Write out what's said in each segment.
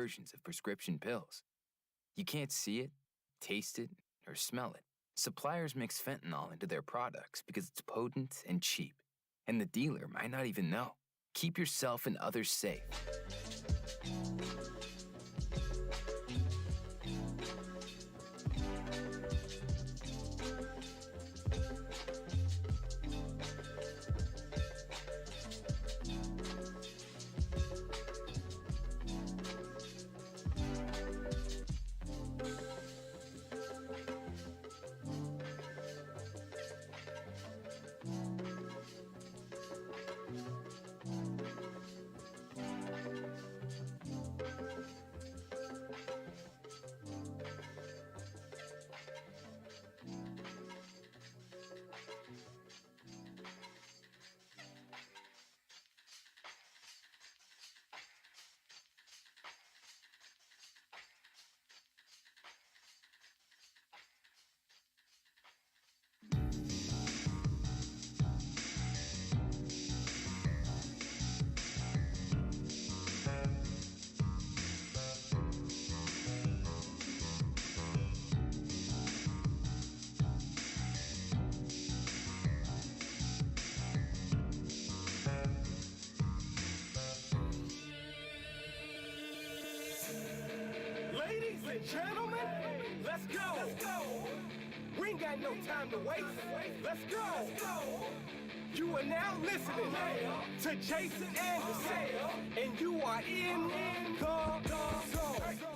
versions of prescription pills. You can't see it, taste it, or smell it. Suppliers mix fentanyl into their products because it's potent and cheap, and the dealer might not even know. Keep yourself and others safe. Ladies and gentlemen, let's go. We ain't got no time to waste. Let's go. You are now listening to Jason Anderson, and you are in the zone.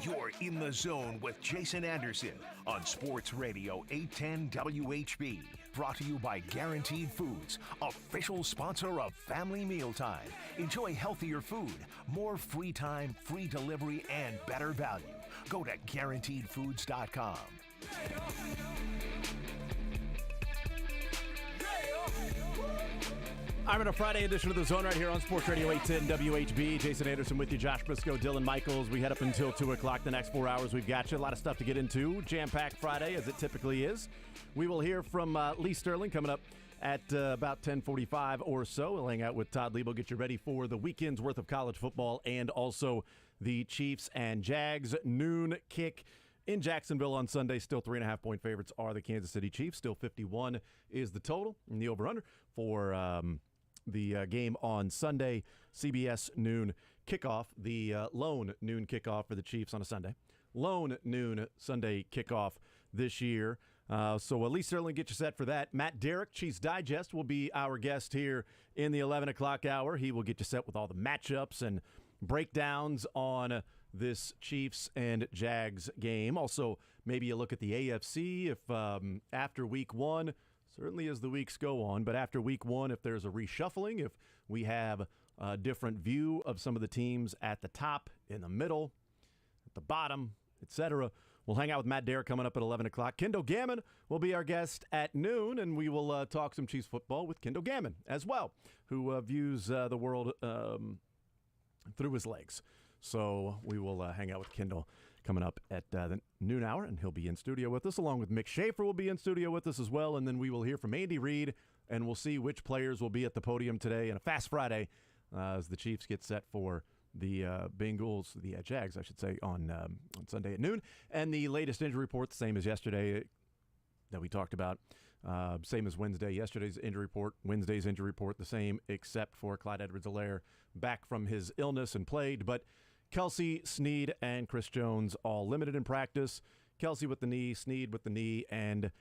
You're in the zone with Jason Anderson on Sports Radio 810 WHB. Brought to you by Guaranteed Foods, official sponsor of Family Mealtime. Enjoy healthier food, more free time, free delivery, and better value. Go to GuaranteedFoods.com. I'm in a Friday edition of The Zone right here on Sports Radio 810 WHB. Jason Anderson with you, Josh Brisco, Dylan Michaels. We head up until 2 o'clock. The next 4 hours, we've got you. A lot of stuff to get into. Jam-packed Friday, as it typically is. We will hear from Lee Sterling coming up at about 10:45 or so. We'll hang out with Todd Liebel, get you ready for the weekend's worth of college football and also the Chiefs and Jags noon kick in Jacksonville on Sunday. Still 3.5-point favorites are the Kansas City Chiefs. Still 51 is the total in the over-under for the game on Sunday. CBS noon kickoff, the lone noon kickoff for the Chiefs on a Sunday. Lone noon Sunday kickoff this year. So at least certainly get you set for that. Matt Derrick, Chiefs Digest, will be our guest here in the 11 o'clock hour. He will get you set with all the matchups and breakdowns on this Chiefs and Jags game. Also, maybe a look at the AFC if after week one, certainly as the weeks go on, but after week one, if there's a reshuffling, if we have a different view of some of the teams at the top, in the middle, at the bottom, etc. We'll hang out with Matt Derrick coming up at 11 o'clock. Kendall Gammon will be our guest at noon, and we will talk some Chiefs football with Kendall Gammon as well, who views the world through his legs. So we will hang out with Kendall coming up at the noon hour, and he'll be in studio with us, along with Mick Schaefer will be in studio with us as well, and then we will hear from Andy Reid, and we'll see which players will be at the podium today in a Fast Friday as the Chiefs get set for the Bengals, the Jags, I should say, on Sunday at noon. And the latest injury report, the same as yesterday that we talked about, same as Wednesday. Yesterday's injury report, Wednesday's injury report, the same, except for Clyde Edwards-Helaire back from his illness and played. But Kelsey, Snead, and Chris Jones all limited in practice. Kelsey with the knee, Snead with the knee, and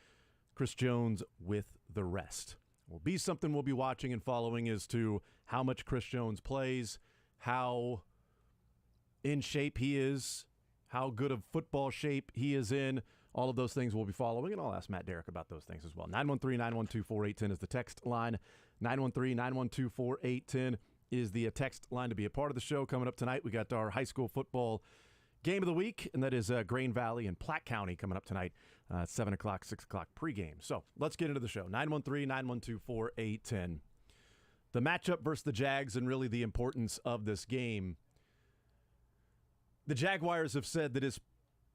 Chris Jones with the rest. Will be something we'll be watching and following as to how much Chris Jones plays, how in shape he is, how good of football shape he is in. All of those things we'll be following, and I'll ask Matt Derrick about those things as well. 913-912-4810 is the text line. 913-912-4810 is the text line to be a part of the show. Coming up tonight, we got our high school football game of the week, and that is Grain Valley and Platte County coming up tonight, 7 o'clock, 6 o'clock pregame. So let's get into the show. 913-912-4810. The matchup versus the Jags and really the importance of this game. The Jaguars have said that it's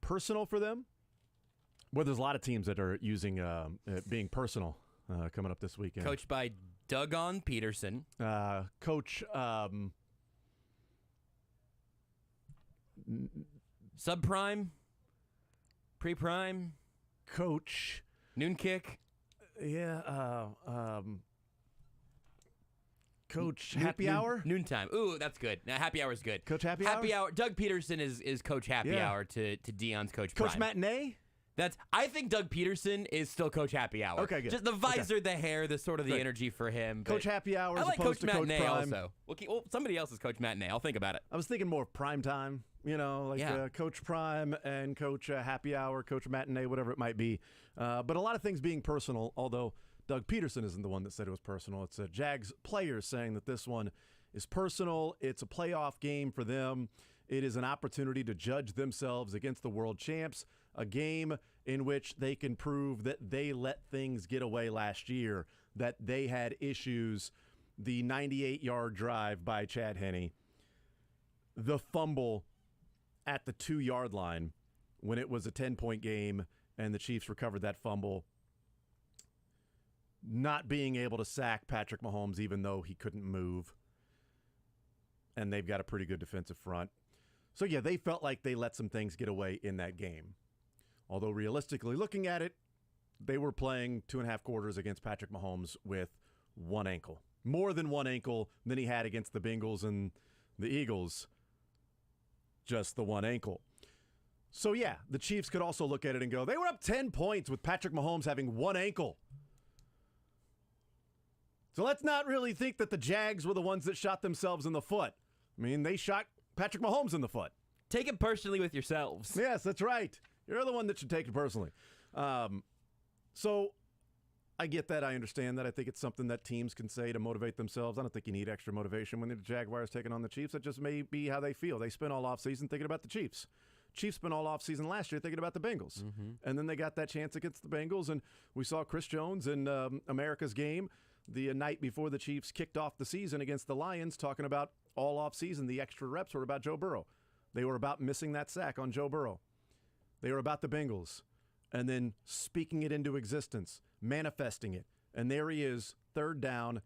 personal for them. Well, there's a lot of teams that are using it being personal coming up this weekend. Coached by Doug Peterson. Coach Subprime? Pre-prime? Coach. Noon kick? Yeah. Coach Happy Hour? Noontime. Ooh, that's good. Now, Happy Hour is good. Coach Happy Hour? Happy Hour. Doug Peterson is Coach Happy Hour to Dion's Coach Prime. Coach Matinee? I think Doug Peterson is still Coach Happy Hour. Okay, good. Just the visor, the hair, the sort of the Great. energy for him. Coach Happy Hour I as like opposed Coach to Coach Matinee Prime. also. Well, somebody else is Coach Matinee. I'll think about it. I was thinking more of prime time, Coach Prime and Coach Happy Hour, Coach Matinee, whatever it might be. But a lot of things being personal, although Doug Peterson isn't the one that said it was personal. It's Jags players saying that this one is personal. It's a playoff game for them. It is an opportunity to judge themselves against the world champs, a game in which they can prove that they let things get away last year, that they had issues. The 98-yard drive by Chad Henne, the fumble at the 2-yard line when it was a 10-point game and the Chiefs recovered that fumble, not being able to sack Patrick Mahomes even though he couldn't move, and they've got a pretty good defensive front. So, yeah, they felt like they let some things get away in that game. Although, realistically looking at it, they were playing 2.5 quarters against Patrick Mahomes with one ankle. More than one ankle than he had against the Bengals and the Eagles. Just the one ankle. So, yeah, the Chiefs could also look at it and go, they were up 10 points with Patrick Mahomes having one ankle. So let's not really think that the Jags were the ones that shot themselves in the foot. I mean, they shot Patrick Mahomes in the foot. Take it personally with yourselves. Yes, that's right. You're the one that should take it personally. So I get that. I understand that. I think it's something that teams can say to motivate themselves. I don't think you need extra motivation when the Jaguars taking on the Chiefs. That just may be how they feel. They spent all offseason thinking about the Chiefs. Chiefs spent all offseason last year thinking about the Bengals. Mm-hmm. And then they got that chance against the Bengals, and we saw Chris Jones in America's Game the night before the Chiefs kicked off the season against the Lions, talking about all offseason, the extra reps were about Joe Burrow. They were about missing that sack on Joe Burrow. They were about the Bengals. And then speaking it into existence, manifesting it. And there he is, third down,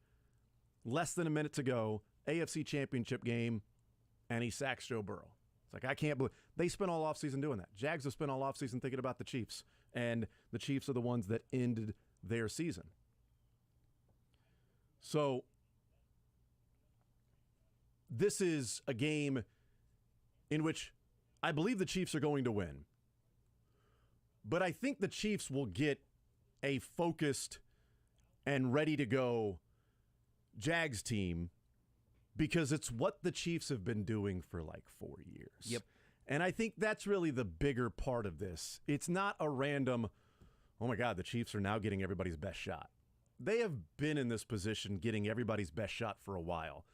less than a minute to go, AFC Championship game, and he sacks Joe Burrow. It's like, I can't believe they spent all offseason doing that. Jags have spent all offseason thinking about the Chiefs, and the Chiefs are the ones that ended their season. So this is a game in which I believe the Chiefs are going to win. But I think the Chiefs will get a focused and ready-to-go Jags team because it's what the Chiefs have been doing for like 4 years. Yep. And I think that's really the bigger part of this. It's not a random, oh my God, the Chiefs are now getting everybody's best shot. They have been in this position getting everybody's best shot for a while.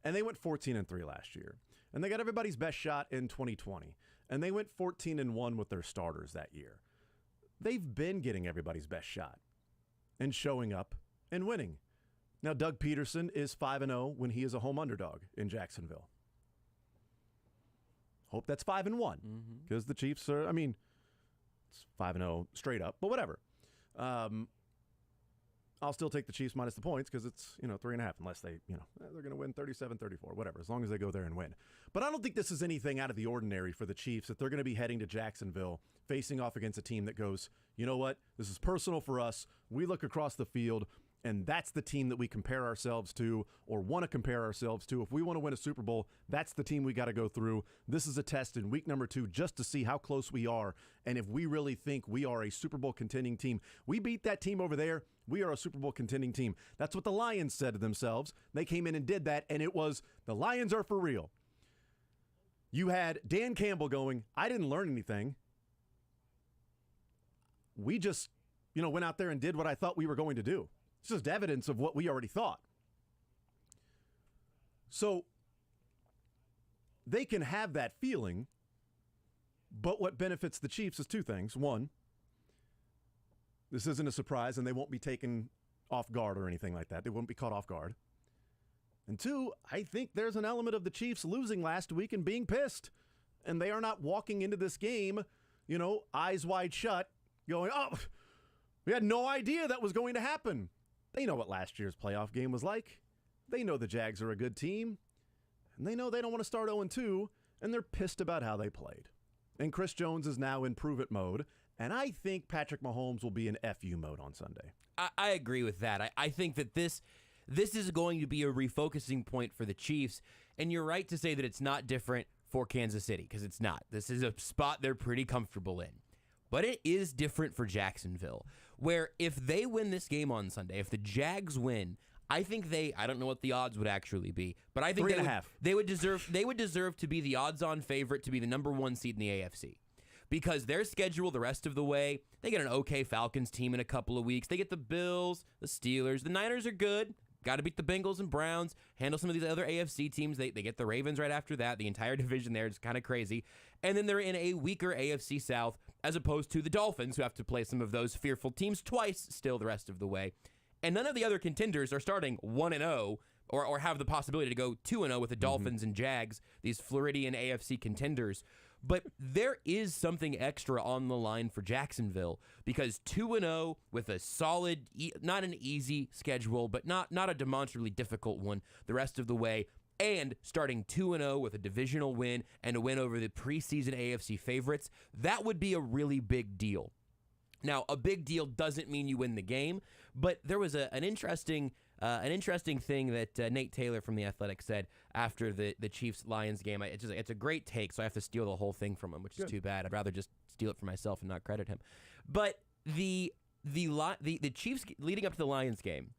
And they went 14-3 last year. And they got everybody's best shot in 2020. And they went 14-1 with their starters that year. They've been getting everybody's best shot and showing up and winning. Now, Doug Peterson is 5-0 when he is a home underdog in Jacksonville. Hope that's 5-1 because the Chiefs are, it's 5-0 straight up, but whatever. I'll still take the Chiefs minus the points because it's, 3.5 unless they, they're going to win 37-34, whatever, as long as they go there and win. But I don't think this is anything out of the ordinary for the Chiefs that they're going to be heading to Jacksonville facing off against a team that goes, you know what, this is personal for us. We look across the field, and that's the team that we compare ourselves to or want to compare ourselves to. If we want to win a Super Bowl, that's the team we got to go through. This is a test in week number 2 just to see how close we are and if we really think we are a Super Bowl contending team. We beat that team over there. We are a Super Bowl contending team. That's what the Lions said to themselves. They came in and did that, and it was the Lions are for real. You had Dan Campbell going, I didn't learn anything. We just, went out there and did what I thought we were going to do. It's just evidence of what we already thought. So they can have that feeling, but what benefits the Chiefs is 2 things. 1, this isn't a surprise, and they won't be taken off guard or anything like that. They won't be caught off guard. And 2, I think there's an element of the Chiefs losing last week and being pissed. And they are not walking into this game, eyes wide shut, going, oh, we had no idea that was going to happen. They know what last year's playoff game was like. They know the Jags are a good team. And they know they don't want to start 0-2 and they're pissed about how they played. And Chris Jones is now in prove-it mode, and I think Patrick Mahomes will be in FU mode on Sunday. I agree with that. I think that this is going to be a refocusing point for the Chiefs, and you're right to say that it's not different for Kansas City, because it's not. This is a spot they're pretty comfortable in. But it is different for Jacksonville, where if they win this game on Sunday, if the Jags win, I think I don't know what the odds would actually be, but I think 3.5. They would deserve to be the odds-on favorite to be the number 1 seed in the AFC. Because their schedule the rest of the way, they get an okay Falcons team in a couple of weeks. They get the Bills, the Steelers. The Niners are good. Got to beat the Bengals and Browns, handle some of these other AFC teams. They get the Ravens right after that. The entire division there is kind of crazy. And then they're in a weaker AFC South as opposed to the Dolphins, who have to play some of those fearful teams twice still the rest of the way. And none of the other contenders are starting 1-0 or have the possibility to go 2-0 with the Dolphins and Jags, these Floridian AFC contenders. But there is something extra on the line for Jacksonville, because 2-0 with a solid, not an easy schedule, but not a demonstrably difficult one the rest of the way, and starting 2-0 with a divisional win and a win over the preseason AFC favorites, that would be a really big deal. Now, a big deal doesn't mean you win the game, but there was an interesting thing that Nate Taylor from The Athletic said after the Chiefs-Lions game. It's a great take, so I have to steal the whole thing from him, which is too bad. I'd rather just steal it for myself and not credit him. But the Chiefs leading up to the Lions game,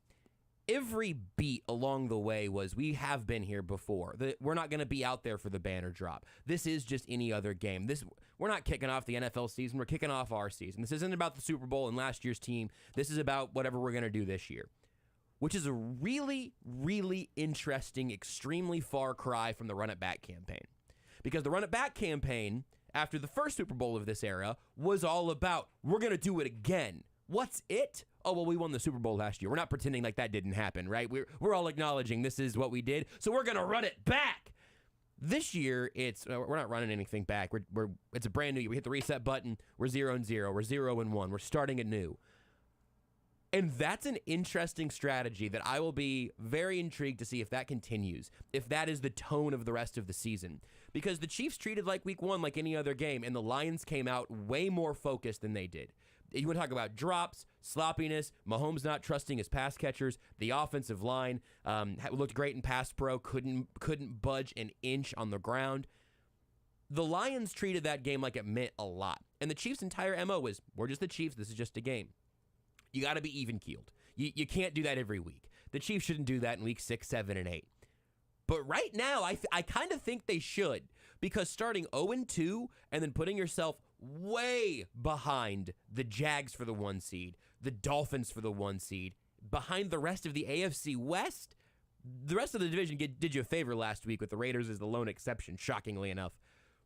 every beat along the way was, we have been here before. We're not going to be out there for the banner drop. This is just any other game. We're not kicking off the NFL season. We're kicking off our season. This isn't about the Super Bowl and last year's team. This is about whatever we're going to do this year, which is a really, really interesting, extremely far cry from the run-it-back campaign. Because the run-it-back campaign, after the first Super Bowl of this era, was all about, we're going to do it again. What's it? Oh, well, we won the Super Bowl last year. We're not pretending like that didn't happen, right? We're all acknowledging this is what we did, so we're going to run it back. This year, we're not running anything back. It's a brand new year. We hit the reset button. We're 0-0. We're 0-1. We're starting anew. And that's an interesting strategy that I will be very intrigued to see if that continues, if that is the tone of the rest of the season. Because the Chiefs treated like week 1 like any other game, and the Lions came out way more focused than they did. You want to talk about drops, sloppiness, Mahomes not trusting his pass catchers, the offensive line looked great in pass pro, couldn't budge an inch on the ground. The Lions treated that game like it meant a lot. And the Chiefs' entire MO was, we're just the Chiefs, this is just a game. You got to be even-keeled. You can't do that every week. The Chiefs shouldn't do that in week 6, 7, and 8. But right now, I kind of think they should, because starting 0-2 and then putting yourself way behind the Jags for the 1 seed, the Dolphins for the 1 seed, behind the rest of the AFC West, the rest of the division did you a favor last week with the Raiders as the lone exception, shockingly enough.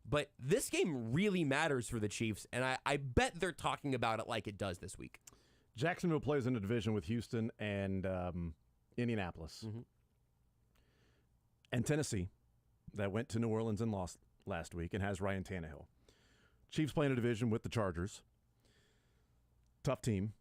But this game really matters for the Chiefs, and I bet they're talking about it like it does this week. Jacksonville plays in a division with Houston and Indianapolis. Mm-hmm. And Tennessee, that went to New Orleans and lost last week and has Ryan Tannehill. Chiefs play in a division with the Chargers. Tough team.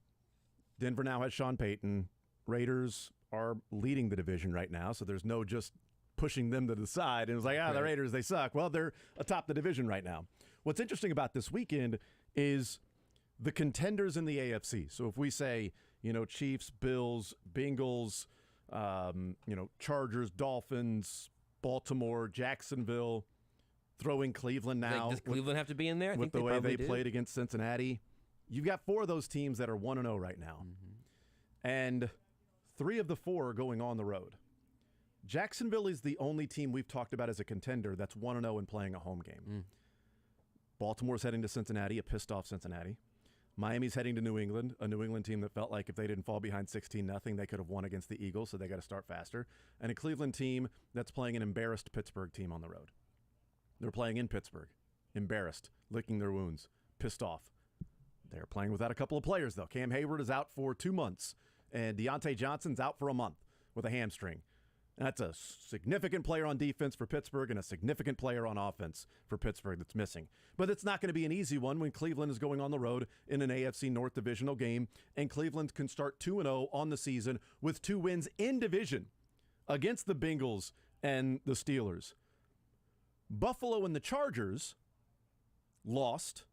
Denver now has Sean Payton. Raiders are leading the division right now, so there's no just pushing them to the side. And it's like, the Raiders, they suck. Well, they're atop the division right now. What's interesting about this weekend is the contenders in the AFC. So if we say, Chiefs, Bills, Bengals, Chargers, Dolphins, Baltimore, Jacksonville, throw in Cleveland now. Does Cleveland have to be in there? With the way they played against Cincinnati. You've got 4 of those teams that are 1-0 right now. Mm-hmm. And 3 of the 4 are going on the road. Jacksonville is the only team we've talked about as a contender that's 1-0 and playing a home game. Mm. Baltimore's heading to Cincinnati, a pissed-off Cincinnati. Miami's heading to New England, a New England team that felt like if they didn't fall behind 16-0, they could have won against the Eagles, so they got to start faster. And a Cleveland team that's playing an embarrassed Pittsburgh team on the road. They're playing in Pittsburgh, embarrassed, licking their wounds, pissed off. They're playing without a couple of players, though. Cam Hayward is out for 2 months, and Deontay Johnson's out for a month with a hamstring. And that's a significant player on defense for Pittsburgh and a significant player on offense for Pittsburgh that's missing. But it's not going to be an easy one when Cleveland is going on the road in an AFC North divisional game, and Cleveland can start 2-0 on the season with 2 wins in division against the Bengals and the Steelers. Buffalo and the Chargers lost.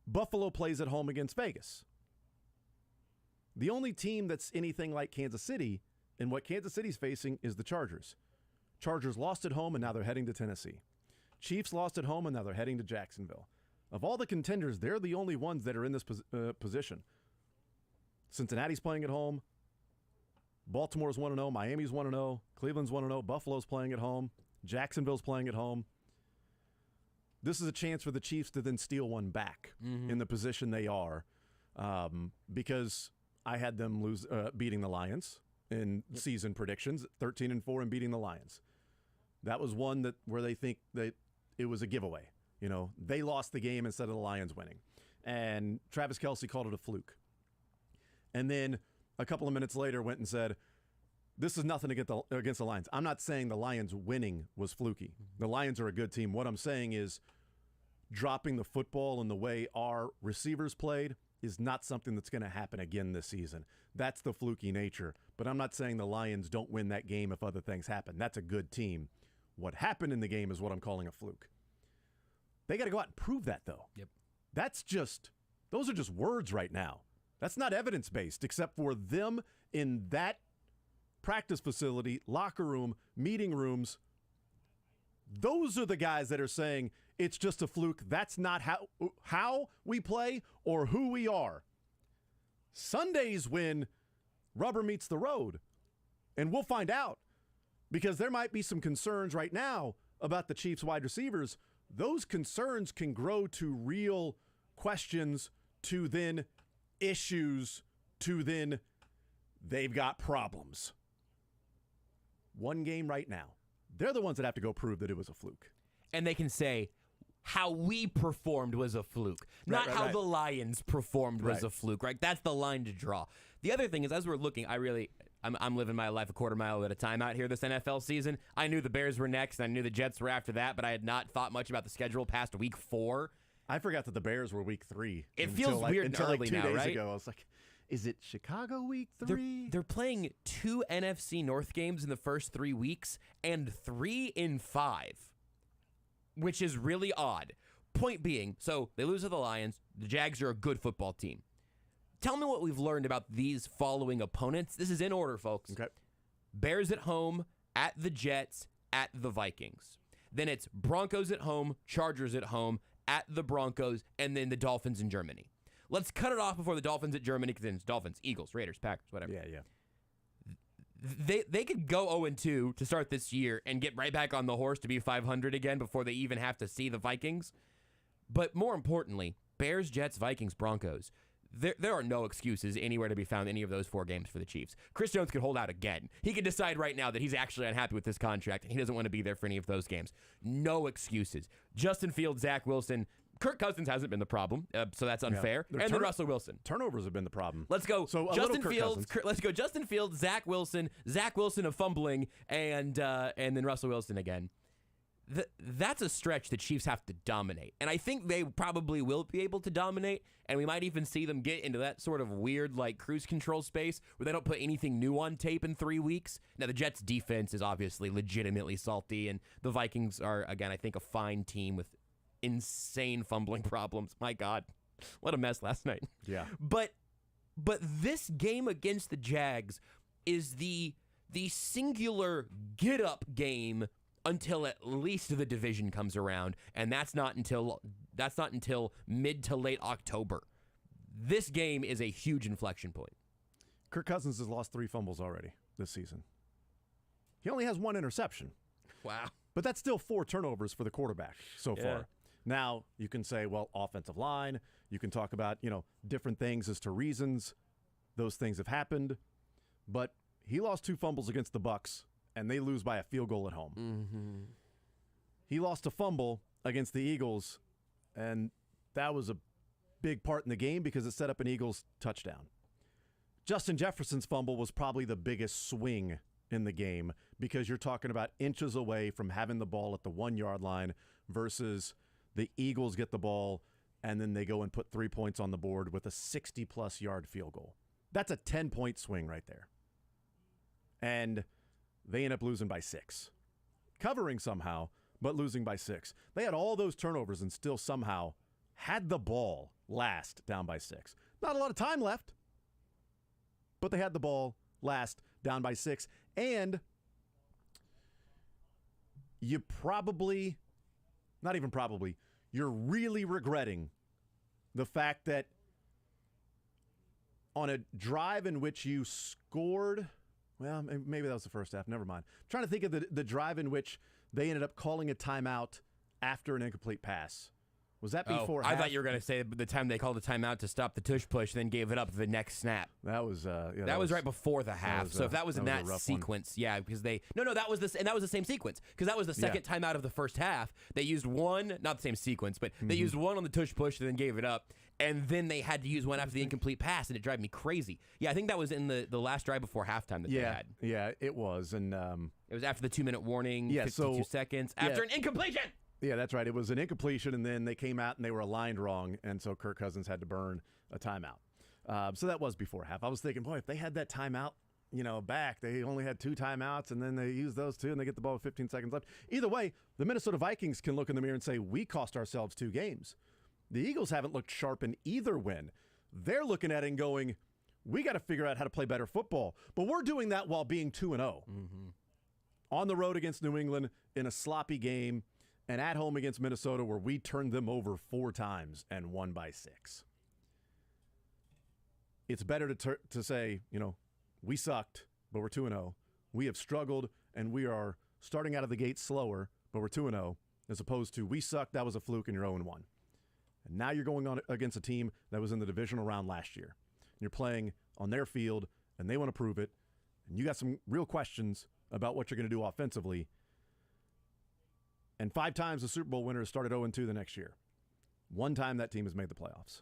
Buffalo plays at home against Vegas. The only team that's anything like Kansas City and what Kansas City's facing is the Chargers. Chargers lost at home, and now they're heading to Tennessee. Chiefs lost at home, and now they're heading to Jacksonville. Of all the contenders, they're the only ones that are in this position. Cincinnati's playing at home. Baltimore's 1-0. Miami's 1-0. Cleveland's 1-0. Buffalo's playing at home. Jacksonville's playing at home. This is a chance for the Chiefs to then steal one back in the position they are, because I had them beating the Lions in season predictions, 13-4 and beating the Lions. That was one where they think that it was a giveaway. You know, they lost the game instead of the Lions winning. And Travis Kelce called it a fluke. And then a couple of minutes later went and said, this is nothing against the Lions. I'm not saying the Lions winning was fluky. The Lions are a good team. What I'm saying is dropping the football in the way our receivers played is not something that's going to happen again this season. That's the fluky nature. But I'm not saying the Lions don't win that game if other things happen. That's a good team. What happened in the game is what I'm calling a fluke. They got to go out and prove that, though. Yep. Those are just words right now. That's not evidence-based, except for them in that practice facility, locker room, meeting rooms. Those are the guys that are saying it's just a fluke. That's not how we play or who we are. Sunday's when rubber meets the road, and we'll find out, because there might be some concerns right now about the Chiefs wide receivers. Those concerns can grow to real questions, to then issues, to then they've got problems. One game right now. They're the ones that have to go prove that it was a fluke. And they can say how we performed was a fluke, not how the Lions performed was a fluke, right? That's the line to draw. The other thing is, as we're looking, I'm living my life a quarter mile at a time out here this NFL season. I knew the Bears were next, and I knew the Jets were after that, but I had not thought much about the schedule past week 4. I forgot that the Bears were week 3. It feels weird until early 2 now, days right? ago. I was like, is it Chicago week 3? They're playing 2 NFC North games in the first 3 weeks and 3 in 5, which is really odd. Point being, so they lose to the Lions. The Jags are a good football team. Tell me what we've learned about these following opponents. This is in order, folks. Okay. Bears at home, at the Jets, at the Vikings. Then it's Broncos at home, Chargers at home, at the Broncos, and then the Dolphins in Germany. Let's cut it off before the Dolphins at Germany, because then it's Dolphins, Eagles, Raiders, Packers, whatever. Yeah. They could go 0-2 to start this year and get right back on the horse to be 500 again before they even have to see the Vikings. But more importantly, Bears, Jets, Vikings, Broncos. There are no excuses anywhere to be found in any of those 4 games for the Chiefs. Chris Jones could hold out again. He could decide right now that he's actually unhappy with this contract and he doesn't want to be there for any of those games. No excuses. Justin Fields, Zach Wilson. Kirk Cousins hasn't been the problem, so that's unfair. Yeah. And then Russell Wilson. Turnovers have been the problem. Let's go. So Justin Fields. Let's go. Justin Fields, Zach Wilson of fumbling, and then Russell Wilson again. That's a stretch the Chiefs have to dominate. And I think they probably will be able to dominate, and we might even see them get into that sort of weird like cruise control space where they don't put anything new on tape in 3 weeks. Now, the Jets' defense is obviously legitimately salty, and the Vikings are, again, I think a fine team with insane fumbling problems. My God, what a mess last night. Yeah. But this game against the Jags is the singular get-up game until at least the division comes around, and that's not until mid to late October. This game is a huge inflection point. Kirk Cousins has lost 3 fumbles already this season. He only has 1 interception. Wow. But that's still 4 turnovers for the quarterback so far. Now, you can say, well, offensive line. You can talk about, different things as to reasons those things have happened. But he lost 2 fumbles against the Bucs, and they lose by a field goal at home. Mm-hmm. He lost a fumble against the Eagles, and that was a big part in the game because it set up an Eagles touchdown. Justin Jefferson's fumble was probably the biggest swing in the game because you're talking about inches away from having the ball at the 1-yard line versus the Eagles get the ball and then they go and put 3 points on the board with a 60-plus yard field goal. That's a 10-point swing right there. And they end up losing by 6. covering somehow, but losing by 6. They had all those turnovers and still somehow had the ball last down by 6. Not a lot of time left, but they had the ball last down by 6. And you probably, not even probably, you're really regretting the fact that on a drive in which you scored, well, maybe that was the first half. Never mind. I'm trying to think of the drive in which they ended up calling a timeout after an incomplete pass. Was that before half? I thought you were going to say the time they called a timeout to stop the tush push, then gave it up the next snap. That was that was right before the half. So if that was in that sequence, yeah, because that was that was the same sequence because that was the second timeout of the first half. They used one, not the same sequence, but they used one on the tush push and then gave it up, and then they had to use one after the incomplete pass, and it drive me crazy. Yeah, I think that was in the last drive before halftime that they had. Yeah, it was, and it was after the 2-minute warning, 52 seconds after an incompletion. Yeah, that's right. It was an incompletion, and then they came out and they were aligned wrong, and so Kirk Cousins had to burn a timeout. So that was before half. I was thinking, boy, if they had that timeout, back, they only had 2 timeouts, and then they used those 2, and they get the ball with 15 seconds left. Either way, the Minnesota Vikings can look in the mirror and say, we cost ourselves 2 games. The Eagles haven't looked sharp in either win. They're looking at it and going, we got to figure out how to play better football. But we're doing that while being 2-0. Mm-hmm. On the road against New England in a sloppy game, and at home against Minnesota where we turned them over 4 times and won by 6. It's better to say, we sucked, but we're 2-0. We have struggled, and we are starting out of the gate slower, but we're 2-0, as opposed to we sucked, that was a fluke, and you're 0-1. And now you're going on against a team that was in the divisional round last year. And you're playing on their field, and they want to prove it. And you got some real questions about what you're going to do offensively. And 5 times the Super Bowl winner has started 0-2 the next year. 1 time that team has made the playoffs.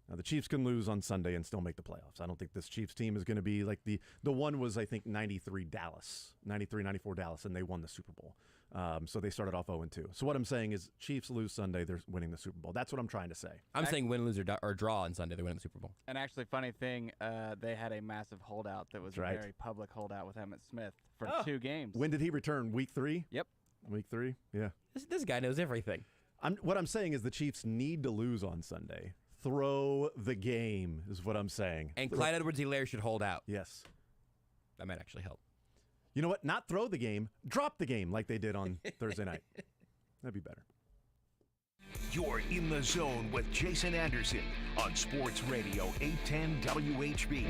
Now, the Chiefs can lose on Sunday and still make the playoffs. I don't think this Chiefs team is going to be like the one was, I think, 93, 94 Dallas, and they won the Super Bowl. So they started off 0-2. So what I'm saying is Chiefs lose Sunday, they're winning the Super Bowl. That's what I'm trying to say. I'm saying win, lose, or draw on Sunday, they're winning the Super Bowl. And actually, funny thing, they had a massive holdout that was a very public holdout with Emmitt Smith for 2 games. When did he return? Week 3? Yep. Week 3? Yeah. This guy knows everything. What I'm saying is the Chiefs need to lose on Sunday. Throw the game is what I'm saying. And Clyde Edwards-Helaire should hold out. Yes. That might actually help. You know what? Not throw the game. Drop the game like they did on Thursday night. That'd be better. You're in the zone with Jason Anderson on Sports Radio 810 WHB.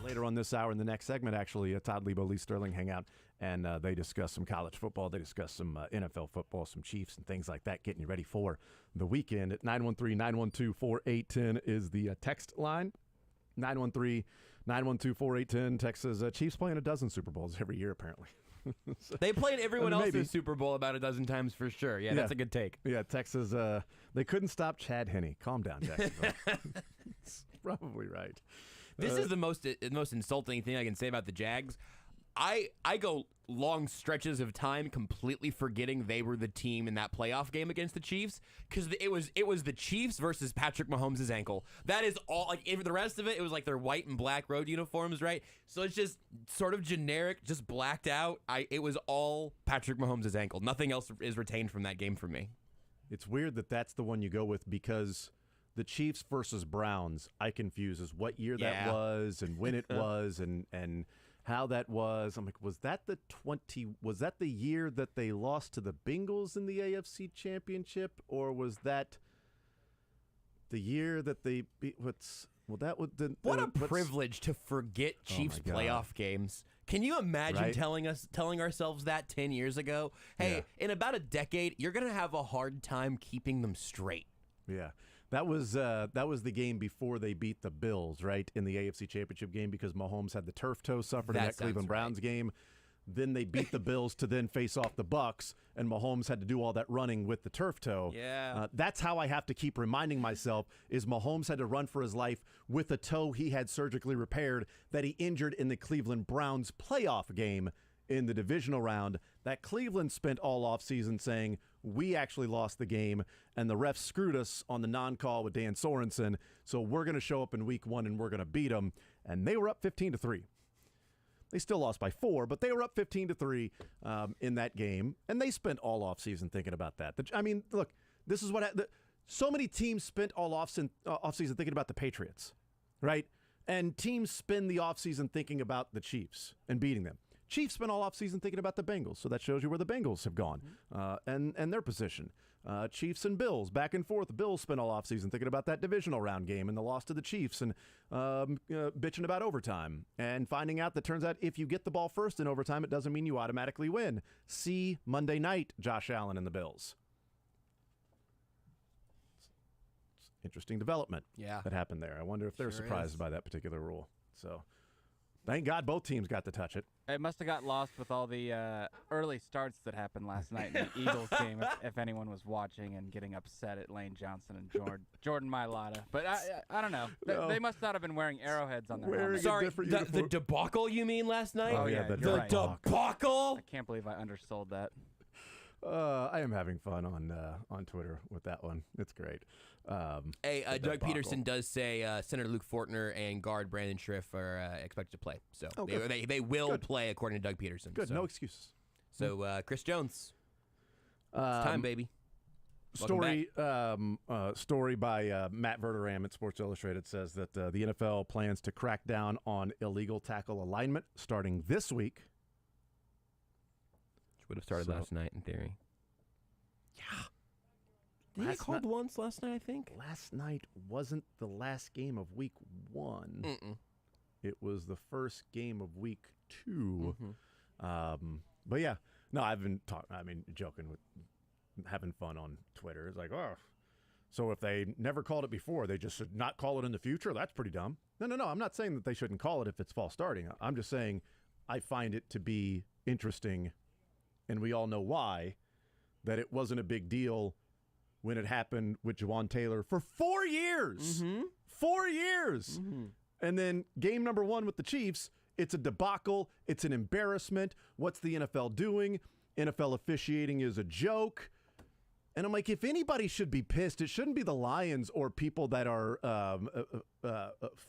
Later on this hour in the next segment, actually, Todd Lebo, Lee Sterling hang out, and they discuss some college football. They discuss some NFL football, some Chiefs and things like that, getting you ready for the weekend. At 913-912-4810 is the text line. 913-912-4810. Text says, Chiefs playing a dozen Super Bowls every year, apparently. They played everyone else's maybe. Super Bowl about a dozen times for sure. Yeah, that's a good take. Yeah, Text says, they couldn't stop Chad Henne. Calm down, Jacksonville. Probably right. This is the most insulting thing I can say about the Jags. I go long stretches of time completely forgetting they were the team in that playoff game against the Chiefs because it was the Chiefs versus Patrick Mahomes' ankle. That is all. Like the rest of it, it was like their white and black road uniforms, right? So it's just sort of generic, just blacked out. It was all Patrick Mahomes' ankle. Nothing else is retained from that game for me. It's weird that that's the one you go with because the Chiefs versus Browns, I confuse as what year that was and when it was and how that was. I'm like, was that the year that they lost to the Bengals in the AFC Championship, or was that the year that they beat what a privilege to forget Chiefs playoff games. Can you imagine telling ourselves that 10 years ago? Hey, in about a decade, you're going to have a hard time keeping them straight. Yeah. That was the game before they beat the Bills, right, in the AFC Championship game because Mahomes had the turf toe suffered in that Cleveland Browns game. Then they beat the Bills to then face off the Bucs, and Mahomes had to do all that running with the turf toe. Yeah. That's how I have to keep reminding myself is Mahomes had to run for his life with a toe he had surgically repaired that he injured in the Cleveland Browns playoff game in the divisional round that Cleveland spent all offseason saying, we actually lost the game, and the refs screwed us on the non-call with Dan Sorensen, so we're going to show up in week 1 and we're going to beat them. And they were up 15-3. They still lost by 4, but they were up 15-3 in that game, and they spent all offseason thinking about that. I mean, look, this is what so many teams spent all offseason thinking about the Patriots, right? And teams spend the offseason thinking about the Chiefs and beating them. Chiefs spent all offseason thinking about the Bengals, so that shows you where the Bengals have gone and their position. Chiefs and Bills, back and forth. The Bills spent all offseason thinking about that divisional round game and the loss to the Chiefs and bitching about overtime and finding out that turns out if you get the ball first in overtime, it doesn't mean you automatically win. See Monday night, Josh Allen and the Bills. Interesting development that happened there. I wonder if they're surprised by that particular rule. So thank God both teams got to touch it. It must have got lost with all the early starts that happened last night in the Eagles game, if anyone was watching and getting upset at Lane Johnson and Jordan Mailata. But I don't know. They must not have been wearing arrowheads on their helmets. Sorry, the debacle you mean last night? Oh, yeah, the debacle? I can't believe I undersold that. I am having fun on Twitter with that one. It's great. Doug Peterson does say Senator Luke Fortner and guard Brandon Schriff are expected to play. So they will play according to Doug Peterson. Good, so. No excuses. So Chris Jones, it's time, baby. Story by Matt Verderam at Sports Illustrated says that the NFL plans to crack down on illegal tackle alignment starting this week. Which would have started last night in theory. Yeah. They get called once last night, I think. Last night wasn't the last game of week 1. It was the first game of week 2. But yeah, no, I've been joking with having fun on Twitter. It's like, oh, so if they never called it before, they just should not call it in the future? That's pretty dumb. No, I'm not saying that they shouldn't call it if it's false starting. I'm just saying I find it to be interesting, and we all know why, that it wasn't a big deal when it happened with Juwan Taylor for 4 years. 4 years. And then game number 1 with the Chiefs, it's a debacle. It's an embarrassment. What's the NFL doing? NFL officiating is a joke. And I'm like, if anybody should be pissed, it shouldn't be the Lions or people that are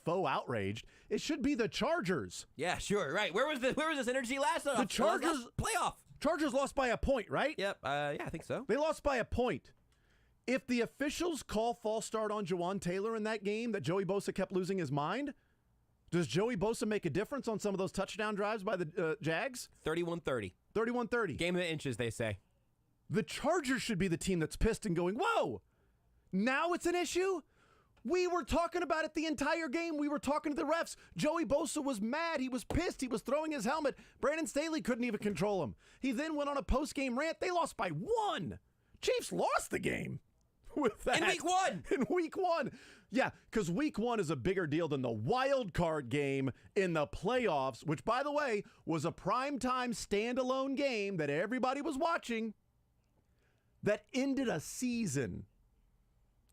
faux outraged. It should be the Chargers. Yeah, sure, right. Where was this energy last? The Chargers playoff. Chargers lost by a point, right? Yep. Yeah, I think so. They lost by a point. If the officials call false start on Juwan Taylor in that game that Joey Bosa kept losing his mind, does Joey Bosa make a difference on some of those touchdown drives by the Jags? 31-30. 31-30. Game of the inches, they say. The Chargers should be the team that's pissed and going, whoa, now it's an issue? We were talking about it the entire game. We were talking to the refs. Joey Bosa was mad. He was pissed. He was throwing his helmet. Brandon Staley couldn't even control him. He then went on a post-game rant. They lost by 1. Chiefs lost the game with that. In week 1. In week 1. Yeah, because week 1 is a bigger deal than the wild card game in the playoffs, which, by the way, was a primetime standalone game that everybody was watching that ended a season.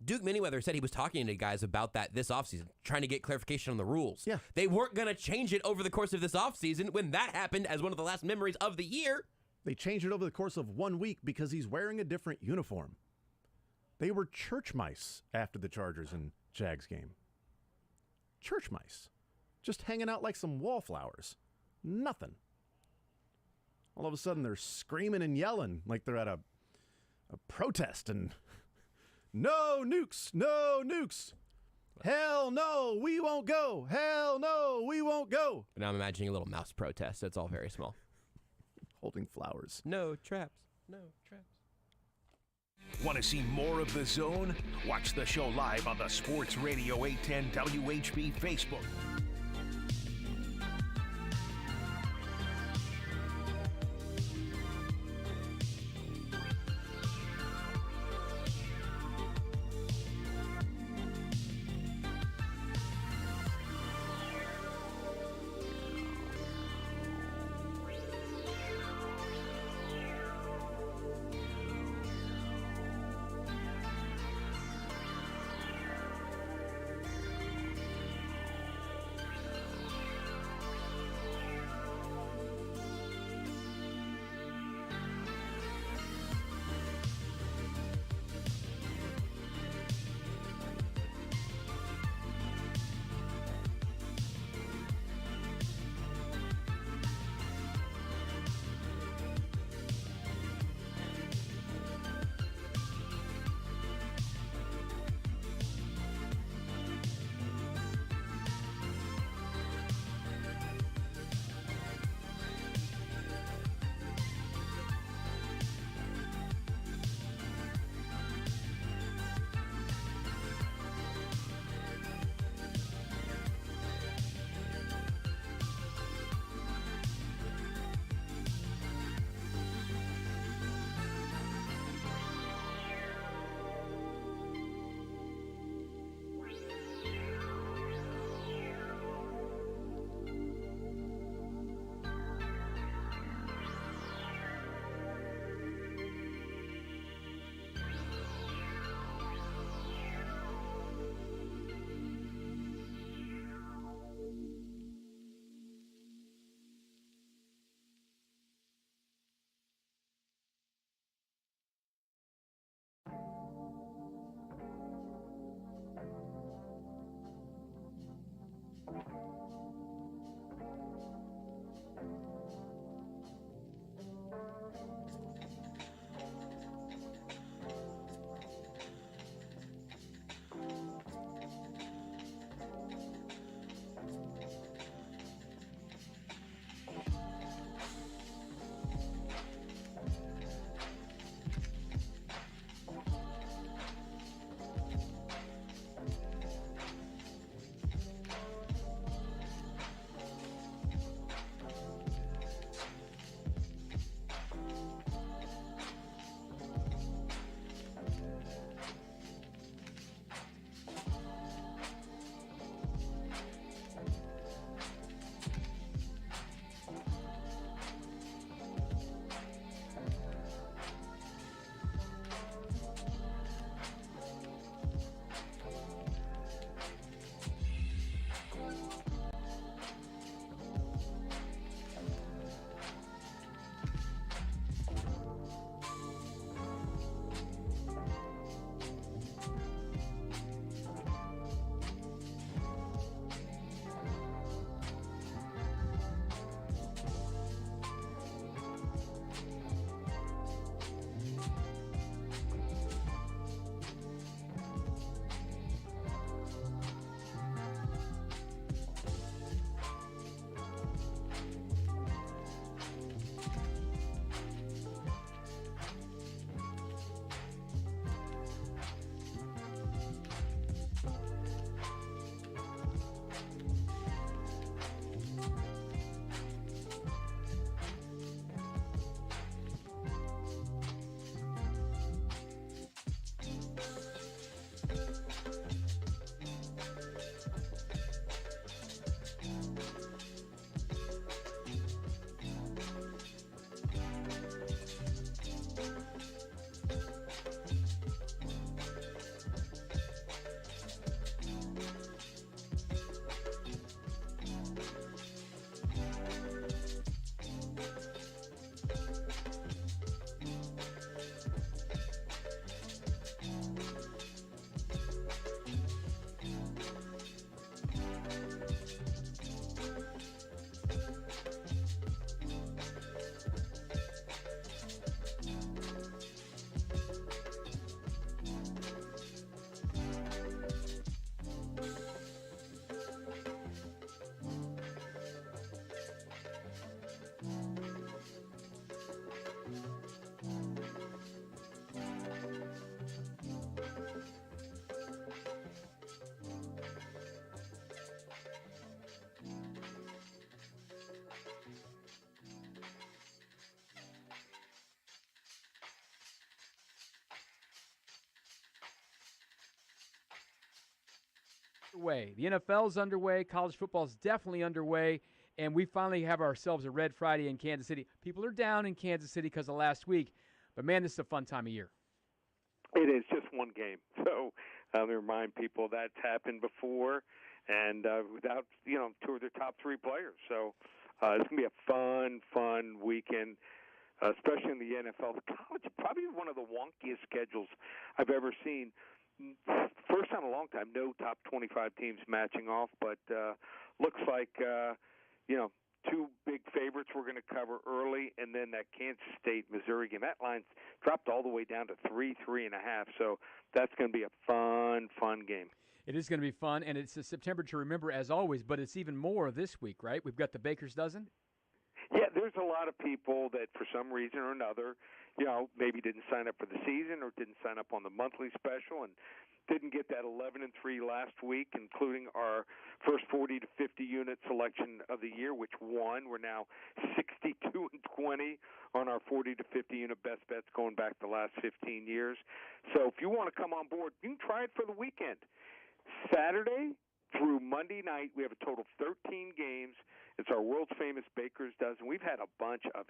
Duke Manyweather said he was talking to guys about that this offseason, trying to get clarification on the rules. Yeah. They weren't going to change it over the course of this offseason when that happened as one of the last memories of the year. They changed it over the course of 1 week because he's wearing a different uniform. They were church mice after the Chargers and Jags game. Church mice. Just hanging out like some wallflowers. Nothing. All of a sudden, they're screaming and yelling like they're at a protest and no nukes, no nukes. Hell no, we won't go. Hell no, we won't go. Now I'm imagining a little mouse protest. That's all very small. Holding flowers. No traps. No traps. Want to see more of The Zone? Watch the show live on the Sports Radio 810 WHB Facebook. underway. The NFL's underway. College football's definitely underway. And we finally have ourselves a Red Friday in Kansas City. People are down in Kansas City because of last week. But, man, this is a fun time of year. It is just one game. So let me remind people that's happened before and without, two of their top three players. So it's going to be a fun weekend, especially in the NFL. The college, probably one of the wonkiest schedules I've ever seen. First time in a long time, no top 25 teams matching off, but looks like, two big favorites we're going to cover early, and then that Kansas State-Missouri game. That line's dropped all the way down to 3.5. So that's going to be a fun game. It is going to be fun, and it's a September to remember as always, but it's even more this week, right? We've got the Baker's Dozen. Yeah, there's a lot of people that for some reason or another, maybe didn't sign up for the season or didn't sign up on the monthly special and didn't get that 11-3 last week, including our first 40 to 50 unit selection of the year, which won. We're now 62-20 on our 40 to 50 unit best bets going back the last 15 years. So if you want to come on board, you can try it for the weekend. Saturday through Monday night, we have a total of 13 games. It's our world's famous Baker's Dozen. We've had a bunch of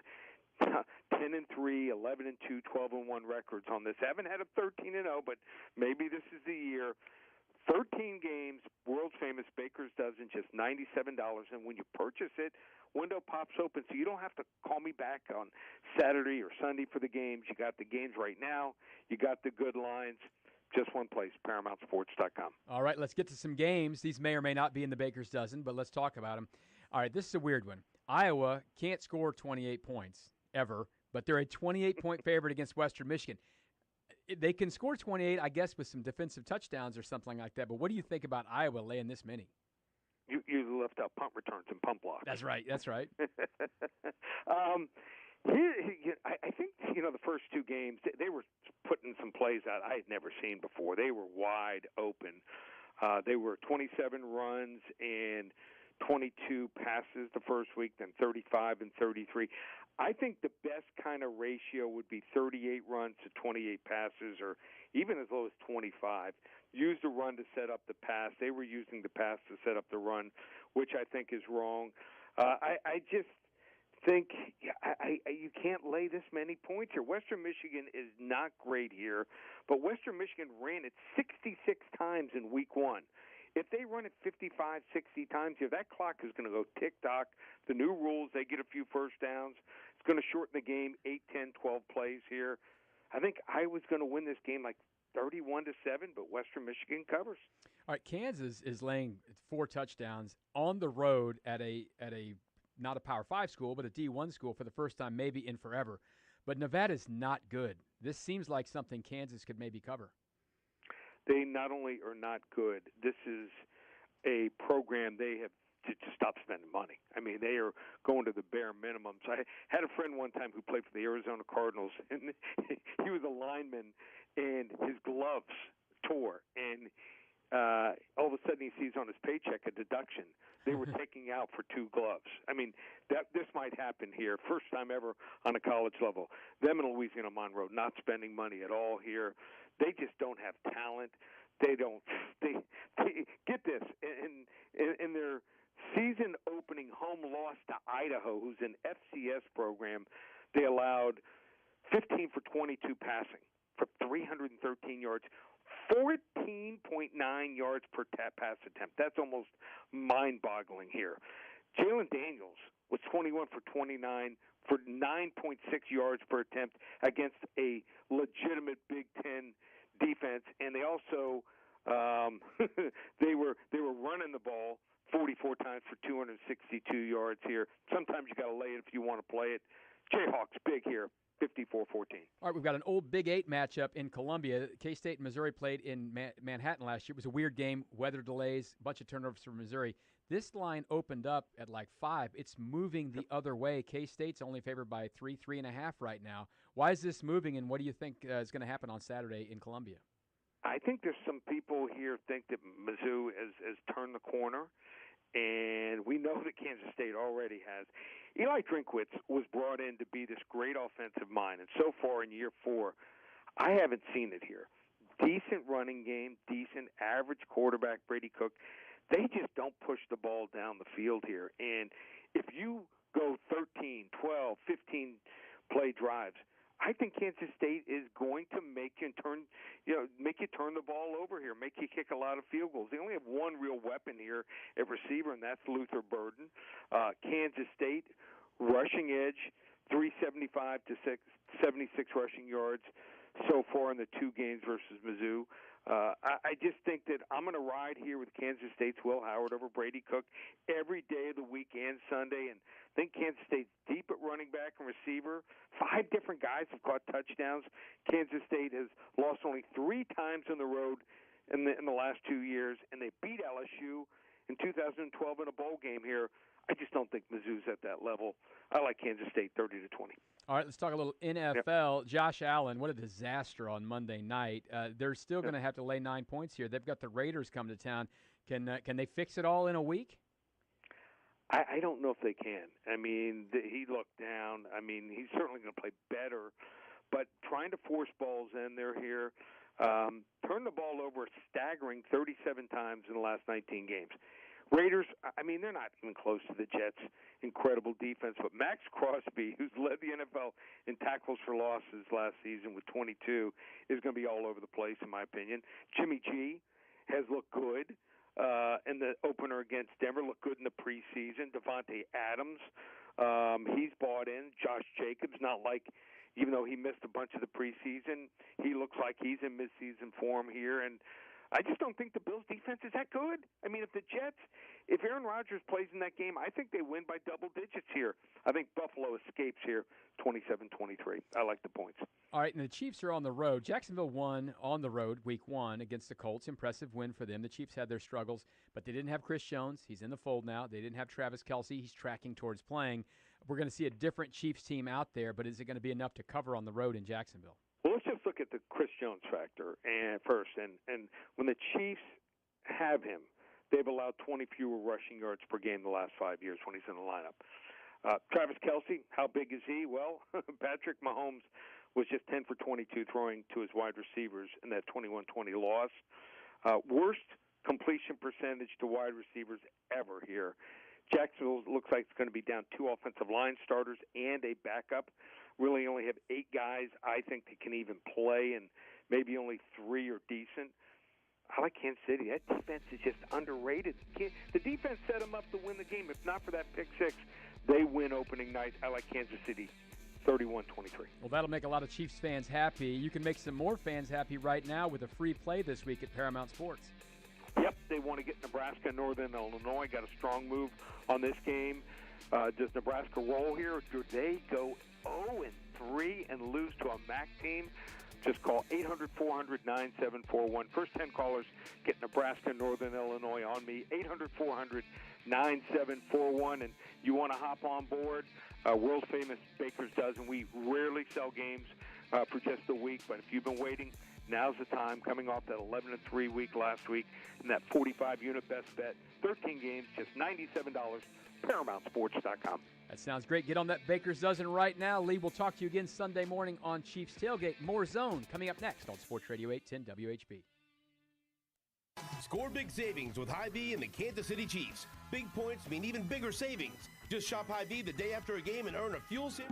10-3, 11-2, 12-1 records on this. Haven't had a 13-0, but maybe this is the year. 13 games, world's famous Baker's Dozen, just $97. And when you purchase it, window pops open, so you don't have to call me back on Saturday or Sunday for the games. You got the games right now. You got the good lines. Just one place, ParamountSports.com. All right, let's get to some games. These may or may not be in the Baker's Dozen, but let's talk about them. All right, this is a weird one. Iowa can't score 28 points ever, but they're a 28-point favorite against Western Michigan. They can score 28, I guess, with some defensive touchdowns or something like that, but what do you think about Iowa laying this many? You left out punt returns and punt blocks. That's right. I think, the first two games, they were putting some plays out I had never seen before. They were wide open. They were 27 runs and 22 passes the first week, then 35 and 33. I think the best kind of ratio would be 38 runs to 28 passes, or even as low as 25. Use the run to set up the pass. They were using the pass to set up the run, which I think is wrong. I just think you can't lay this many points here. Western Michigan is not great here, but Western Michigan ran it 66 times in week one. If they run it 55, 60 times here, that clock is going to go tick-tock. The new rules, they get a few first downs. It's going to shorten the game 8, 10, 12 plays here. I think Iowa's going to win this game like 31-7, but Western Michigan covers. All right, Kansas is laying 4 touchdowns on the road at a not a Power 5 school, but a D1 school for the first time maybe in forever. But Nevada's not good. This seems like something Kansas could maybe cover. They not only are not good, this is a program they have to stop spending money. I mean, they are going to the bare minimums. I had a friend one time who played for the Arizona Cardinals, and he was a lineman, and his gloves tore, and all of a sudden he sees on his paycheck a deduction they were taking out for 2 gloves. I mean, this might happen here. First time ever on a college level. Them in Louisiana Monroe not spending money at all here. They just don't have talent. They get this. In their season opening home loss to Idaho, who's an FCS program, they allowed 15 for 22 passing for 313 yards. 14.9 yards per pass attempt. That's almost mind-boggling here. Jalen Daniels was 21 for 29 for 9.6 yards per attempt against a legitimate Big Ten defense, and they also they were running the ball 44 times for 262 yards here. Sometimes you got to lay it if you want to play it. Jayhawks big here. 54-14. All right, we've got an old Big 8 matchup in Columbia. K-State and Missouri played in Manhattan last year. It was a weird game, weather delays, a bunch of turnovers for Missouri. This line opened up at like 5. It's moving the other way. K-State's only favored by 3.5 right now. Why is this moving, and what do you think is going to happen on Saturday in Columbia? I think there's some people here think that Mizzou has turned the corner, and we know that Kansas State already has. Eli Drinkwitz was brought in to be this great offensive mind, and so far in year 4, I haven't seen it here. decent running game, decent average quarterback, Brady Cook. They just don't push the ball down the field here. And if you go 13, 12, 15 play drives, I think Kansas State is going to make you turn the ball over here, make you kick a lot of field goals. They only have one real weapon here at receiver, and that's Luther Burden. Kansas State rushing edge, 375 to 76 rushing yards so far in the two games versus Mizzou. I just think that I'm going to ride here with Kansas State's Will Howard over Brady Cook every day of the week and Sunday. And I think Kansas State's deep at running back and receiver. 5 different guys have caught touchdowns. Kansas State has lost only 3 times on the road in the last 2 years, and they beat LSU in 2012 in a bowl game here. I just don't think Mizzou's at that level. I like Kansas State 30-20. All right, let's talk a little NFL. Yep. Josh Allen, what a disaster on Monday night. They're still going to have to lay 9 points here. They've got the Raiders come to town. Can they fix it all in a week? I don't know if they can. I mean, he looked down. I mean, he's certainly going to play better. But trying to force balls in there here, turn the ball over a staggering 37 times in the last 19 games. Raiders, I mean, they're not even close to the Jets' incredible defense, but Max Crosby, who's led the NFL in tackles for losses last season with 22, is going to be all over the place, in my opinion. Jimmy G has looked good in the opener against Denver, looked good in the preseason. Devontae Adams, he's bought in. Josh Jacobs, not like, even though he missed a bunch of the preseason, he looks like he's in midseason form here, and I just don't think the Bills' defense is that good. I mean, if Aaron Rodgers plays in that game, I think they win by double digits here. I think Buffalo escapes here 27-23. I like the points. All right, and the Chiefs are on the road. Jacksonville won on the road week 1 against the Colts. Impressive win for them. The Chiefs had their struggles, but they didn't have Chris Jones. He's in the fold now. They didn't have Travis Kelce. He's tracking towards playing. We're going to see a different Chiefs team out there, but is it going to be enough to cover on the road in Jacksonville? Well, let's just look at the Chris Jones factor first. And when the Chiefs have him, they've allowed 20 fewer rushing yards per game the last 5 years when he's in the lineup. Travis Kelce, how big is he? Well, Patrick Mahomes was just 10 for 22 throwing to his wide receivers in that 21-20 loss. Worst completion percentage to wide receivers ever here. Jacksonville looks like it's going to be down 2 offensive line starters and a backup. Really only have 8 guys I think that can even play, and maybe only 3 are decent. I like Kansas City. That defense is just underrated. The defense set them up to win the game. If not for that pick 6, they win opening night. I like Kansas City 31-23. Well, that'll make a lot of Chiefs fans happy. You can make some more fans happy right now with a free play this week at Paramount Sports. Yep, they want to get Nebraska, Northern Illinois. Got a strong move on this game. Does Nebraska roll here? Do they go 0-3 and lose to a MAC team? Just call 800-400-9741. First 10 callers get Nebraska, Northern Illinois on me. 800-400-9741. And you want to hop on board? World famous Baker's Dozen. We rarely sell games for just a week, but if you've been waiting, now's the time. Coming off that 11-3 week last week and that 45-unit best bet. 13 games, just $97. ParamountSports.com. That sounds great. Get on that Baker's Dozen right now. Lee, we'll talk to you again Sunday morning on Chiefs Tailgate. More Zone coming up next on Sports Radio 810 WHB. Score big savings with Hy-Vee and the Kansas City Chiefs. Big points mean even bigger savings. Just shop Hy-Vee the day after a game and earn a fuel sim.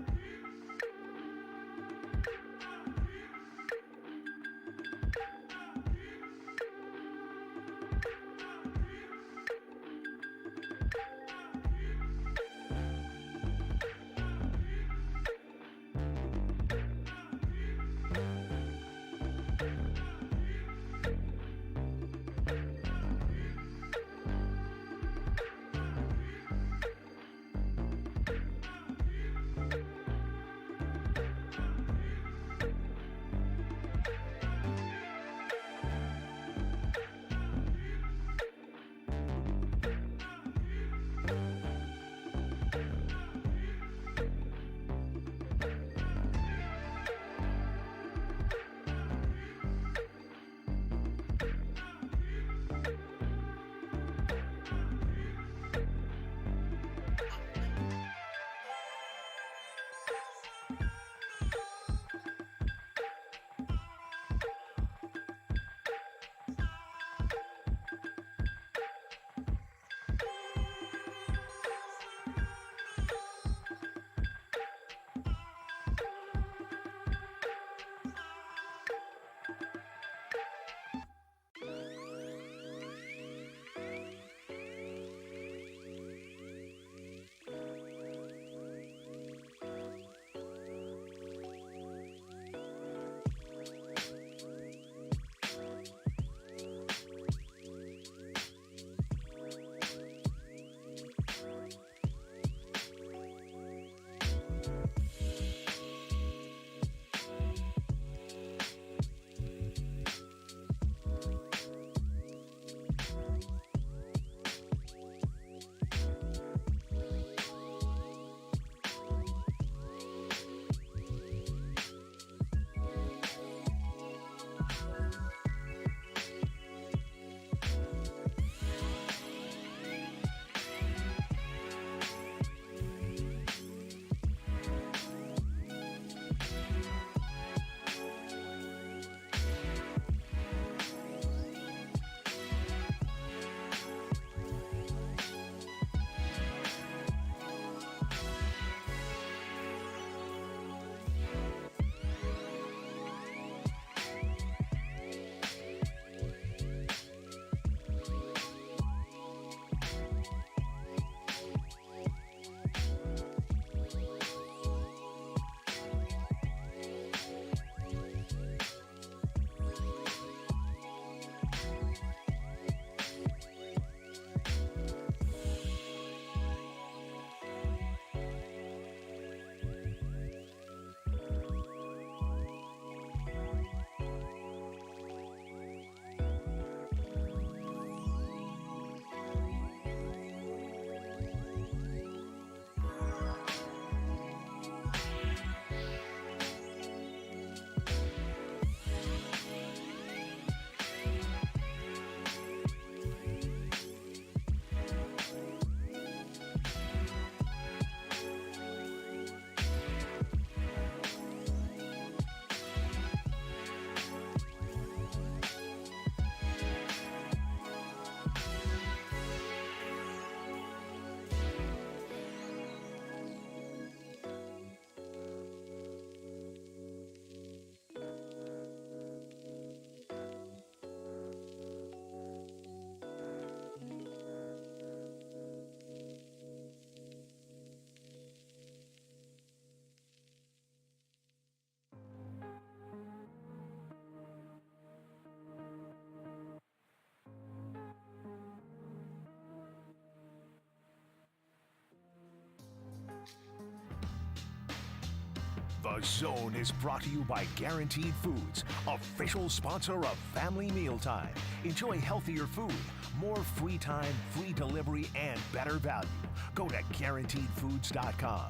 The Zone is brought to you by Guaranteed Foods, official sponsor of Family Mealtime. Enjoy healthier food, more free time, free delivery, and better value. Go to GuaranteedFoods.com.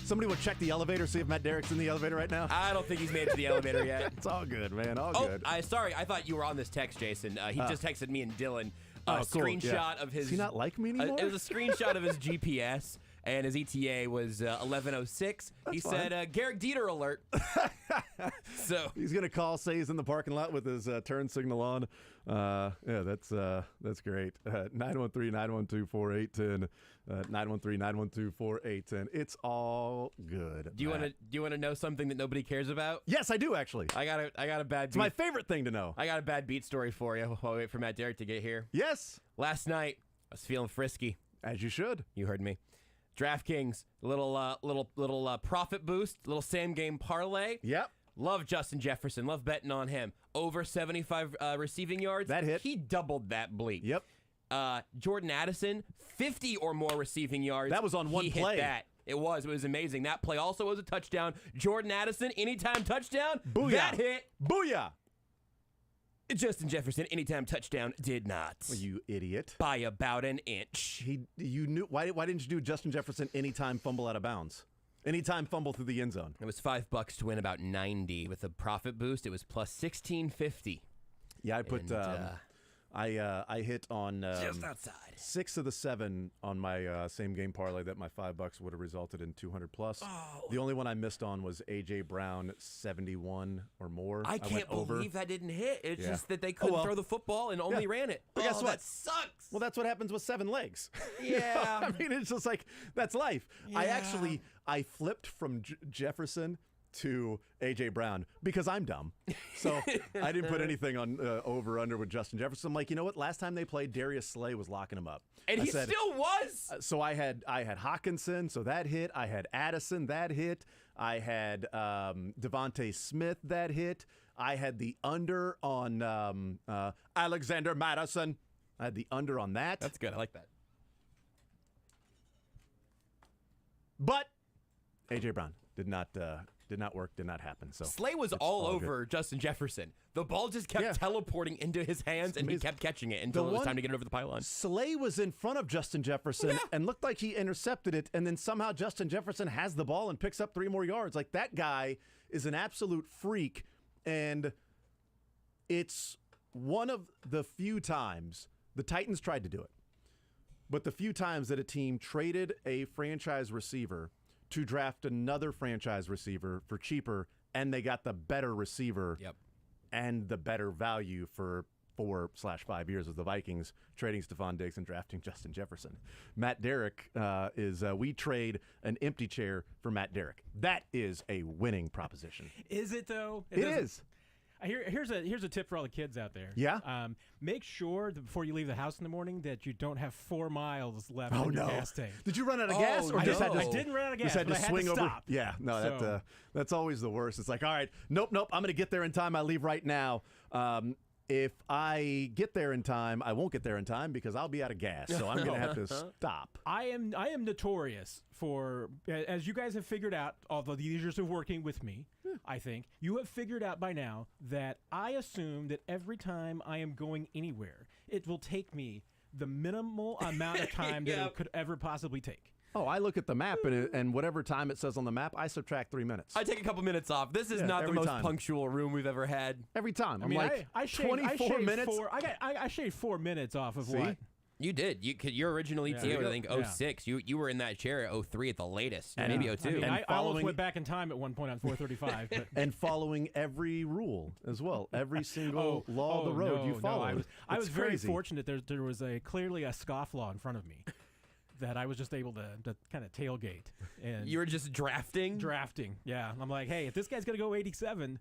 Somebody would check the elevator, see if Matt Derrick's in the elevator right now. I don't think he's made it to the elevator yet. It's all good, man. All Oh, good. sorry. I thought you were on this text, Jason. He just texted me and Dylan a Oh, cool, screenshot yeah. of his. Does he not like me anymore? It was a screenshot of his GPS, and his ETA was 11:06. He said, "Garrick Dieter alert." So he's gonna call, say he's in the parking lot with his turn signal on. Yeah, that's great. 913-912-4810. 913-912-4810. It's all good. Do you want to know something that nobody cares about? Yes, I do actually. I got a bad. It's my favorite thing to know. I got a bad beat story for you. While we wait for Matt Derrick to get here. Yes. Last night I was feeling frisky. As you should. You heard me. DraftKings, little profit boost, little same game parlay. Yep. Love Justin Jefferson. Love betting on him. Over 75 receiving yards. That hit. He doubled that bleep. Yep. Jordan Addison, 50 or more receiving yards. That was on one play. Hit that. It was amazing. That play also was a touchdown. Jordan Addison, anytime touchdown. Booyah. That hit. Booyah. Justin Jefferson, anytime touchdown, did not. Well, you idiot. By about an inch. You knew. Why didn't you do Justin Jefferson anytime fumble out of bounds? Anytime fumble through the end zone. It was $5 to win about 90. With a profit boost, it was plus 1650. Yeah, I put. I hit on just outside 6 of the 7 on my same game parlay that my $5 would have resulted in 200 plus. Oh. The only one I missed on was AJ Brown 71 or more. I can't believe that didn't hit. It's just that they couldn't throw the football and only ran it. But guess what? That sucks. Well, that's what happens with 7 legs. Yeah. I mean, it's just like that's life. Yeah. I flipped from Jefferson to A.J. Brown because I'm dumb. So I didn't put anything on over-under with Justin Jefferson. I'm like, you know what? Last time they played, Darius Slay was locking him up. And he still was. So I had Hawkinson, so that hit. I had Addison, that hit. I had Devontae Smith, that hit. I had the under on Alexander Madison. I had the under on that. That's good. I like that. But A.J. Brown did not work, did not happen. So Slay was all over Justin Jefferson. The ball just kept teleporting into his hands, and he kept catching it until it was time to get it over the pylon. Slay was in front of Justin Jefferson and looked like he intercepted it, and then somehow Justin Jefferson has the ball and picks up 3 more yards. Like, that guy is an absolute freak, and it's one of the few times the Titans tried to do it, but the few times that a team traded a franchise receiver to draft another franchise receiver for cheaper, and they got the better receiver and the better value for 4/5 years of the Vikings, trading Stephon Diggs and drafting Justin Jefferson. Matt Derrick we trade an empty chair for Matt Derrick. That is a winning proposition. Is it, though? It is. Here's a tip for all the kids out there. Yeah? Make sure that before you leave the house in the morning that you don't have 4 miles left in your gas tank. Did you run out of gas? Or just had to, I didn't run out of gas, just had to but swing I had to over? stop. Yeah, no, So- that's always the worst. It's like, all right, nope, I'm going to get there in time. I leave right now. If I get there in time, I won't get there in time because I'll be out of gas. So I'm going to have to stop. I am notorious for, as you guys have figured out, although the years of working with me, I think, you have figured out by now that I assume that every time I am going anywhere, it will take me the minimal amount of time that it could ever possibly take. Oh, I look at the map, and whatever time it says on the map, I subtract 3 minutes. I take a couple minutes off. This is not the most punctual room we've ever had. Every time. I mean, I shaved 24 minutes. I shaved 4 minutes off of what? You did. Your original ETA was, I think, 06. You were in that chair at 03 at the latest, maybe 02. I mean, I almost went back in time at one point on 435. But. And following every rule as well. Every single law of the road you followed. No, I was very fortunate. There was clearly a scofflaw in front of me that I was just able to kind of tailgate. And you were just drafting? Drafting, yeah. I'm like, hey, if this guy's going to go 87,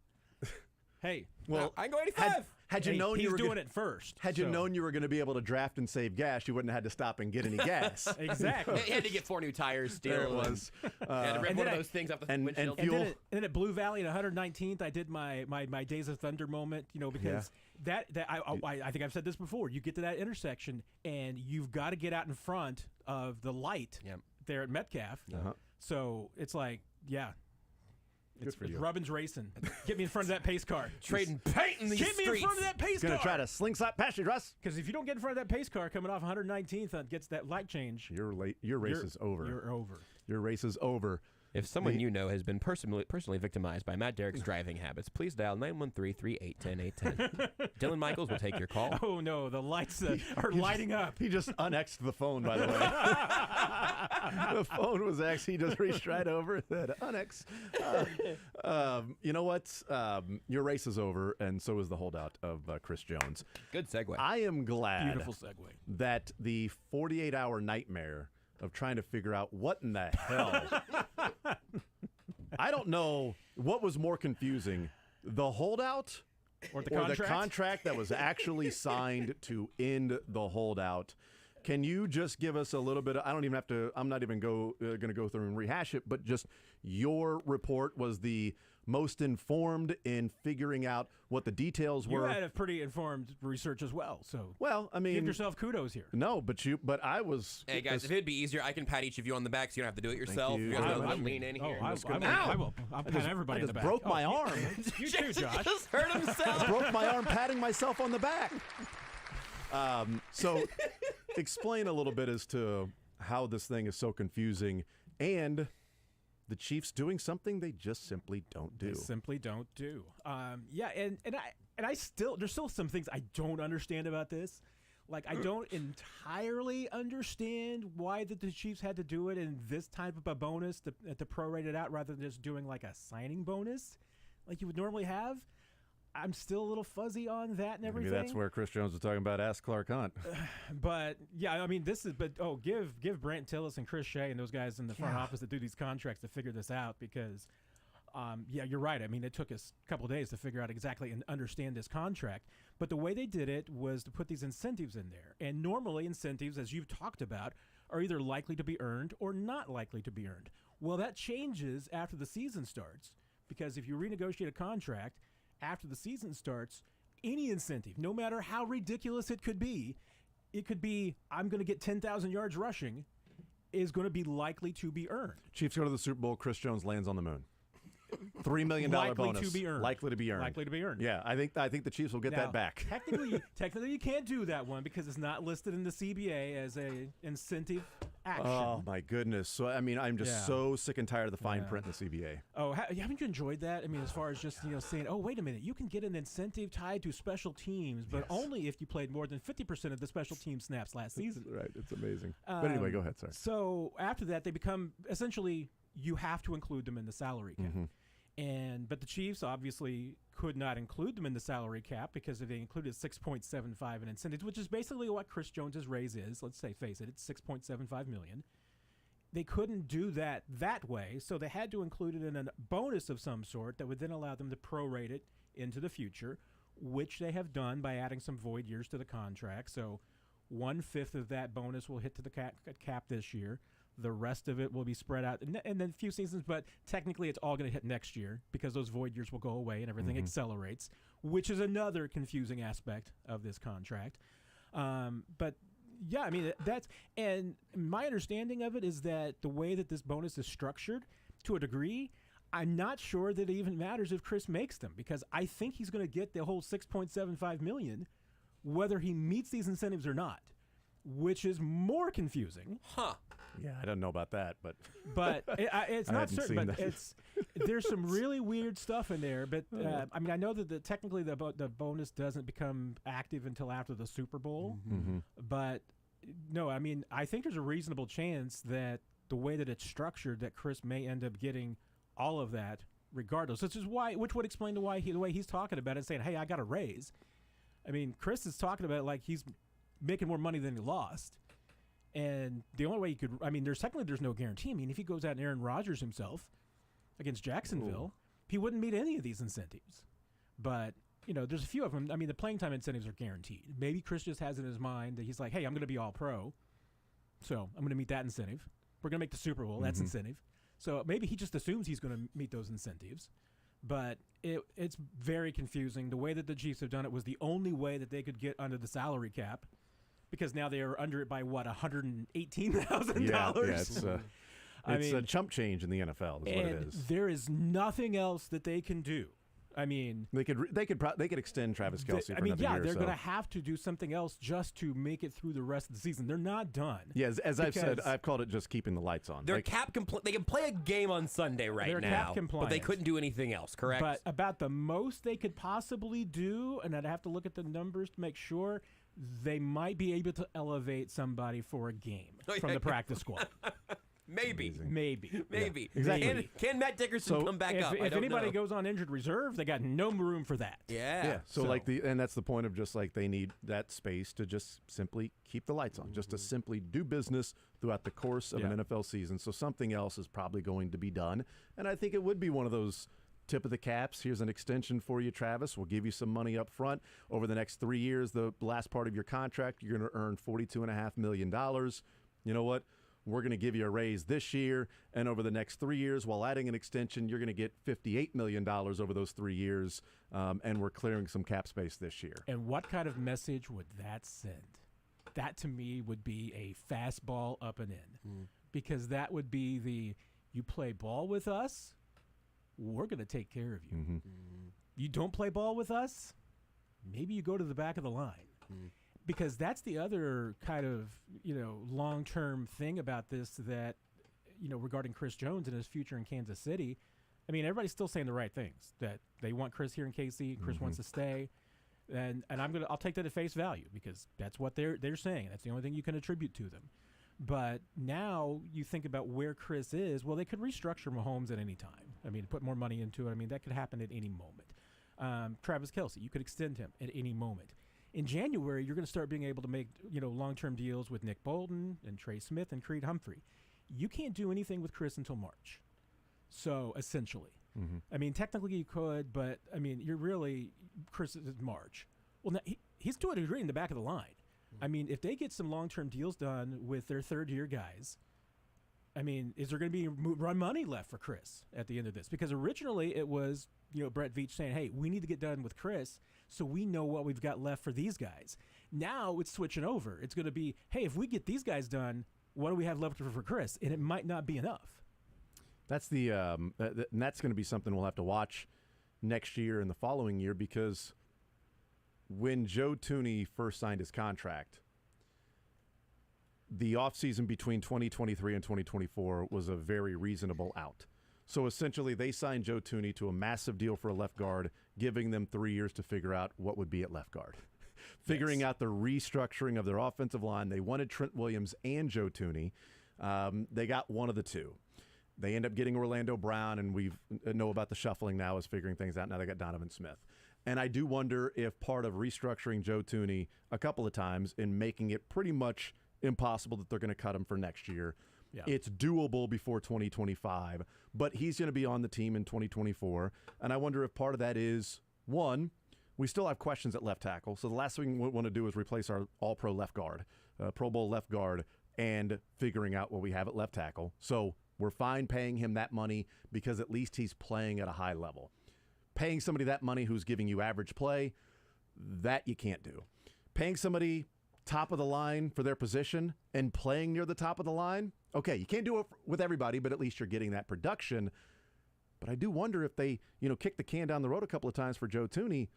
hey. Well, I can go 85. Had you known he's doing it first. Had you known you were going to be able to draft and save gas, you wouldn't have had to stop and get any gas. Exactly. He had to get 4 new tires still. There it was. Had to rip one of those things off the windshield. And fuel. And then at Blue Valley at 119th, I did my Days of Thunder moment, because I think I've said this before. You get to that intersection, and you've got to get out in front of the light there at Metcalf. So it's like, It's Rubbin's racing. Get me in front of that pace car. Trading paint in these streets. Get me in front of that pace car. Gonna try to slingshot past you, Russ. Because if you don't get in front of that pace car coming off 119th and gets that light change, your race is over. You're over. Your race is over. If someone you know has been personally victimized by Matt Derrick's driving habits, please dial 913-381-0810. Dylan Michaels will take your call. Oh, no. The lights are lighting up. He just unX'd the phone, by the way. The phone was X. He just reached right over and said, unX. You know what? Your race is over, and so is the holdout of Chris Jones. Good segue. I am glad Beautiful segue. that the 48-hour nightmare of trying to figure out what in the hell. I don't know what was more confusing, the holdout or the contract that was actually signed to end the holdout. Can you just give us a little bit of, I don't even have to, I'm not even going to go through and rehash it, but just your report was the most informed in figuring out what the details were. You had a pretty informed research as well, so well, I mean, give yourself kudos here. No, but I was. Hey guys, if it'd be easier, I can pat each of you on the back so you don't have to do it yourself. You. I'll lean in here. I will. I'll pat everybody I on the just back. broke my arm. You too, Josh. Just hurt himself. I broke my arm patting myself on the back. So explain a little bit as to how this thing is so confusing and the Chiefs doing something they just simply don't do. They simply don't do. And I still, there's still some things I don't understand about this. Like, I don't entirely understand why the Chiefs had to do it in this type of a bonus to prorate it out rather than just doing like a signing bonus like you would normally have. I'm still a little fuzzy on that and everything. Maybe that's where Chris Jones was talking about Ask Clark Hunt. But, yeah, I mean, give Brant Tillis and Chris Shea and those guys in the front office that do these contracts to figure this out because Yeah, you're right. I mean, it took us a couple of days to figure out exactly and understand this contract. But the way they did it was to put these incentives in there. And normally incentives, as you've talked about, are either likely to be earned or not likely to be earned. Well, that changes after the season starts, because if you renegotiate a contract after the season starts, any incentive, no matter how ridiculous it could be, I'm going to get 10,000 yards rushing, is going to be likely to be earned. Chiefs go to the Super Bowl. Chris Jones lands on the moon. $3 million likely bonus. To be earned. Likely to be earned. Likely to be earned. Yeah, I think the Chiefs will get Now, that back. Technically, you can't do that one because it's not listed in the CBA as a incentive action. Oh my goodness! So I mean, I'm just so sick and tired of the fine print in the CBA. Oh, haven't you enjoyed that? I mean, as far as just saying, oh, wait a minute, you can get an incentive tied to special teams, but only if you played more than 50% of the special team snaps last season. Right, it's amazing. But anyway, go ahead. Sorry. So after that, they become essentially you have to include them in the salary cap. But the Chiefs obviously could not include them in the salary cap because if they included 6.75 in incentives, which is basically what Chris Jones's raise is. Let's face it, it's 6.75 million. They couldn't do that way, so they had to include it in a bonus of some sort that would then allow them to prorate it into the future, which they have done by adding some void years to the contract. So 1/5 of that bonus will hit to the cap this year. The rest of it will be spread out in then a few seasons, but technically it's all going to hit next year because those void years will go away and everything accelerates, which is another confusing aspect of this contract. But yeah, I mean, and my understanding of it is that the way that this bonus is structured, to a degree, I'm not sure that it even matters if Chris makes them because I think he's going to get the whole $6.75 million, whether he meets these incentives or not, which is more confusing. Huh. Yeah, I don't know about that, but it's not certain. But there's some really weird stuff in there. But I mean, I know that technically the bonus doesn't become active until after the Super Bowl. But no, I mean, I think there's a reasonable chance that the way that it's structured, that Chris may end up getting all of that, regardless. Which would explain the way he's talking about it, saying, "Hey, I got a raise." I mean, Chris is talking about it like he's making more money than he lost. And the only way he could, I mean, there's no guarantee. I mean, if he goes out and Aaron Rodgers himself against Jacksonville, he wouldn't meet any of these incentives. But, there's a few of them. I mean, the playing time incentives are guaranteed. Maybe Chris just has in his mind that he's like, hey, I'm going to be all pro. So I'm going to meet that incentive. We're going to make the Super Bowl. That's incentive. So maybe he just assumes he's going to meet those incentives. But it's very confusing. The way that the Chiefs have done it was the only way that they could get under the salary cap. Because now they are under it by $118,000. Yeah, it's a chump change in the NFL. Is what it is. There is nothing else that they can do. I mean, they could extend Travis Kelce. For another year they're or so. going to have to do something else just to make it through the rest of the season. They're not done. Yeah, as I've said, I've called it just keeping the lights on. They're cap they can play a game on Sunday right now, but they couldn't do anything else. Correct. But about the most they could possibly do, and I'd have to look at the numbers to make sure. They might be able to elevate somebody for a game from the practice squad. Maybe. Yeah, exactly. Can Matt Dickerson come back up? If anybody goes on injured reserve, they got no room for that. Yeah. So and that's the point of just like they need that space to just simply keep the lights on, just to simply do business throughout the course of an NFL season. So something else is probably going to be done, and I think it would be one of those. Tip of the caps. Here's an extension for you, Travis. We'll give you some money up front. Over the next 3 years, the last part of your contract, you're going to earn $42.5 million. You know what? We're going to give you a raise this year, and over the next 3 years, while adding an extension, you're going to get $58 million over those 3 years, and we're clearing some cap space this year. And what kind of message would that send? That, to me, would be a fastball up and in, because that would be you play ball with us, we're going to take care of you. You don't play ball with us, maybe you go to the back of the line. Because that's the other kind of, long-term thing about this that, regarding Chris Jones and his future in Kansas City. I mean, everybody's still saying the right things, that they want Chris here in KC, Chris wants to stay. And I'll take that at face value because that's what they're saying. That's the only thing you can attribute to them. But now you think about where Chris is. Well, they could restructure Mahomes at any time. I mean, put more money into it. I mean, that could happen at any moment. Travis Kelce, you could extend him at any moment. In January, you're going to start being able to make long-term deals with Nick Bolton and Trey Smith and Creed Humphrey. You can't do anything with Chris until March. So essentially, I mean, technically you could, but I mean, you're really Chris is March. Well, now, he's to a degree in the back of the line. I mean, if they get some long-term deals done with their third-year guys, I mean, is there going to be run money left for Chris at the end of this? Because originally it was, Brett Veach saying, hey, we need to get done with Chris so we know what we've got left for these guys. Now it's switching over. It's going to be, hey, if we get these guys done, what do we have left for Chris? And it might not be enough. That's and that's going to be something we'll have to watch next year and the following year, because when Joe Thuney first signed his contract, the offseason between 2023 and 2024 was a very reasonable out. So essentially they signed Joe Thuney to a massive deal for a left guard, giving them 3 years to figure out what would be at left guard. Figuring out the restructuring of their offensive line. They wanted Trent Williams and Joe Thuney. They got one of the two. They end up getting Orlando Brown, and we know about the shuffling now is figuring things out. Now they got Donovan Smith. And I do wonder if part of restructuring Joe Thuney a couple of times and making it pretty much impossible that they're going to cut him for next year. Yeah. It's doable before 2025, but he's going to be on the team in 2024. And I wonder if part of that is, one, we still have questions at left tackle. So the last thing we want to do is replace our all-pro left guard, Pro Bowl left guard, and figuring out what we have at left tackle. So we're fine paying him that money because at least he's playing at a high level. Paying somebody that money who's giving you average play, that you can't do. Paying somebody top of the line for their position and playing near the top of the line, okay, you can't do it with everybody, but at least you're getting that production. But I do wonder if they, kick the can down the road a couple of times for Joe Thuney,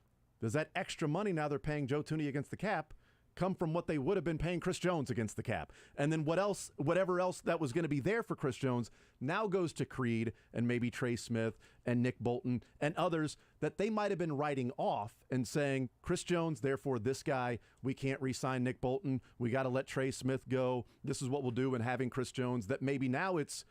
does that extra money now they're paying Joe Thuney against the cap come from what they would have been paying Chris Jones against the cap? And then whatever else that was going to be there for Chris Jones now goes to Creed and maybe Trey Smith and Nick Bolton and others that they might have been writing off and saying, Chris Jones, therefore this guy, we can't re-sign Nick Bolton. We got to let Trey Smith go. This is what we'll do. And having Chris Jones, that maybe now it's,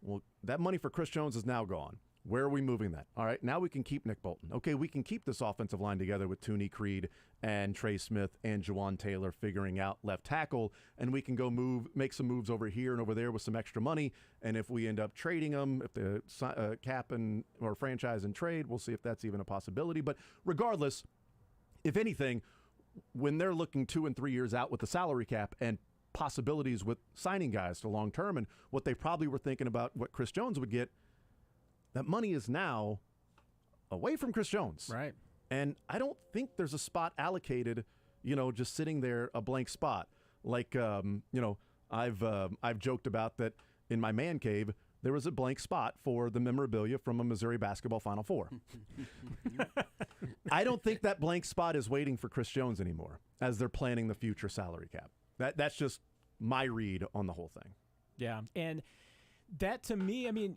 well, that money for Chris Jones is now gone. Where are we moving that? All right, now we can keep Nick Bolton. Okay, we can keep this offensive line together with Thuney, Creed, and Trey Smith and Juwan Taylor figuring out left tackle, and we can go make some moves over here and over there with some extra money. And if we end up trading them, if the cap or franchise and trade, we'll see if that's even a possibility. But regardless, if anything, when they're looking 2 and 3 years out with the salary cap and possibilities with signing guys to long term, and what they probably were thinking about what Chris Jones would get, that money is now away from Chris Jones. Right. And I don't think there's a spot allocated, just sitting there, a blank spot. Like, I've joked about that in my man cave, there was a blank spot for the memorabilia from a Missouri basketball Final Four. I don't think that blank spot is waiting for Chris Jones anymore as they're planning the future salary cap. That's just my read on the whole thing. Yeah. And that, to me, I mean,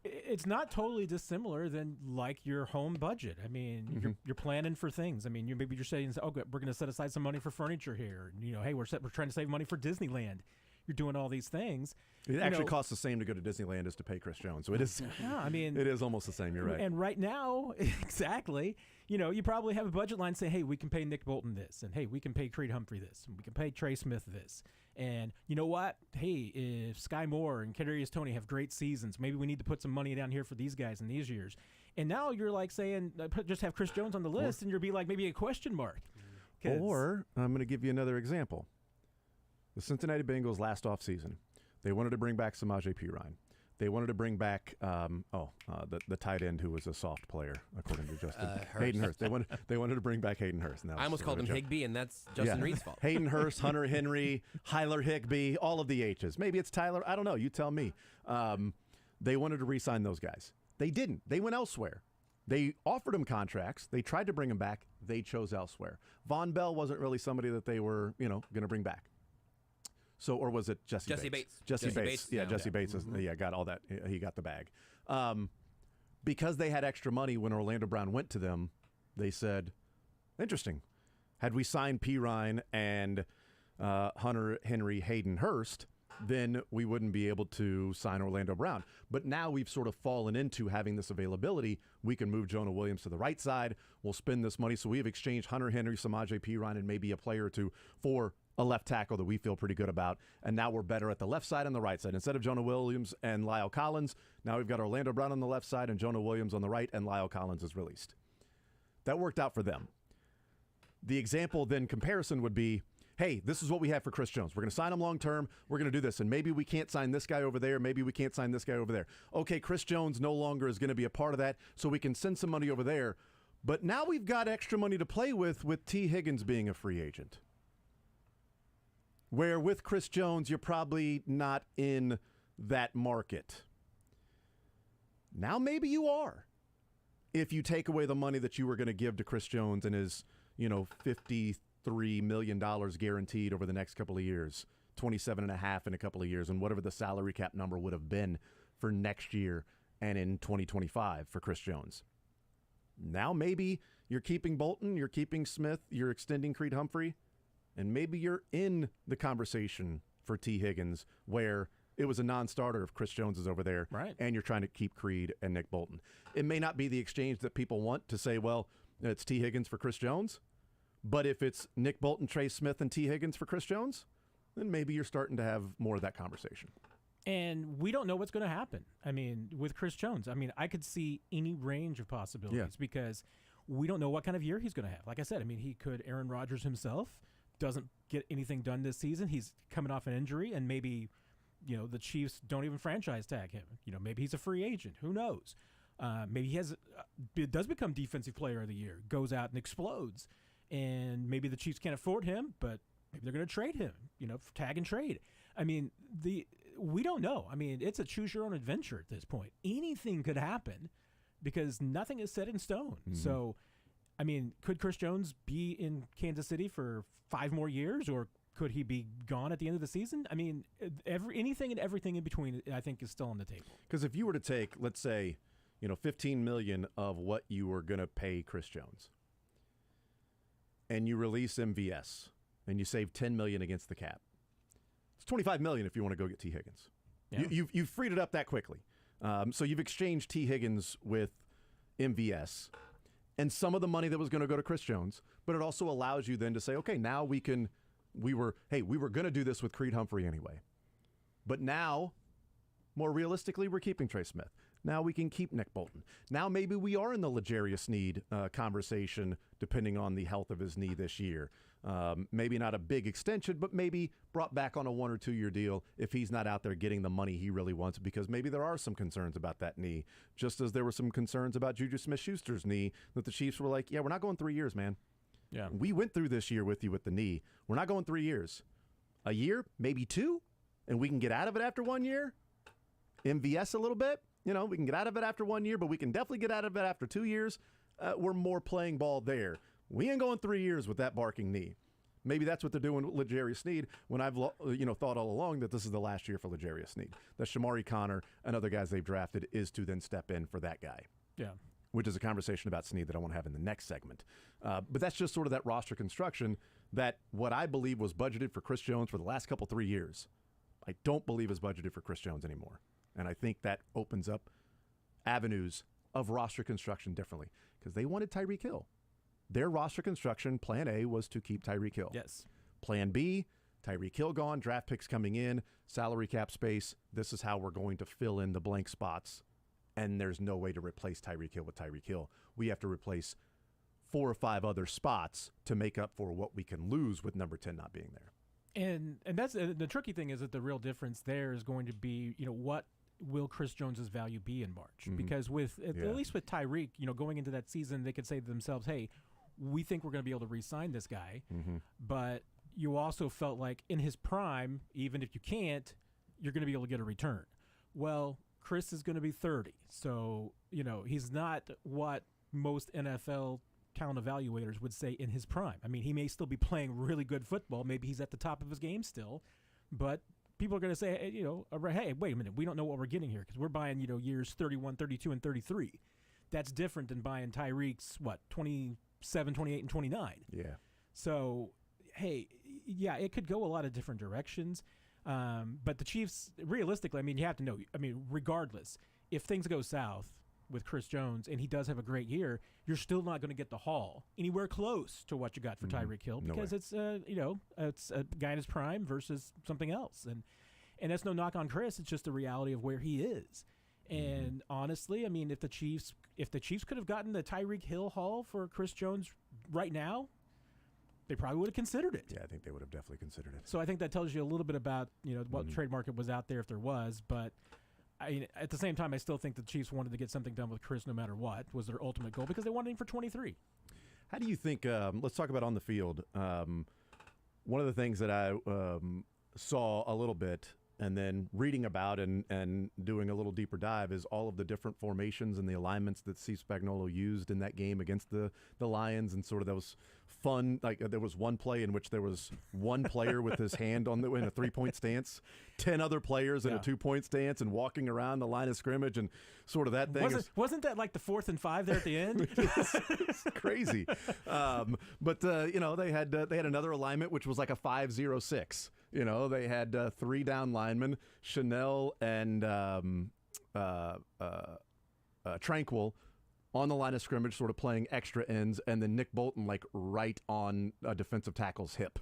it's not totally dissimilar than like your home budget. I mean, you're planning for things. I mean, maybe you're saying, oh, we're going to set aside some money for furniture here. Hey, we're trying to save money for Disneyland. You're doing all these things. It actually costs the same to go to Disneyland as to pay Chris Jones. So it is. Yeah, I mean, it is almost the same. You're right. And right now, exactly. You probably have a budget line saying, hey, we can pay Nick Bolton this, and hey, we can pay Creed Humphrey this, and we can pay Trey Smith this. And you know what? Hey, if Sky Moore and Kadarius Toney have great seasons, maybe we need to put some money down here for these guys in these years. And now you're like saying, just have Chris Jones on the list, and you'll be like maybe a question mark. Or I'm going to give you another example. The Cincinnati Bengals last offseason, they wanted to bring back Samaje Perine. They wanted to bring back the tight end who was a soft player, according to Justin. Hayden Hurst. They wanted to bring back Hayden Hurst. I almost called him Higbee, and that's Justin Reed's fault. Hayden Hurst, Hunter Henry, Hyler Higbee, all of the H's. Maybe it's Tyler. I don't know. You tell me. They wanted to re-sign those guys. They didn't. They went elsewhere. They offered him contracts. They tried to bring him back. They chose elsewhere. Von Bell wasn't really somebody that they were, going to bring back. So, or was it Jesse Bates? Jesse Bates. Yeah, Jesse Bates. Got all that. He got the bag. Because they had extra money when Orlando Brown went to them, they said, interesting. Had we signed Perine and Hunter Henry, Hayden Hurst, then we wouldn't be able to sign Orlando Brown. But now we've sort of fallen into having this availability. We can move Jonah Williams to the right side. We'll spend this money. So we have exchanged Hunter Henry, Samaje Perine, and maybe a player or two for a left tackle that we feel pretty good about, and now we're better at the left side and the right side. Instead of Jonah Williams and Lyle Collins, now we've got Orlando Brown on the left side and Jonah Williams on the right, and Lyle Collins is released. That worked out for them. The example then comparison would be, hey, this is what we have for Chris Jones. We're going to sign him long-term. We're going to do this, and maybe we can't sign this guy over there. Maybe we can't sign this guy over there. Okay, Chris Jones no longer is going to be a part of that, so we can send some money over there. But now we've got extra money to play with T. Higgins being a free agent. Where with Chris Jones, you're probably not in that market. Now maybe you are. If you take away the money that you were going to give to Chris Jones and his, $53 million guaranteed over the next couple of years, 27.5 in a couple of years, and whatever the salary cap number would have been for next year and in 2025 for Chris Jones. Now maybe you're keeping Bolton, you're keeping Smith, you're extending Creed Humphrey, and maybe you're in the conversation for T. Higgins where it was a non-starter if Chris Jones is over there, right, and you're trying to keep Creed and Nick Bolton. It may not be the exchange that people want to say, well, it's T. Higgins for Chris Jones, but if it's Nick Bolton, Trey Smith, and T. Higgins for Chris Jones, then maybe you're starting to have more of that conversation. And we don't know what's going to happen. I mean, with Chris Jones, I could see any range of possibilities because we don't know what kind of year he's going to have. Like I said, he could Aaron Rodgers himself, doesn't get anything done this season. He's coming off an injury, and maybe, the Chiefs don't even franchise tag him. Maybe he's a free agent. Who knows? Maybe he does become Defensive Player of the Year, goes out and explodes. And maybe the Chiefs can't afford him, but maybe they're going to trade him, tag and trade. We don't know. It's a choose your own adventure at this point. Anything could happen because nothing is set in stone. Mm-hmm. So, could Chris Jones be in Kansas City for 5 more years, or could he be gone at the end of the season? Anything and everything in between, I think, is still on the table. Because if you were to take, let's say, $15 million of what you were going to pay Chris Jones, and you release MVS, and you save $10 million against the cap, it's $25 million if you want to go get T. Higgins. Yeah. You've freed it up that quickly. So you've exchanged T. Higgins with MVS and some of the money that was going to go to Chris Jones, but it also allows you then to say, okay, now we were going to do this with Creed Humphrey anyway. But now, more realistically, we're keeping Trey Smith. Now we can keep Nick Bolton. Now maybe we are in the L'Jarius Sneed conversation, depending on the health of his knee this year. Maybe not a big extension, but maybe brought back on a 1 or 2 year deal if he's not out there getting the money he really wants, because maybe there are some concerns about that knee, just as there were some concerns about Juju Smith-Schuster's knee that the Chiefs were like, yeah, we're not going 3 years, man. Yeah, we went through this year with you with the knee. We're not going 3 years. A year, maybe 2, and we can get out of it after 1 year. MVS a little bit. We can get out of it after 1 year, but we can definitely get out of it after 2 years. We're more playing ball there. We ain't going 3 years with that barking knee. Maybe that's what they're doing with L'Jarius Sneed, when I've thought all along that this is the last year for L'Jarius Sneed. That Shamari Connor and other guys they've drafted is to then step in for that guy. Yeah. Which is a conversation about Sneed that I want to have in the next segment. But that's just sort of that roster construction that what I believe was budgeted for Chris Jones for the last 3 years, I don't believe is budgeted for Chris Jones anymore. And I think that opens up avenues of roster construction differently, because they wanted Tyreek Hill. Their roster construction, plan A, was to keep Tyreek Hill. Yes. Plan B, Tyreek Hill gone, draft picks coming in, salary cap space. This is how we're going to fill in the blank spots. And there's no way to replace Tyreek Hill with Tyreek Hill. We have to replace 4 or 5 other spots to make up for what we can lose with number 10 not being there. And that's the tricky thing, is that the real difference there is going to be, what will Chris Jones's value be in March? Mm-hmm. Because at least with Tyreek, going into that season, they could say to themselves, hey, we think we're going to be able to re-sign this guy. Mm-hmm. But you also felt like in his prime, even if you can't, you're going to be able to get a return. Well, Chris is going to be 30. So, he's not what most NFL talent evaluators would say in his prime. He may still be playing really good football. Maybe he's at the top of his game still. But people are going to say, hey, wait a minute, we don't know what we're getting here, because we're buying, years 31, 32, and 33. That's different than buying Tyreek's, 27, 28, and 29. Yeah. So, hey, yeah, it could go a lot of different directions. But the Chiefs, realistically, you have to know, regardless, if things go south, with Chris Jones, and he does have a great year, you're still not going to get the haul anywhere close to what you got for Tyreek Hill because it's it's a guy in his prime versus something else, and that's no knock on Chris. It's just the reality of where he is. And honestly, I mean, if the Chiefs could have gotten the Tyreek Hill haul for Chris Jones right now, they probably would have considered it. Yeah, I think they would have definitely considered it. So I think that tells you a little bit about what trade market was out there if there was. But at the same time, I still think the Chiefs wanted to get something done with Chris no matter what was their ultimate goal because they wanted him for 23. How do you think? Let's talk about on the field. One of the things that I saw a little bit and then reading about and doing a little deeper dive is all of the different formations and the alignments that Steve Spagnuolo used in that game against the Lions, and sort of those fun, like there was one play in which there was one player with his hand in a 3-point stance, 10 other players in a 2-point stance and walking around the line of scrimmage, and sort of that thing. Wasn't that like the 4th and 5 there at the end? It's crazy. But they had another alignment which was like a 5-0-6. They had 3 down linemen, Chanel and Tranquil, on the line of scrimmage, sort of playing extra ends, and then Nick Bolton like right on a defensive tackle's hip.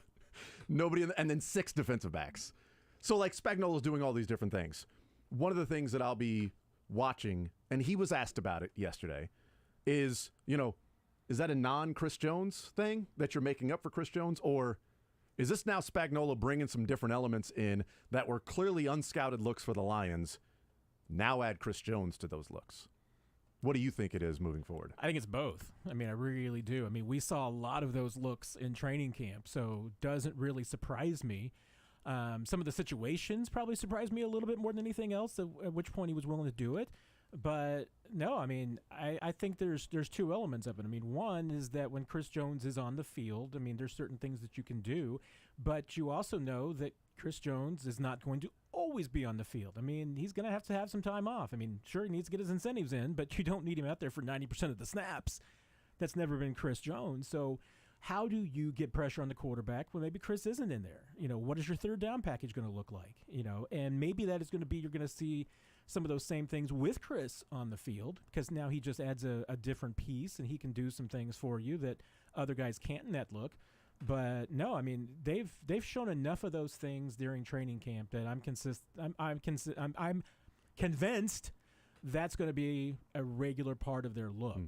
And then 6 defensive backs. So like Spagnuolo's doing all these different things. One of the things that I'll be watching, and he was asked about it yesterday, is that a non-Chris Jones thing that you're making up for Chris Jones, or is this now Spagnuolo bringing some different elements in that were clearly unscouted looks for the Lions? Now add Chris Jones to those looks. What do you think it is moving forward? I think it's both. I mean, I really do. I mean, we saw a lot of those looks in training camp, so it doesn't really surprise me. Some of the situations probably surprised me a little bit more than anything else, at which point he was willing to do it. But no, I mean, I think there's 2 elements of it. I mean, one is that when Chris Jones is on the field, I mean, there's certain things that you can do, but you also know that Chris Jones is not going to always be on the field. I mean, he's going to have some time off. I mean, sure, he needs to get his incentives in, but you don't need him out there for 90% of the snaps. That's never been Chris Jones. So how do you get pressure on the quarterback when maybe Chris isn't in there? What is your third down package going to look like? And maybe that is going to be, you're going to see some of those same things with Chris on the field, because now he just adds a different piece and he can do some things for you that other guys can't in that look. But no, I mean, they've shown enough of those things during training camp that I'm convinced that's going to be a regular part of their look.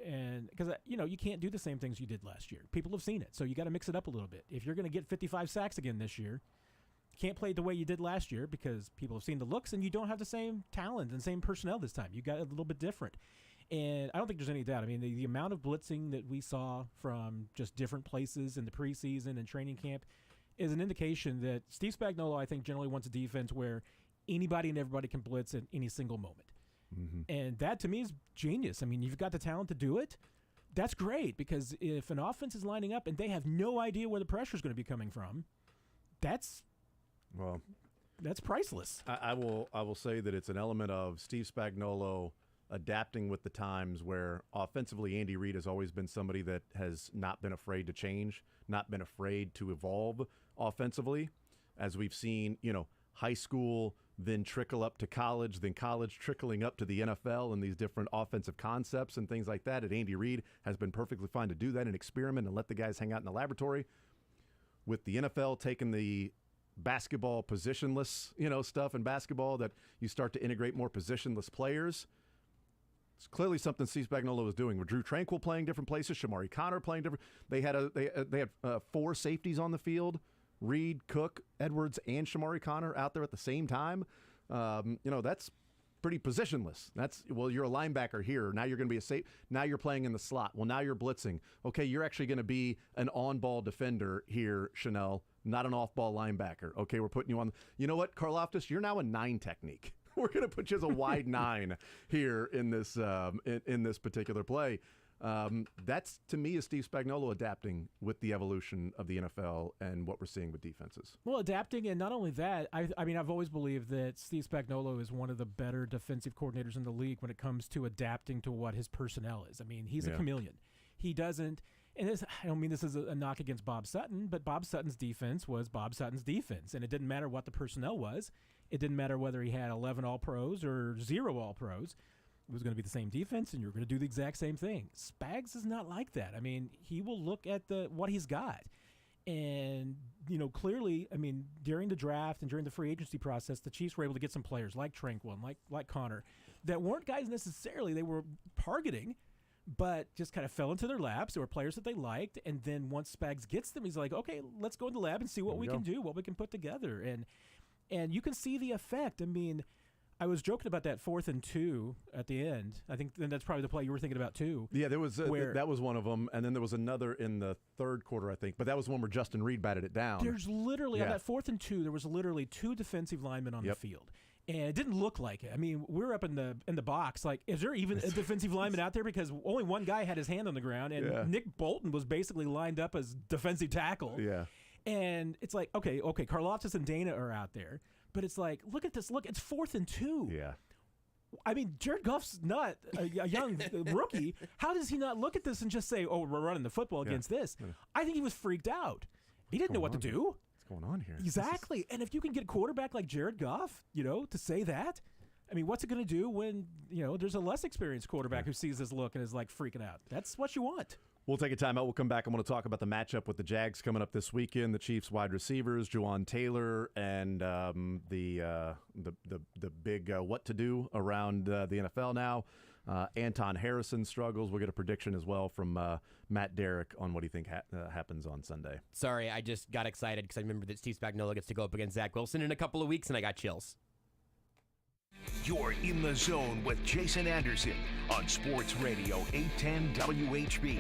And because you can't do the same things you did last year. People have seen it, so you got to mix it up a little bit. If you're going to get 55 sacks again this year, you can't play it the way you did last year because people have seen the looks, and you don't have the same talent and same personnel this time. You got a little bit different. And I don't think there's any doubt. I mean, the amount of blitzing that we saw from just different places in the preseason and training camp is an indication that Steve Spagnuolo, I think, generally wants a defense where anybody and everybody can blitz at any single moment. And that, to me, is genius. I mean, you've got the talent to do it. That's great, because if an offense is lining up and they have no idea where the pressure is going to be coming from, that's priceless. I will say that it's an element of Steve Spagnuolo adapting with the times, where offensively Andy Reid has always been somebody that has not been afraid to change, not been afraid to evolve offensively, as we've seen, high school, then trickle up to college, then college trickling up to the NFL, and these different offensive concepts and things like that. And Andy Reid has been perfectly fine to do that and experiment and let the guys hang out in the laboratory. With the NFL taking the basketball positionless, stuff in basketball, that you start to integrate more positionless players. It's clearly something Steve Spagnuolo was doing. With Drew Tranquil playing different places, Shamari Connor playing different. They had 4 safeties on the field: Reed, Cook, Edwards, and Shamari Connor out there at the same time. That's pretty positionless. You're a linebacker here. Now you're going to be a safe. Now you're playing in the slot. Well, now you're blitzing. Okay, you're actually going to be an on-ball defender here, Chanel, not an off-ball linebacker. Okay, we're putting you on. You know what, Karlaftis? You're now a 9 technique. We're going to put you as a wide 9 here in this in this particular play. That's, to me, is Steve Spagnuolo adapting with the evolution of the NFL and what we're seeing with defenses. Well, adapting, and not only that, I mean, I've always believed that Steve Spagnuolo is one of the better defensive coordinators in the league when it comes to adapting to what his personnel is. I mean, he's a chameleon. He doesn't, and I don't mean this as a knock against Bob Sutton, but Bob Sutton's defense was Bob Sutton's defense, and it didn't matter what the personnel was. It didn't matter whether he had 11 All-Pros or 0 All-Pros. was going to be the same defense, and you're going to do the exact same thing. Spags is not like that. I mean, he will look at what he's got. And, clearly, I mean, during the draft and during the free agency process, the Chiefs were able to get some players like Tranquil and like Connor that weren't guys necessarily they were targeting, but just kind of fell into their laps. They were players that they liked. And then once Spags gets them, he's like, okay, let's go in the lab and see what we can do, what we can put together. And you can see the effect. I mean, I was joking about that 4th and 2 at the end. I think that's probably the play you were thinking about too. Yeah, there was that was one of them, and then there was another in the third quarter, I think. But that was one where Justin Reed batted it down. There's literally on that 4th and 2, there was literally 2 defensive linemen on the field, and it didn't look like it. I mean, we're up in the box. Like, is there even a defensive lineman out there? Because only one guy had his hand on the ground, and Nick Bolton was basically lined up as defensive tackle. Yeah, and it's like, okay, Karlaftis and Dana are out there. But it's like, look at this. Look, it's 4th and 2. Yeah. I mean, Jared Goff's not a young rookie. How does he not look at this and just say, oh, we're running the football against this? I think he was freaked out. He didn't know what to do. What's going on here? Exactly. And if you can get a quarterback like Jared Goff, to say that, I mean, what's it going to do when, there's a less experienced quarterback who sees this look and is like freaking out? That's what you want. We'll take a timeout. We'll come back. I want to talk about the matchup with the Jags coming up this weekend. The Chiefs wide receivers, Juwan Taylor, and the big what to do around the NFL now. Anton Harrison struggles. We'll get a prediction as well from Matt Derrick on what he think happens on Sunday. Sorry, I just got excited because I remember that Steve Spagnuolo gets to go up against Zach Wilson in a couple of weeks, and I got chills. You're in the zone with Jason Anderson on Sports Radio 810 WHB.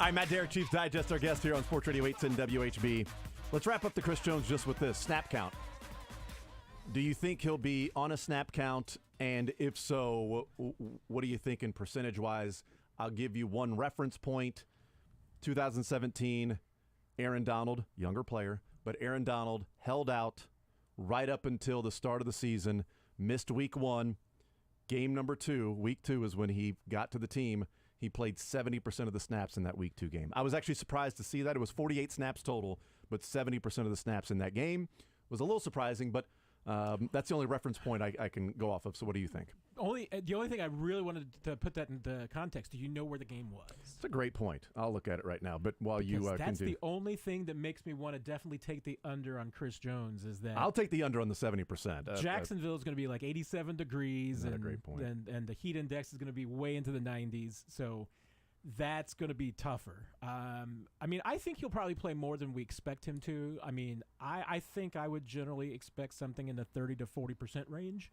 I'm Matt Derrick, Chiefs Digest, our guest here on Sports Radio 810 WHB. Let's wrap up the Chris Jones just with this snap count. Do you think he'll be on a snap count? And if so, what are you thinking percentage-wise? I'll give you one reference point. 2017, Aaron Donald, younger player, but Aaron Donald held out right up until the start of the season, missed week 1. Game number 2, week 2 is when he got to the team. He played 70% of the snaps in that week 2 game. I was actually surprised to see that. It was 48 snaps total, but 70% of the snaps in that game was a little surprising, but that's the only reference point I can go off of. So what do you think? The only thing I really wanted to put that into context, do you know where the game was? It's a great point. I'll look at it right now. But while Because you that's continue. the only thing that makes me want to definitely take the under on Chris Jones is that I'll take the under on the 70%. Jacksonville is going to be like 87 degrees, Not and a great point. And the heat index is going to be way into the 90s. So that's going to be tougher. I mean, I think he'll probably play more than we expect him to. I mean, I think I would generally expect something in the 30 to 40% range,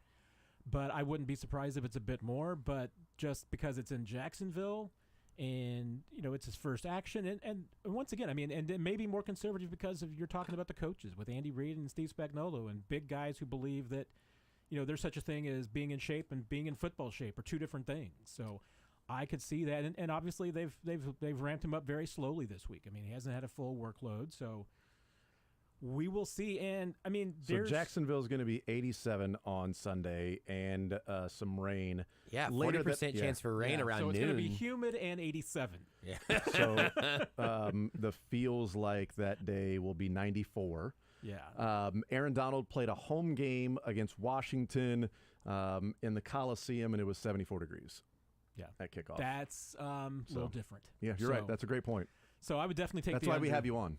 but I wouldn't be surprised if it's a bit more. But just because it's in Jacksonville and, you know, it's his first action. And once again, I mean, and it may be more conservative because you're talking about the coaches with Andy Reid and Steve Spagnuolo and big guys who believe that, you know, there's such a thing as being in shape and being in football shape are two different things. So I could see that, and obviously they've ramped him up very slowly this week. I mean, he hasn't had a full workload, so we will see. And I mean, so Jacksonville's going to be 87 on Sunday and some rain. Yeah, 40% chance for rain around noon. So it's going to be humid and 87. Yeah. So the feels like that day will be 94. Yeah. Aaron Donald played a home game against Washington in the Coliseum, and it was 74 degrees. Yeah, at kickoff. That's a little different. Yeah, you're right. That's a great point. So I would definitely take. That's the why under. we have you on.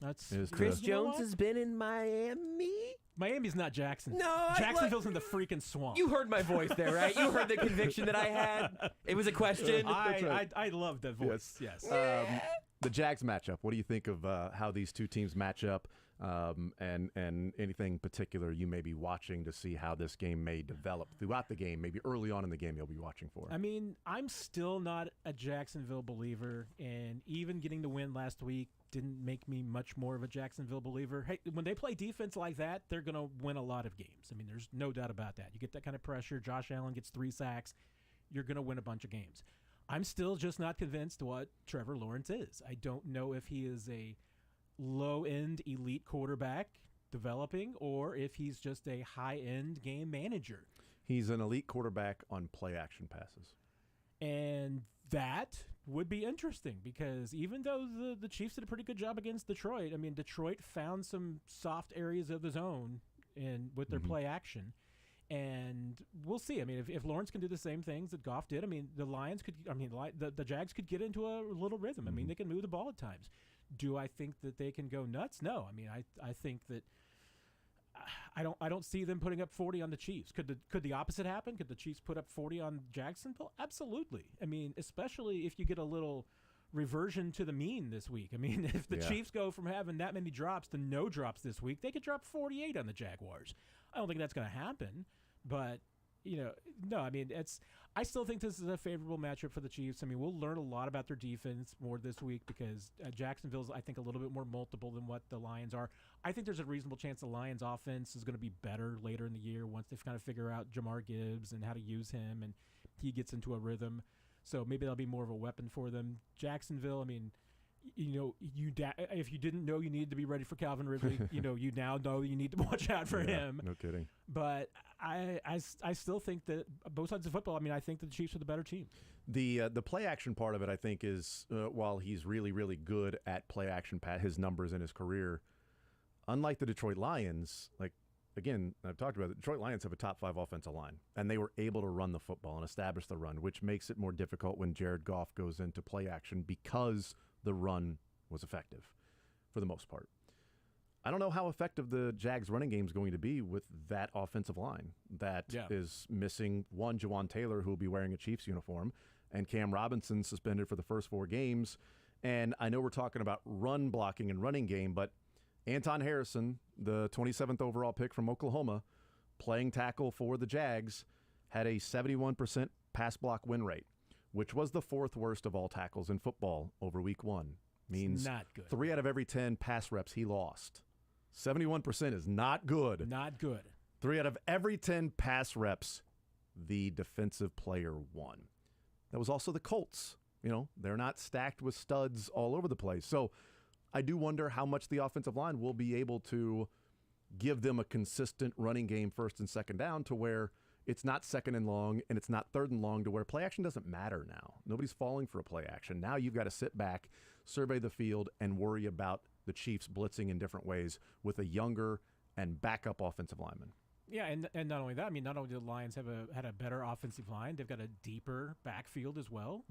Chris Jones has been in Miami. Miami's not Jackson. No, Jacksonville's in the freaking swamp. You heard my voice there, right? You heard the conviction that I had. It was a question. I love that voice. Yes. The Jags matchup. What do you think of how these two teams match up? And anything particular you may be watching to see how this game may develop throughout the game, maybe early on in the game you'll be watching for? I mean, I'm still not a Jacksonville believer, and even getting the win last week didn't make me much more of a Jacksonville believer. Hey, when they play defense like that, they're going to win a lot of games. I mean, there's no doubt about that. You get that kind of pressure, Josh Allen gets 3 sacks, you're going to win a bunch of games. I'm still just not convinced what Trevor Lawrence is. I don't know if he is a low-end elite quarterback developing or if he's just a high-end game manager. He's an elite quarterback on play-action passes. And that would be interesting because even though the Chiefs did a pretty good job against Detroit, I mean, Detroit found some soft areas of the zone with their play action. And we'll see. I mean, if Lawrence can do the same things that Goff did, I mean, the Jags could get into a little rhythm. I mean, they can move the ball at times. Do I think that they can go nuts? No. I mean, I think that I don't see them putting up 40 on the Chiefs. Could the opposite happen? Could the Chiefs put up 40 on Jacksonville? Absolutely. I mean, especially if you get a little reversion to the mean this week. I mean, if the Chiefs go from having that many drops to no drops this week, they could drop 48 on the Jaguars. I don't think that's going to happen, but no, I mean, I still think this is a favorable matchup for the Chiefs. I mean, we'll learn a lot about their defense more this week because Jacksonville's, I think, a little bit more multiple than what the Lions are. I think there's a reasonable chance the Lions' offense is going to be better later in the year once they've kind of figure out Jamar Gibbs and how to use him and he gets into a rhythm. So maybe that'll be more of a weapon for them. Jacksonville, I mean, if you didn't know you needed to be ready for Calvin Ridley, you now know you need to watch out for him. No kidding. But I still think that both sides of football, I mean, I think that the Chiefs are the better team. The play action part of it, I think, is while he's really, really good at play action, his numbers in his career, unlike the Detroit Lions, again, I've talked about it, the Detroit Lions have a top 5 offensive line, and they were able to run the football and establish the run, which makes it more difficult when Jared Goff goes into play action because the run was effective for the most part. I don't know how effective the Jags running game is going to be with that offensive line that is missing one, Jawan Taylor, who will be wearing a Chiefs uniform, and Cam Robinson suspended for the first 4 games. And I know we're talking about run blocking and running game, but Anton Harrison, the 27th overall pick from Oklahoma, playing tackle for the Jags, had a 71% pass block win rate, which was the 4th worst of all tackles in football over week 1. Means not good. 3 out of every 10 pass reps he lost. 71% is not good. Not good. 3 out of every 10 pass reps, the defensive player won. That was also the Colts they're not stacked with studs all over the place. So I do wonder how much the offensive line will be able to give them a consistent running game first and second down to where it's not second and long and it's not third and long to where play action doesn't matter now. Nobody's falling for a play action. Now you've got to sit back, survey the field, and worry about the Chiefs blitzing in different ways with a younger and backup offensive lineman. Yeah, and not only that, I mean, not only do the Lions had a better offensive line, they've got a deeper backfield as well.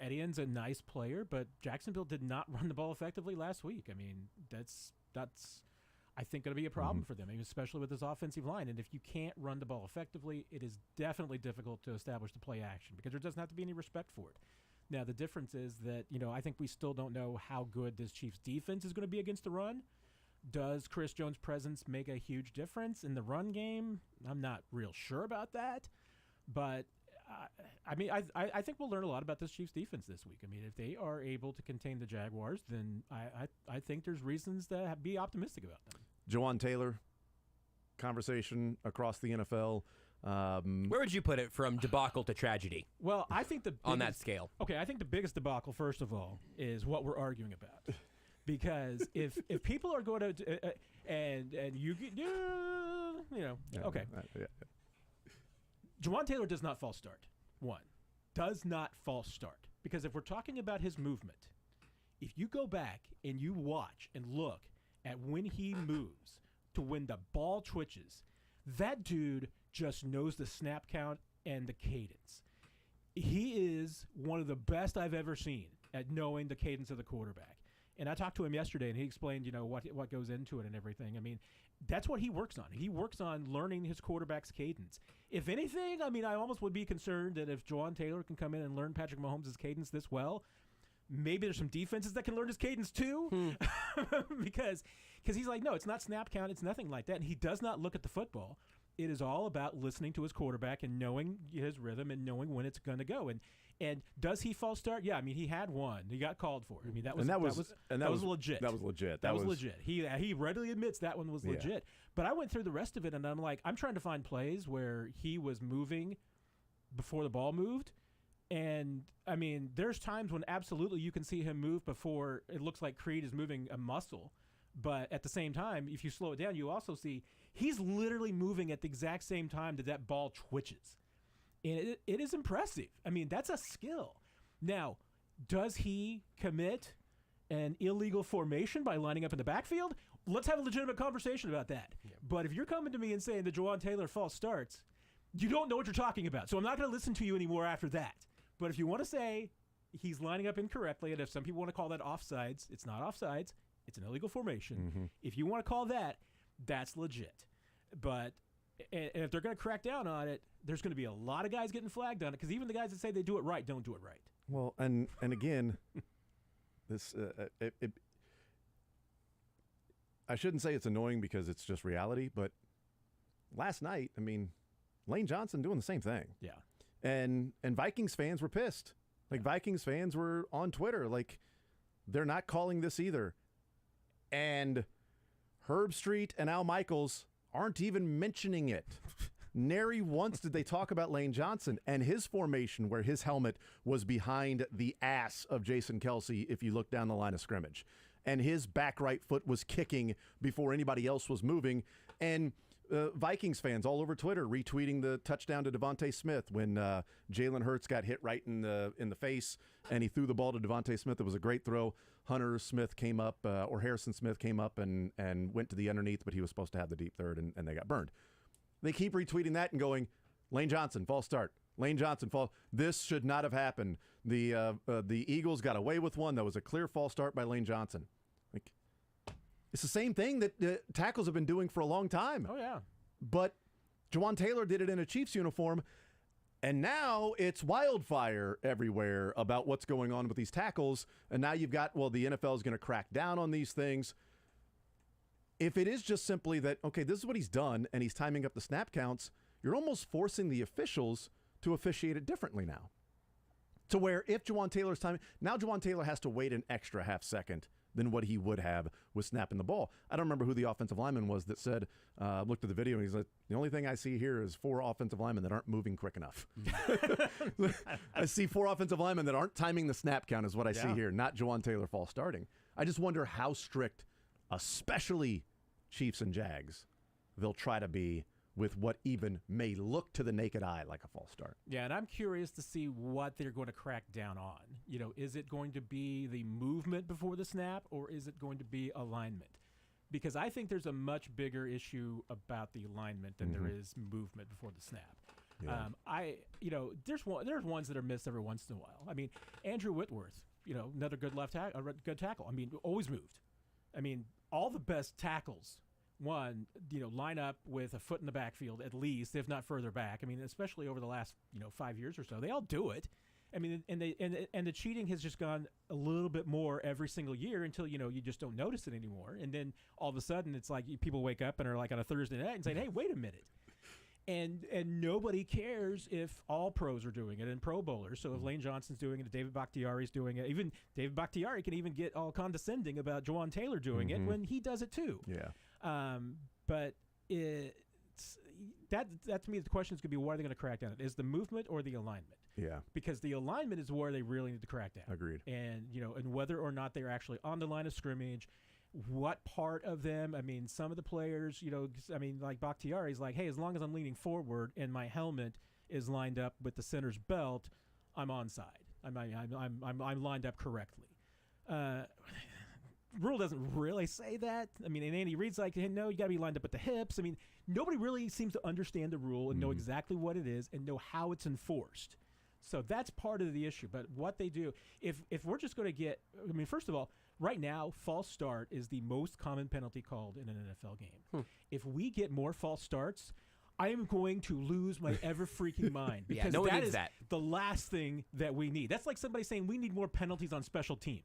Etienne's a nice player, but Jacksonville did not run the ball effectively last week. I mean, that's I think going to be a problem for them, especially with this offensive line. And if you can't run the ball effectively, it is definitely difficult to establish the play action because there doesn't have to be any respect for it. Now, the difference is that, I think we still don't know how good this Chiefs defense is going to be against the run. Does Chris Jones' presence make a huge difference in the run game? I'm not real sure about that. But, I think we'll learn a lot about this Chiefs defense this week. I mean, if they are able to contain the Jaguars, then I think there's reasons to be optimistic about them. Jawan Taylor, conversation across the NFL. Where would you put it from debacle to tragedy? Well, I think on that scale. Okay, I think the biggest debacle, first of all, is what we're arguing about. Because if people are going to and you okay. Jawan Taylor does not false start. One, does not false start. Because if we're talking about his movement, if you go back and you watch and look at when he moves to when the ball twitches, that dude just knows the snap count and the cadence. He is one of the best I've ever seen at knowing the cadence of the quarterback. And I talked to him yesterday, and he explained, what goes into it and everything. I mean, that's what he works on. He works on learning his quarterback's cadence. If anything, I mean, I almost would be concerned that if Jawan Taylor can come in and learn Patrick Mahomes' cadence this well, maybe there's some defenses that can learn his cadence too. because he's like, no, it's not snap count. It's nothing like that. And he does not look at the football. It is all about listening to his quarterback and knowing his rhythm and knowing when it's going to go. And does he false start? Yeah, I mean, he had one. He got called for. I mean, that was legit. That was legit. That was legit. He readily admits that one was legit. But I went through the rest of it, and I'm like, I'm trying to find plays where he was moving before the ball moved. And, I mean, there's times when absolutely you can see him move before it looks like Creed is moving a muscle. But at the same time, if you slow it down, you also see he's literally moving at the exact same time that ball twitches. And it is impressive. I mean, that's a skill. Now, does he commit an illegal formation by lining up in the backfield? Let's have a legitimate conversation about that. Yeah. But if you're coming to me and saying that Jawan Taylor false starts, you don't know what you're talking about. So I'm not going to listen to you anymore after that. But if you want to say he's lining up incorrectly, and if some people want to call that offsides, it's not offsides. It's an illegal formation. If you want to call that, that's legit. But and if they're going to crack down on it, there's going to be a lot of guys getting flagged on it because even the guys that say they do it right don't do it right. Well, and again, this I shouldn't say it's annoying because it's just reality, but last night, I mean, Lane Johnson doing the same thing. Yeah. And Vikings fans were pissed. Like Vikings fans were on Twitter like they're not calling this either. And Herb Street and Al Michaels aren't even mentioning it. Nary once did they talk about Lane Johnson and his formation where his helmet was behind the ass of Jason Kelce if you look down the line of scrimmage. And his back right foot was kicking before anybody else was moving. And Vikings fans all over Twitter retweeting the touchdown to Devontae Smith when Jalen Hurts got hit right in the face and he threw the ball to Devontae Smith. It was a great throw. Hunter Smith came up, or Harrison Smith came up and went to the underneath, but he was supposed to have the deep third, and they got burned. They keep retweeting that and going, Lane Johnson, false start. Lane Johnson, false. This should not have happened. The Eagles got away with one. That was a clear false start by Lane Johnson. Like, it's the same thing that tackles have been doing for a long time. Oh, yeah. But Jawan Taylor did it in a Chiefs uniform, and now it's wildfire everywhere about what's going on with these tackles. And now you've got, the NFL is going to crack down on these things. If it is just simply that, okay, this is what he's done, and he's timing up the snap counts, you're almost forcing the officials to officiate it differently now. To where if Jawan Taylor's timing, now Jawan Taylor has to wait an extra half second than what he would have with snapping the ball. I don't remember who the offensive lineman was that said, looked at the video and he's like, the only thing I see here is 4 offensive linemen that aren't moving quick enough. I see 4 offensive linemen that aren't timing the snap count is what I see here, not Jawan Taylor false starting. I just wonder how strict, especially Chiefs and Jags, they'll try to be with what even may look to the naked eye like a false start. Yeah, and I'm curious to see what they're going to crack down on. You know, is it going to be the movement before the snap, or is it going to be alignment? Because I think there's a much bigger issue about the alignment than there is movement before the snap. Yeah. There's ones that are missed every once in a while. I mean, Andrew Whitworth, another good good tackle. I mean, always moved. I mean, all the best tackles, line up with a foot in the backfield at least, if not further back. I mean, especially over the last 5 years or so, they all do it. I mean, and the cheating has just gone a little bit more every single year until you just don't notice it anymore. And then all of a sudden, it's like people wake up and are like on a Thursday night and say, "Hey, wait a minute." And nobody cares if all pros are doing it and Pro Bowlers. So if Lane Johnson's doing it, David Bakhtiari's doing it, even David Bakhtiari can even get all condescending about Jawan Taylor doing it when he does it too. Yeah. But that to me, the question is going to be, what are they going to crack down on? Is the movement or the alignment? Yeah. Because the alignment is where they really need to crack down. Agreed. And and whether or not they're actually on the line of scrimmage. What part of them? I mean, some of the players, like Bakhtiari's like, hey, as long as I'm leaning forward and my helmet is lined up with the center's belt, I'm onside. I'm lined up correctly. Rule doesn't really say that. I mean, and Andy Reid's like, hey, no, you got to be lined up at the hips. I mean, nobody really seems to understand the rule and know exactly what it is and know how it's enforced. So that's part of the issue. But what they do, if we're just going to get, first of all, right now, false start is the most common penalty called in an NFL game. If we get more false starts, I am going to lose my ever-freaking mind. Because no one that needs is that. the last thing that we need. That's like somebody saying we need more penalties on special teams.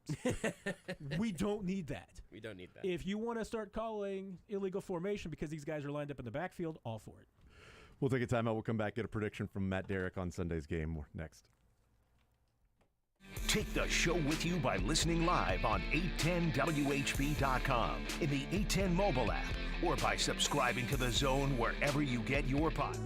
We don't need that. We don't need that. If you want to start calling illegal formation because these guys are lined up in the backfield, all for it. We'll take a timeout. We'll come back, get a prediction from Matt Derrick on Sunday's game next. Take the show with you by listening live on 810WHB.com, in the 810 mobile app, or by subscribing to The Zone wherever you get your pod.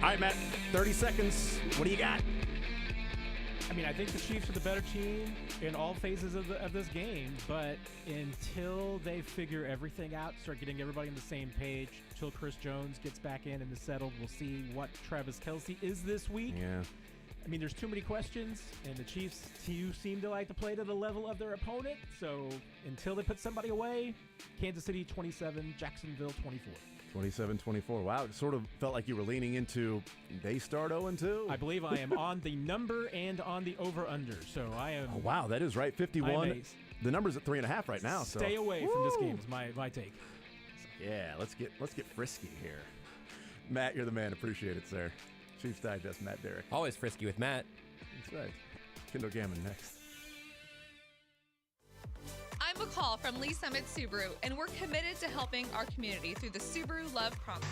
All right, Matt, 30 seconds. What do you got? I mean, I think the Chiefs are the better team in all phases of this game, but until they figure everything out, start getting everybody on the same page, until Chris Jones gets back in and is settled, we'll see what Travis Kelce is this week. Yeah. I mean, there's too many questions, and the Chiefs seem to like to play to the level of their opponent, so until they put somebody away, Kansas City 27, Jacksonville 24. 27-24. Wow, it sort of felt like you were leaning into they start 0-2. I believe I am on the number and on the over-under, so I am... Oh, wow, that is right, 51. The number's at 3.5 right now. Stay away from this game is my take. Yeah, let's get frisky here. Matt, you're the man. Appreciate it, sir. Chiefs Digest, Matt Derrick. Always frisky with Matt. That's right. Kendall Gammon next. I'm McCall from Lee Summit Subaru, and we're committed to helping our community through the Subaru Love Promise.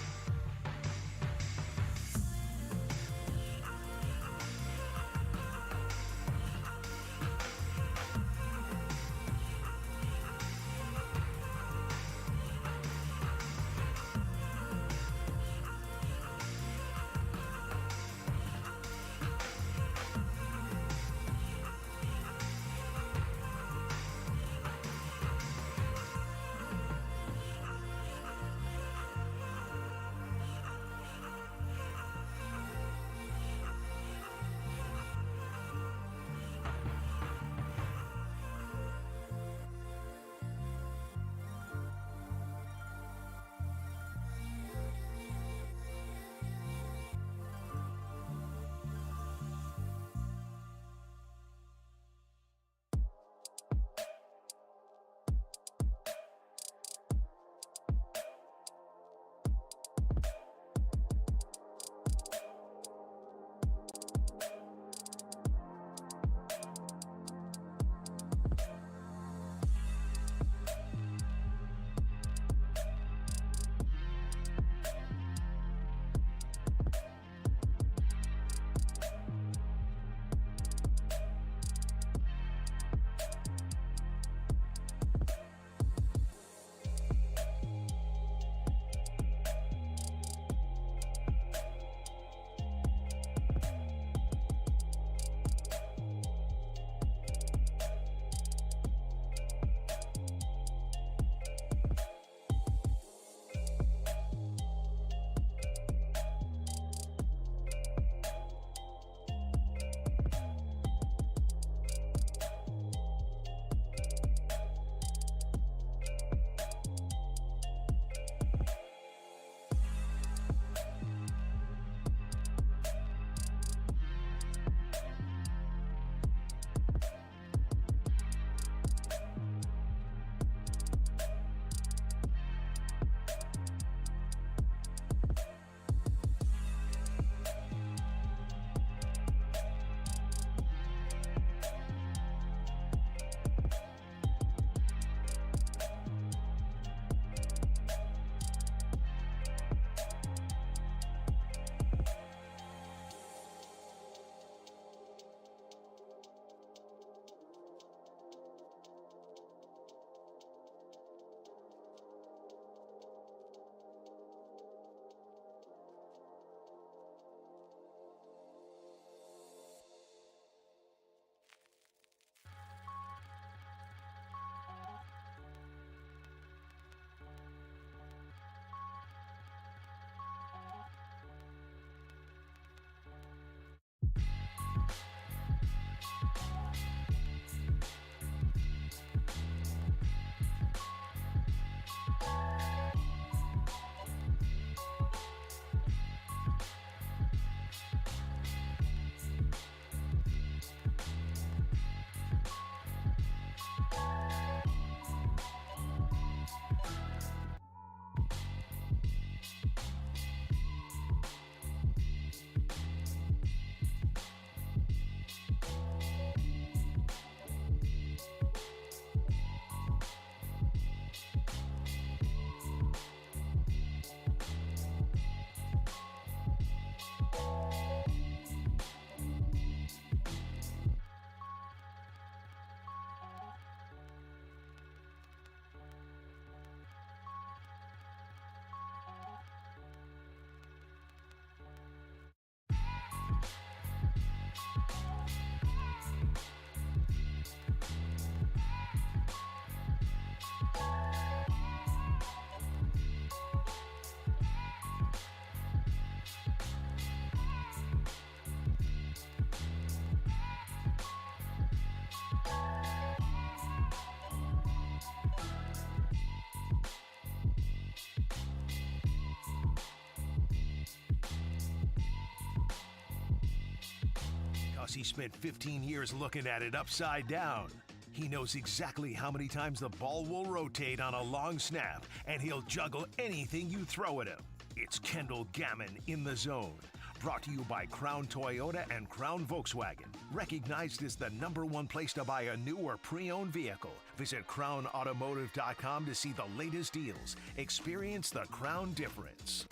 because he spent 15 years looking at it upside down. He knows exactly how many times the ball will rotate on a long snap, and he'll juggle anything you throw at him. It's Kendall Gammon in the zone. Brought to you by Crown Toyota and Crown Volkswagen. Recognized as the #1 place to buy a new or pre-owned vehicle. Visit crownautomotive.com to see the latest deals. Experience the Crown difference.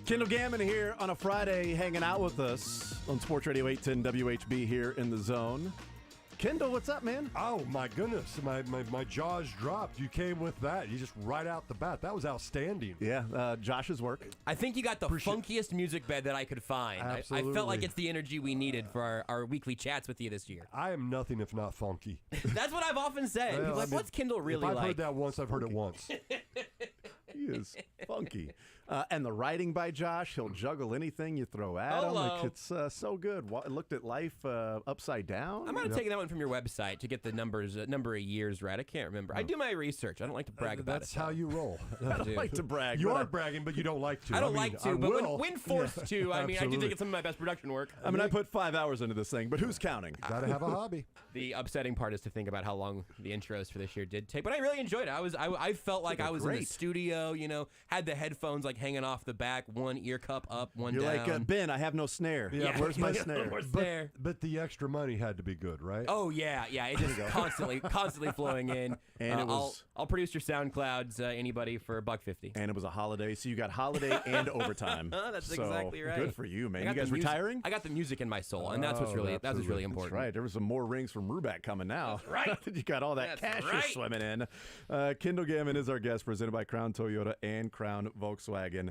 Kendall Gammon here on a Friday hanging out with us on Sports Radio 810 WHB here in the zone. Kendall, what's up, man? Oh, my goodness. My jaws dropped. You came with that. You just right out the bat. That was outstanding. Yeah, Josh's work. I think you got the funkiest music bed that I could find. Absolutely. I felt like it's the energy we needed for our weekly chats with you this year. I am nothing if not funky. That's what I've often said. People are like, what's Kendall really if I've like? heard that once, I've heard it once. He is funky. And the writing by Josh, he'll juggle anything you throw at him. Hello. Like, it's so good. Looked at life upside down. I might have taken that one from your website to get the number of years right. I can't remember. I do my research. I don't like to brag about That's it. how you roll. I don't like to brag. You but are bragging, but you don't like to. I don't like to, I but will. when forced to, I mean, I do Absolutely. think it's some of my best production work. I mean, I put 5 hours into this thing, but who's counting? Gotta have a hobby. The upsetting part is to think about how long the intros for this year did take, but I really enjoyed it. I felt like I was in the great. studio, had the headphones like hanging off the back, one ear cup up, one You're down. like, Ben, I have no snare. Yeah. Where's my snare? Where's there? But the extra money had to be good, right? Oh yeah, it just constantly flowing in. And it was- I'll produce your SoundClouds, anybody for $1.50. And it was a holiday, so you got holiday and overtime. That's So, exactly right. Good for you, man. I You got guys the music- retiring? I got the music in my soul, and that's what's really absolutely. important. That's right. There was some more rings from Ruback coming now. That's right. You got all that That's cash you're right. swimming in. Kendall Gammon is our guest, presented by Crown Toyota and Crown Volkswagen.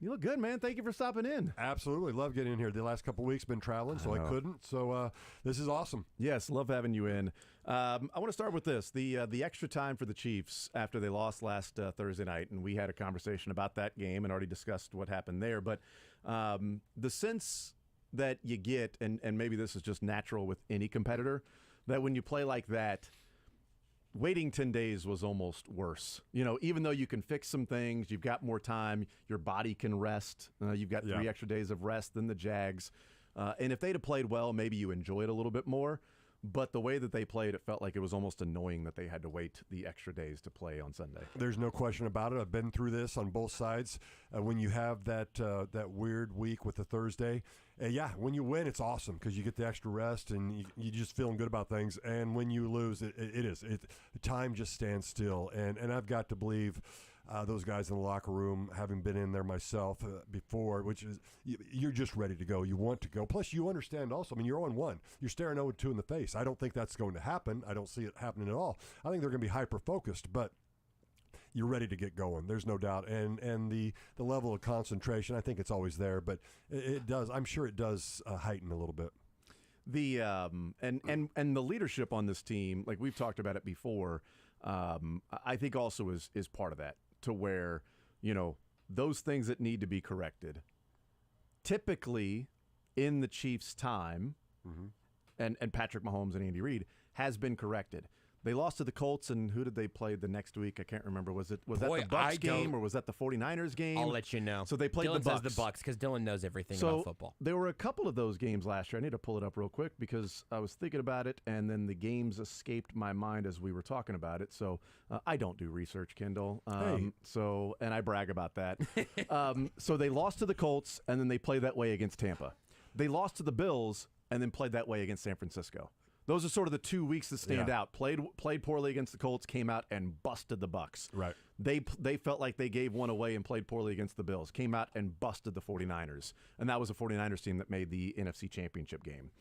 You look good, man. Thank you for stopping in. Absolutely. Love getting in here. The last couple of weeks been traveling, so I couldn't. So this is awesome. Yes, love having you in. I want to start with this: the extra time for the Chiefs after they lost last Thursday night, and we had a conversation about that game and already discussed what happened there. But the sense that you get, and maybe this is just natural with any competitor, that when you play like that, waiting 10 days was almost worse. Even though you can fix some things, you've got more time, your body can rest. You've got 3 extra days of rest than the Jags. And if they'd have played well, maybe you enjoy it a little bit more. But the way that they played, it felt like it was almost annoying that they had to wait the extra days to play on Sunday. There's no question about it. I've been through this on both sides. When you have that weird week with the Thursday, when you win, it's awesome because you get the extra rest and you just feeling good about things. And when you lose, time just stands still. And I've got to believe those guys in the locker room, having been in there myself before, which is you're just ready to go. You want to go. Plus, you understand also. I mean, you're 0-1. You're staring 0-2 in the face. I don't think that's going to happen. I don't see it happening at all. I think they're going to be hyper focused, but you're ready to get going. There's no doubt. And the level of concentration, I think it's always there, but it does. I'm sure it does heighten a little bit. The and the leadership on this team, like we've talked about it before, I think also is part of that, to where, those things that need to be corrected, typically in the Chiefs' time, and Patrick Mahomes and Andy Reid, has been corrected. They lost to the Colts, and who did they play the next week? I can't remember. Was that the Bucs game or was that the 49ers game? I'll let you know. So they played Dylan the Bucs. says the Bucs because Dylan knows everything about football. There were a couple of those games last year. I need to pull it up real quick because I was thinking about it, and then the games escaped my mind as we were talking about it. So I don't do research, Kendall. And I brag about that. So they lost to the Colts, and then they played that way against Tampa. They lost to the Bills, and then played that way against San Francisco. Those are sort of the 2 weeks that stand out. Played poorly against the Colts, came out and busted the Bucs. Right. They felt like they gave one away and played poorly against the Bills. Came out and busted the 49ers. And that was a 49ers team that made the NFC Championship game.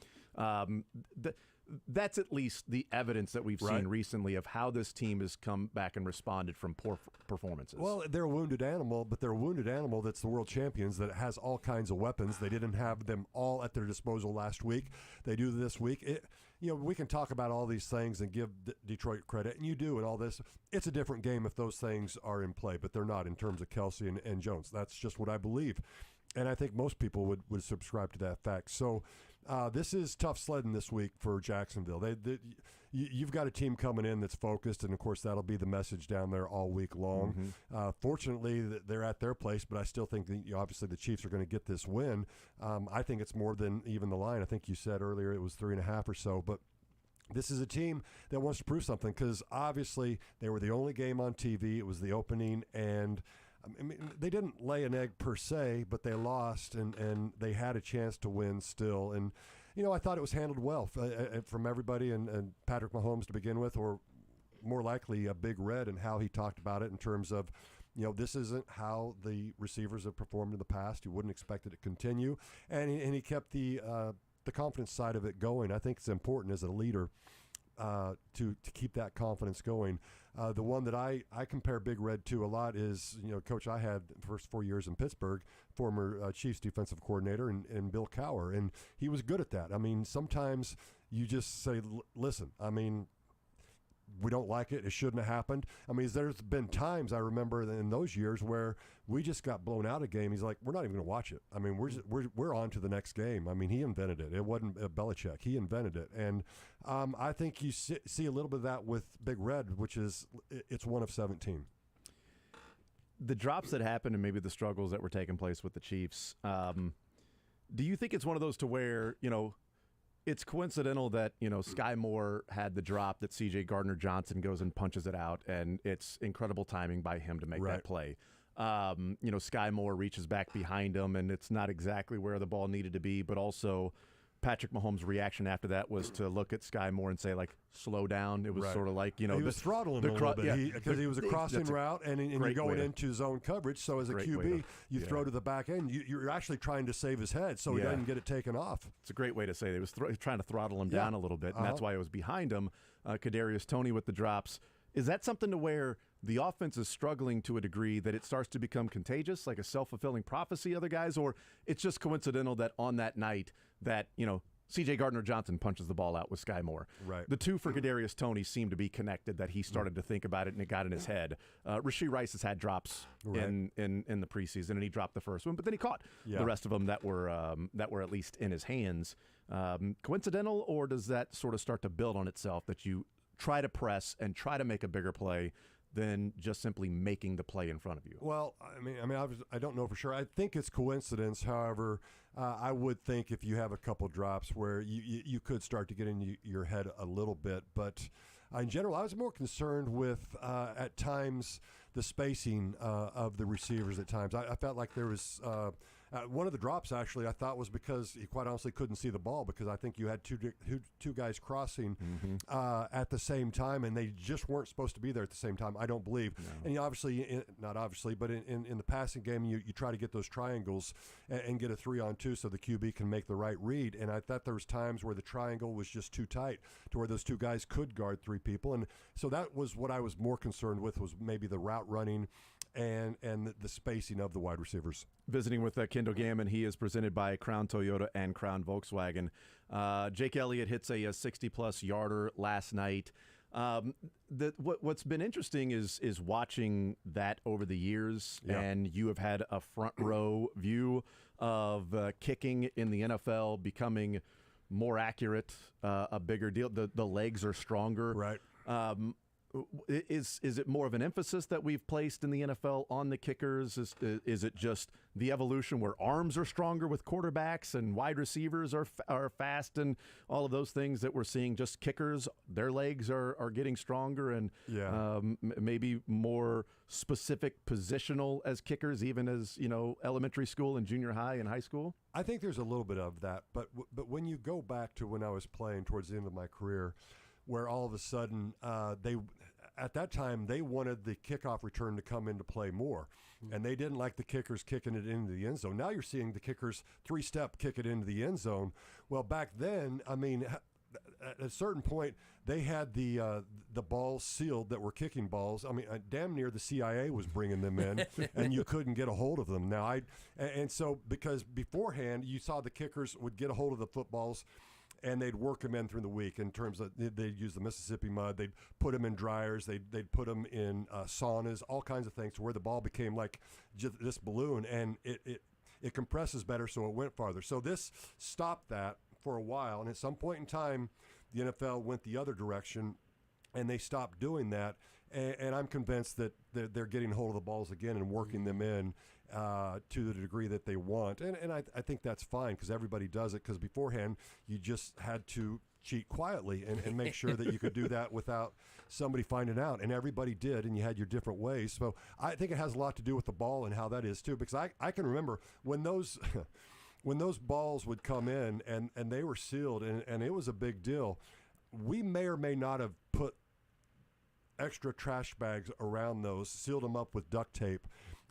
That's at least the evidence that we've seen recently of how this team has come back and responded from poor performances. Well, they're a wounded animal, but they're a wounded animal that's the world champions, that has all kinds of weapons. They didn't have them all at their disposal last week. They do this week. We can talk about all these things and give Detroit credit, and you do, and all this. It's a different game if those things are in play, but they're not in terms of Kelsey and Jones. That's just what I believe. And I think most people would subscribe to that fact. So This is tough sledding this week for Jacksonville. You've got a team coming in that's focused, and of course that'll be the message down there all week long. Fortunately, they're at their place, but I still think that, obviously the Chiefs are going to get this win. I think it's more than even the line. I think you said earlier it was 3.5 or so, but this is a team that wants to prove something because obviously they were the only game on TV. It was the opening, and I mean, they didn't lay an egg per se, but they lost, and they had a chance to win still. And, I thought it was handled well from everybody, and Patrick Mahomes to begin with, or more likely a Big Red, and how he talked about it in terms of, this isn't how the receivers have performed in the past. You wouldn't expect it to continue. And he kept the confidence side of it going. I think it's important as a leader to keep that confidence going. The one that I compare Big Red to a lot is, coach I had the first 4 years in Pittsburgh, former Chiefs defensive coordinator, and Bill Cowher, and he was good at that. I mean, sometimes you just say, listen, I mean, we don't like it. It shouldn't have happened. I mean, there's been times I remember in those years where we just got blown out of a game. He's like, we're not even going to watch it. I mean, we're on to the next game. I mean, he invented it. It wasn't Belichick. He invented it. And I think you see a little bit of that with Big Red, which is it's one of 17. The drops that happened and maybe the struggles that were taking place with the Chiefs, do you think it's one of those to where, it's coincidental that, Sky Moore had the drop that C.J. Gardner-Johnson goes and punches it out, and it's incredible timing by him to make that play. Sky Moore reaches back behind him, and it's not exactly where the ball needed to be, but also Patrick Mahomes' reaction after that was to look at Sky Moore and say, like, slow down. It was sort of like, he was throttling him a little bit because he was a crossing route and you're going into zone coverage. So as a QB, you throw to the back end. You're actually trying to save his head so he doesn't get it taken off. It's a great way to say it. He was trying to throttle him down a little bit, and that's why it was behind him. Kadarius Toney with the drops. Is that something to where the offense is struggling to a degree that it starts to become contagious, like a self-fulfilling prophecy, other guys, or it's just coincidental that on that night that, C.J. Gardner-Johnson punches the ball out with Sky Moore. Right. The two for Kadarius Toney seem to be connected, that he started to think about it and it got in his head. Rashee Rice has had drops in the preseason, and he dropped the first one, but then he caught the rest of them that were at least in his hands. Coincidental, or does that sort of start to build on itself, that you try to press and try to make a bigger play than just simply making the play in front of you? Well, I don't know for sure. I think it's coincidence. However, I would think if you have a couple drops where you could start to get in your head a little bit. But in general, I was more concerned with, at times, the spacing of the receivers at times. I felt like there was one of the drops, actually, I thought was because he quite honestly couldn't see the ball, because I think you had two guys crossing at the same time, and they just weren't supposed to be there at the same time, I don't believe. No. And obviously, not obviously, but in the passing game, you try to get those triangles and get a 3-on-2 so the QB can make the right read. And I thought there was times where the triangle was just too tight to where those two guys could guard three people. And so that was what I was more concerned with, was maybe the route running and the spacing of the wide receivers. Visiting with Kendall Gammon, he is presented by Crown Toyota and Crown Volkswagen. Jake Elliott hits a 60-plus yarder last night. What's been interesting is watching that over the years, and you have had a front row view of kicking in the NFL becoming more accurate, a bigger deal. The legs are stronger. Right. Is it more of an emphasis that we've placed in the NFL on the kickers? Is it just the evolution where arms are stronger with quarterbacks and wide receivers are fast and all of those things that we're seeing? Just kickers, their legs are getting stronger and maybe more specific positional as kickers, even as elementary school and junior high and high school? I think there's a little bit of that, but when you go back to when I was playing towards the end of my career, where all of a sudden at that time they wanted the kickoff return to come into play more, and they didn't like the kickers kicking it into the end zone. Now you're seeing the kickers 3-step kick it into the end zone. Well, back then, I mean, at a certain point, they had the balls sealed that were kicking balls. I mean, damn near the CIA was bringing them in, and you couldn't get a hold of them. Now so because beforehand you saw the kickers would get a hold of the footballs, and they'd work them in through the week in terms of they'd use the Mississippi mud, they'd put them in dryers, they'd put them in saunas, all kinds of things, to where the ball became like just this balloon, and it compresses better, so it went farther. So this stopped that for a while, and at some point in time, the NFL went the other direction, and they stopped doing that. And I'm convinced that they're getting hold of the balls again and working them in to the degree that they want. And I think that's fine because everybody does it, because beforehand you just had to cheat quietly and make sure that you could do that without somebody finding out. And everybody did, and you had your different ways. So I think it has a lot to do with the ball and how that is too, because I can remember when those when those balls would come in and they were sealed and it was a big deal. We may or may not have put extra trash bags around those, sealed them up with duct tape,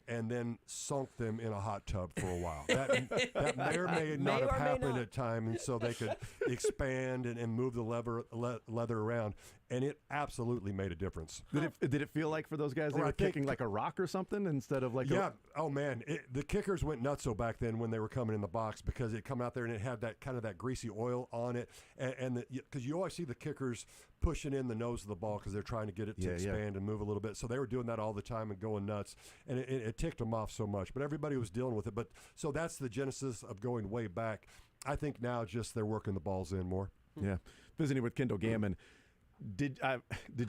and then sunk them in a hot tub for a while. That may or may not have happened at time, and so they could expand and move the leather around, and it absolutely made a difference. Did it feel like for those guys they were kicking like a rock or something instead of like oh man, the kickers went nutso back then when they were coming in the box, because it come out there and it had that kind of that greasy oil on it, and because you always see the kickers pushing in the nose of the ball because they're trying to get it to expand and move a little bit. So they were doing that all the time and going nuts, and it ticked them off so much. But everybody was dealing with it. But so that's the genesis of going way back. I think now just they're working the balls in more. Yeah. Visiting with Kendall Gammon, did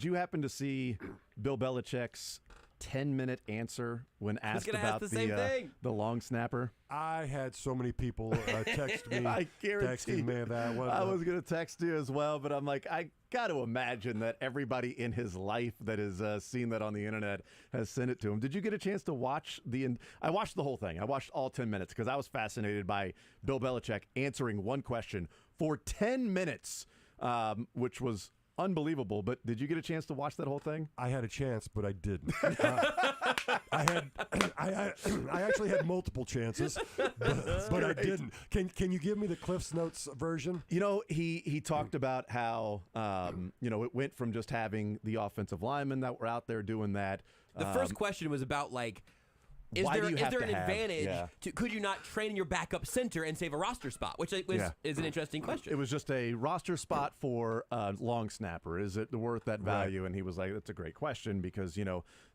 you happen to see Bill Belichick's 10-minute answer when asked about the long snapper? I had so many people text me. I texting me that one. I was going to text you as well, but I'm like, I got to imagine that everybody in his life that has seen that on the internet has sent it to him. Did you get a chance to watch I watched the whole thing. I watched all 10 minutes because I was fascinated by Bill Belichick answering one question for 10 minutes, which was unbelievable. But did you get a chance to watch that whole thing? I had a chance, but I didn't. I actually had multiple chances, but I didn't. Can you give me the Cliff's Notes version? You know, he talked about how it went from just having the offensive linemen that were out there doing that. The first question was about like, is there an advantage to, could you not train your backup center and save a roster spot, which is an interesting question. It was just a roster spot for a long snapper. Is it worth that value? Right. And he was like, that's a great question because,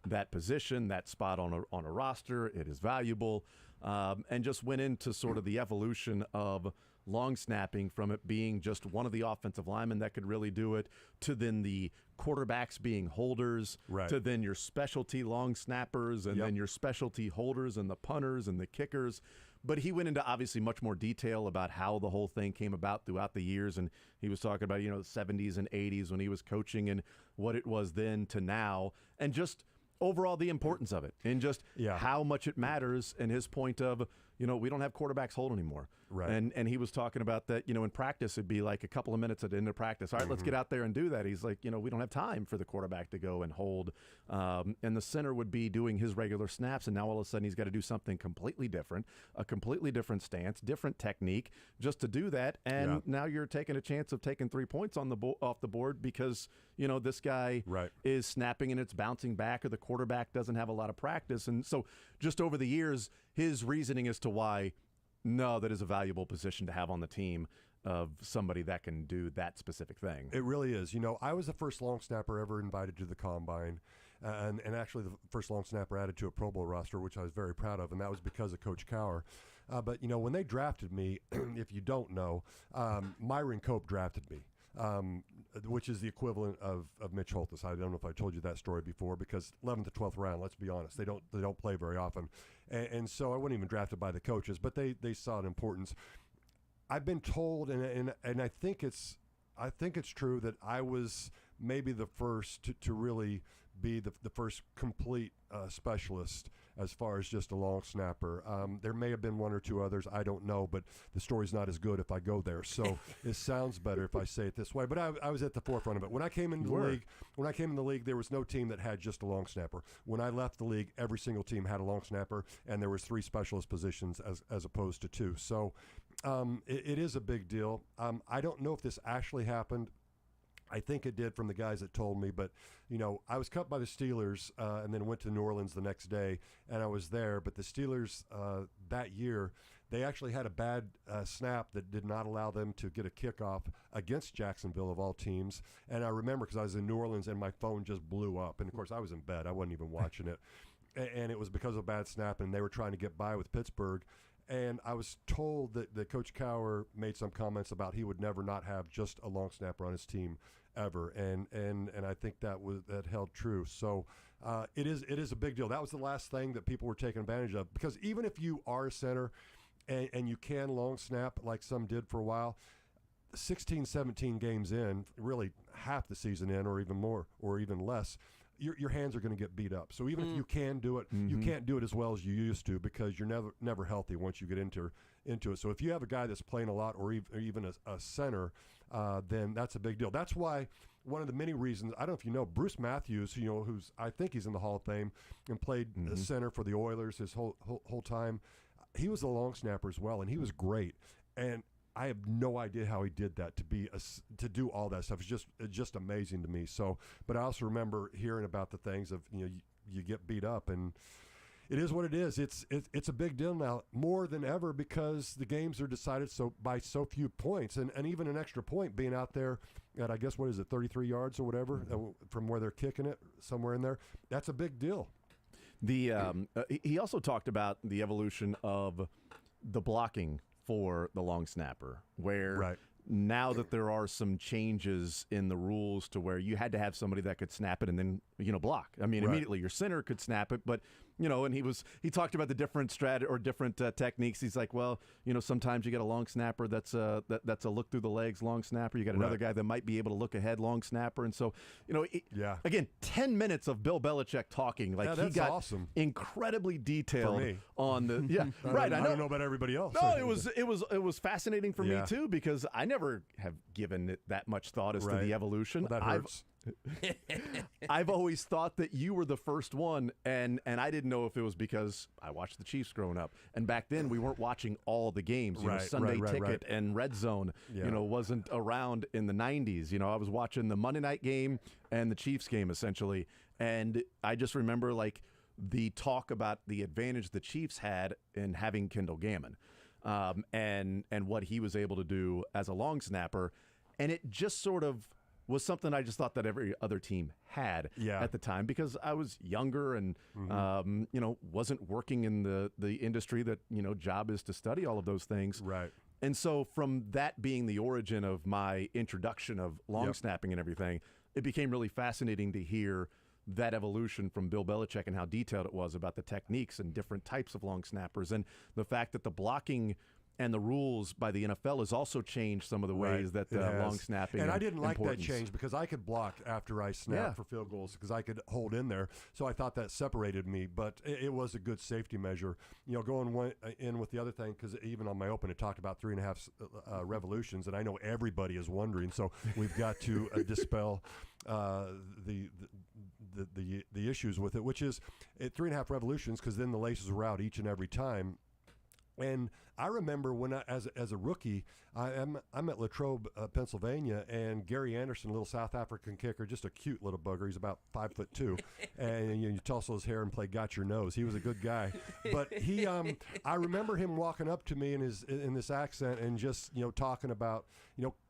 that position, that spot on a roster, it is valuable. And just went into sort of the evolution of long snapping from it being just one of the offensive linemen that could really do it to then the quarterbacks being holders to then your specialty long snappers and then your specialty holders and the punters and the kickers. But he went into obviously much more detail about how the whole thing came about throughout the years. And he was talking about, the 70s and 80s when he was coaching and what it was then to now, and just overall the importance of it and just how much it matters, and his point of, we don't have quarterbacks hold anymore. Right. And he was talking about that, in practice, it'd be like a couple of minutes at the end of practice. All right, let's get out there and do that. He's like, we don't have time for the quarterback to go and hold. And the center would be doing his regular snaps, and now all of a sudden he's got to do something completely different, a completely different stance, different technique just to do that. And now you're taking a chance of taking 3 points on off the board because, this guy is snapping and it's bouncing back, or the quarterback doesn't have a lot of practice. And so just over the years, his reasoning as to why, that is a valuable position to have on the team of somebody that can do that specific thing. It really is. I was the first long snapper ever invited to the Combine, and actually the first long snapper added to a Pro Bowl roster, which I was very proud of, and that was because of Coach Cowher. But, when they drafted me, if you don't know, Myron Cope drafted me. Which is the equivalent of Mitch Holthus. I don't know if I told you that story before, because 11th to 12th round, let's be honest, they don't play very often, and so I wasn't even drafted by the coaches, but they saw an importance. I've been told, and I think it's true that I was maybe the first to really be the first complete specialist as far as just a long snapper. There may have been one or two others, I don't know, but the story's not as good if I go there. So it sounds better if I say it this way. But I was at the forefront of it. When I came into the league, there was no team that had just a long snapper. When I left the league, every single team had a long snapper, and there was 3 specialist positions as opposed to 2. So it is a big deal. I don't know if this actually happened. I think it did from the guys that told me, but, I was cut by the Steelers and then went to New Orleans the next day, and I was there. But the Steelers that year, they actually had a bad snap that did not allow them to get a kickoff against Jacksonville, of all teams. And I remember because I was in New Orleans and my phone just blew up. And, of course, I was in bed. I wasn't even watching it. And it was because of a bad snap, and they were trying to get by with Pittsburgh. And I was told that Coach Cower made some comments about he would never not have just a long snapper on his team ever, and I think that held true. So it is a big deal. That was the last thing that people were taking advantage of, because even if you are a center and you can long snap like some did for a while, 16, 17 games in, really half the season in, or even more, or even less, your hands are going to get beat up. So even if you can do it, you can't do it as well as you used to, because you're never healthy once you get into it. So if you have a guy that's playing a lot, or even a center, then that's a big deal. That's why one of the many reasons, I don't know if you know, Bruce Matthews, who's, I think he's in the Hall of Fame and played center for the Oilers his whole time. He was a long snapper as well, and he was great. And I have no idea how he did that, to do all that stuff. It's just amazing to me. So, but I also remember hearing about the things of, you get beat up, and it is what it is. It's a big deal now, more than ever, because the games are decided by so few points, and even an extra point being out there at, I guess, 33 yards or whatever from where they're kicking it, somewhere in there. That's a big deal. He also talked about the evolution of the blocking for the long snapper, where now that there are some changes in the rules to where you had to have somebody that could snap it and then block. I mean, immediately your center could snap it, but and he talked about the different different techniques. He's like, well, sometimes you get a long snapper that's a look through the legs long snapper. You got another guy that might be able to look ahead long snapper, and so again, 10 minutes of Bill Belichick talking, like he got awesome. Incredibly detailed on the I don't know about everybody else. No, it was fascinating for me too, because I never have given it that much thought as to the evolution. Well, that hurts. I've always thought that you were the first one, and I didn't know if it was because I watched the Chiefs growing up, and back then we weren't watching all the games. Sunday Ticket and Red Zone, wasn't around in the 90s. I was watching the Monday night game and the Chiefs game essentially, and I just remember like the talk about the advantage the Chiefs had in having Kendall Gammon, and what he was able to do as a long snapper, and it just sort of was something I just thought that every other team had at the time, because I was younger and wasn't working in the industry that job is to study all of those things. Right. And so from that being the origin of my introduction of long snapping and everything, it became really fascinating to hear that evolution from Bill Belichick and how detailed it was about the techniques and different types of long snappers, and the fact that the blocking and the rules by the NFL has also changed some of the ways that long snapping. And I didn't like importance. that change, because I could block after I snapped for field goals, because I could hold in there. So I thought that separated me, but it was a good safety measure. Going in with the other thing, because even on my open, it talked about 3.5 revolutions, and I know everybody is wondering, so we've got to dispel the issues with it, which is 3.5 revolutions, because then the laces were out each and every time. And I remember when as a rookie, I'm at Latrobe, Pennsylvania, and Gary Anderson, a little South African kicker, just a cute little bugger. He's about 5'2", and you tussle his hair and play "Got Your Nose." He was a good guy, but he, I remember him walking up to me in this accent and just talking about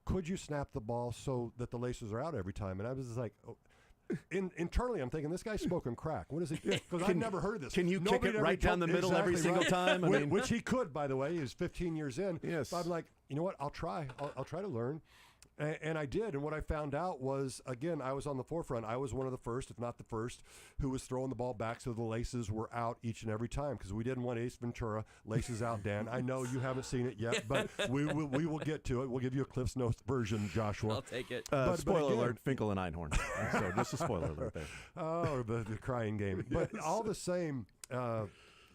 could you snap the ball so that the laces are out every time? And I was just like, oh. Internally, I'm thinking, this guy's smoking crack. What is he? Because I've never heard of this. Can you kick it right down the middle every single time? I mean, which he could, by the way. He was 15 years in. Yes. But I'm like, you know what? I'll try. I'll try to learn. And I did. And what I found out was, again, I was on the forefront. I was one of the first, if not the first, who was throwing the ball back so the laces were out each and every time, because we didn't want Ace Ventura, laces out, Dan. I know you haven't seen it yet, but we will get to it. We'll give you a Cliff's Notes version, Joshua. I'll take it. Spoiler alert, Finkel and Einhorn. So just a spoiler alert there. Oh, the crying game. But all the same...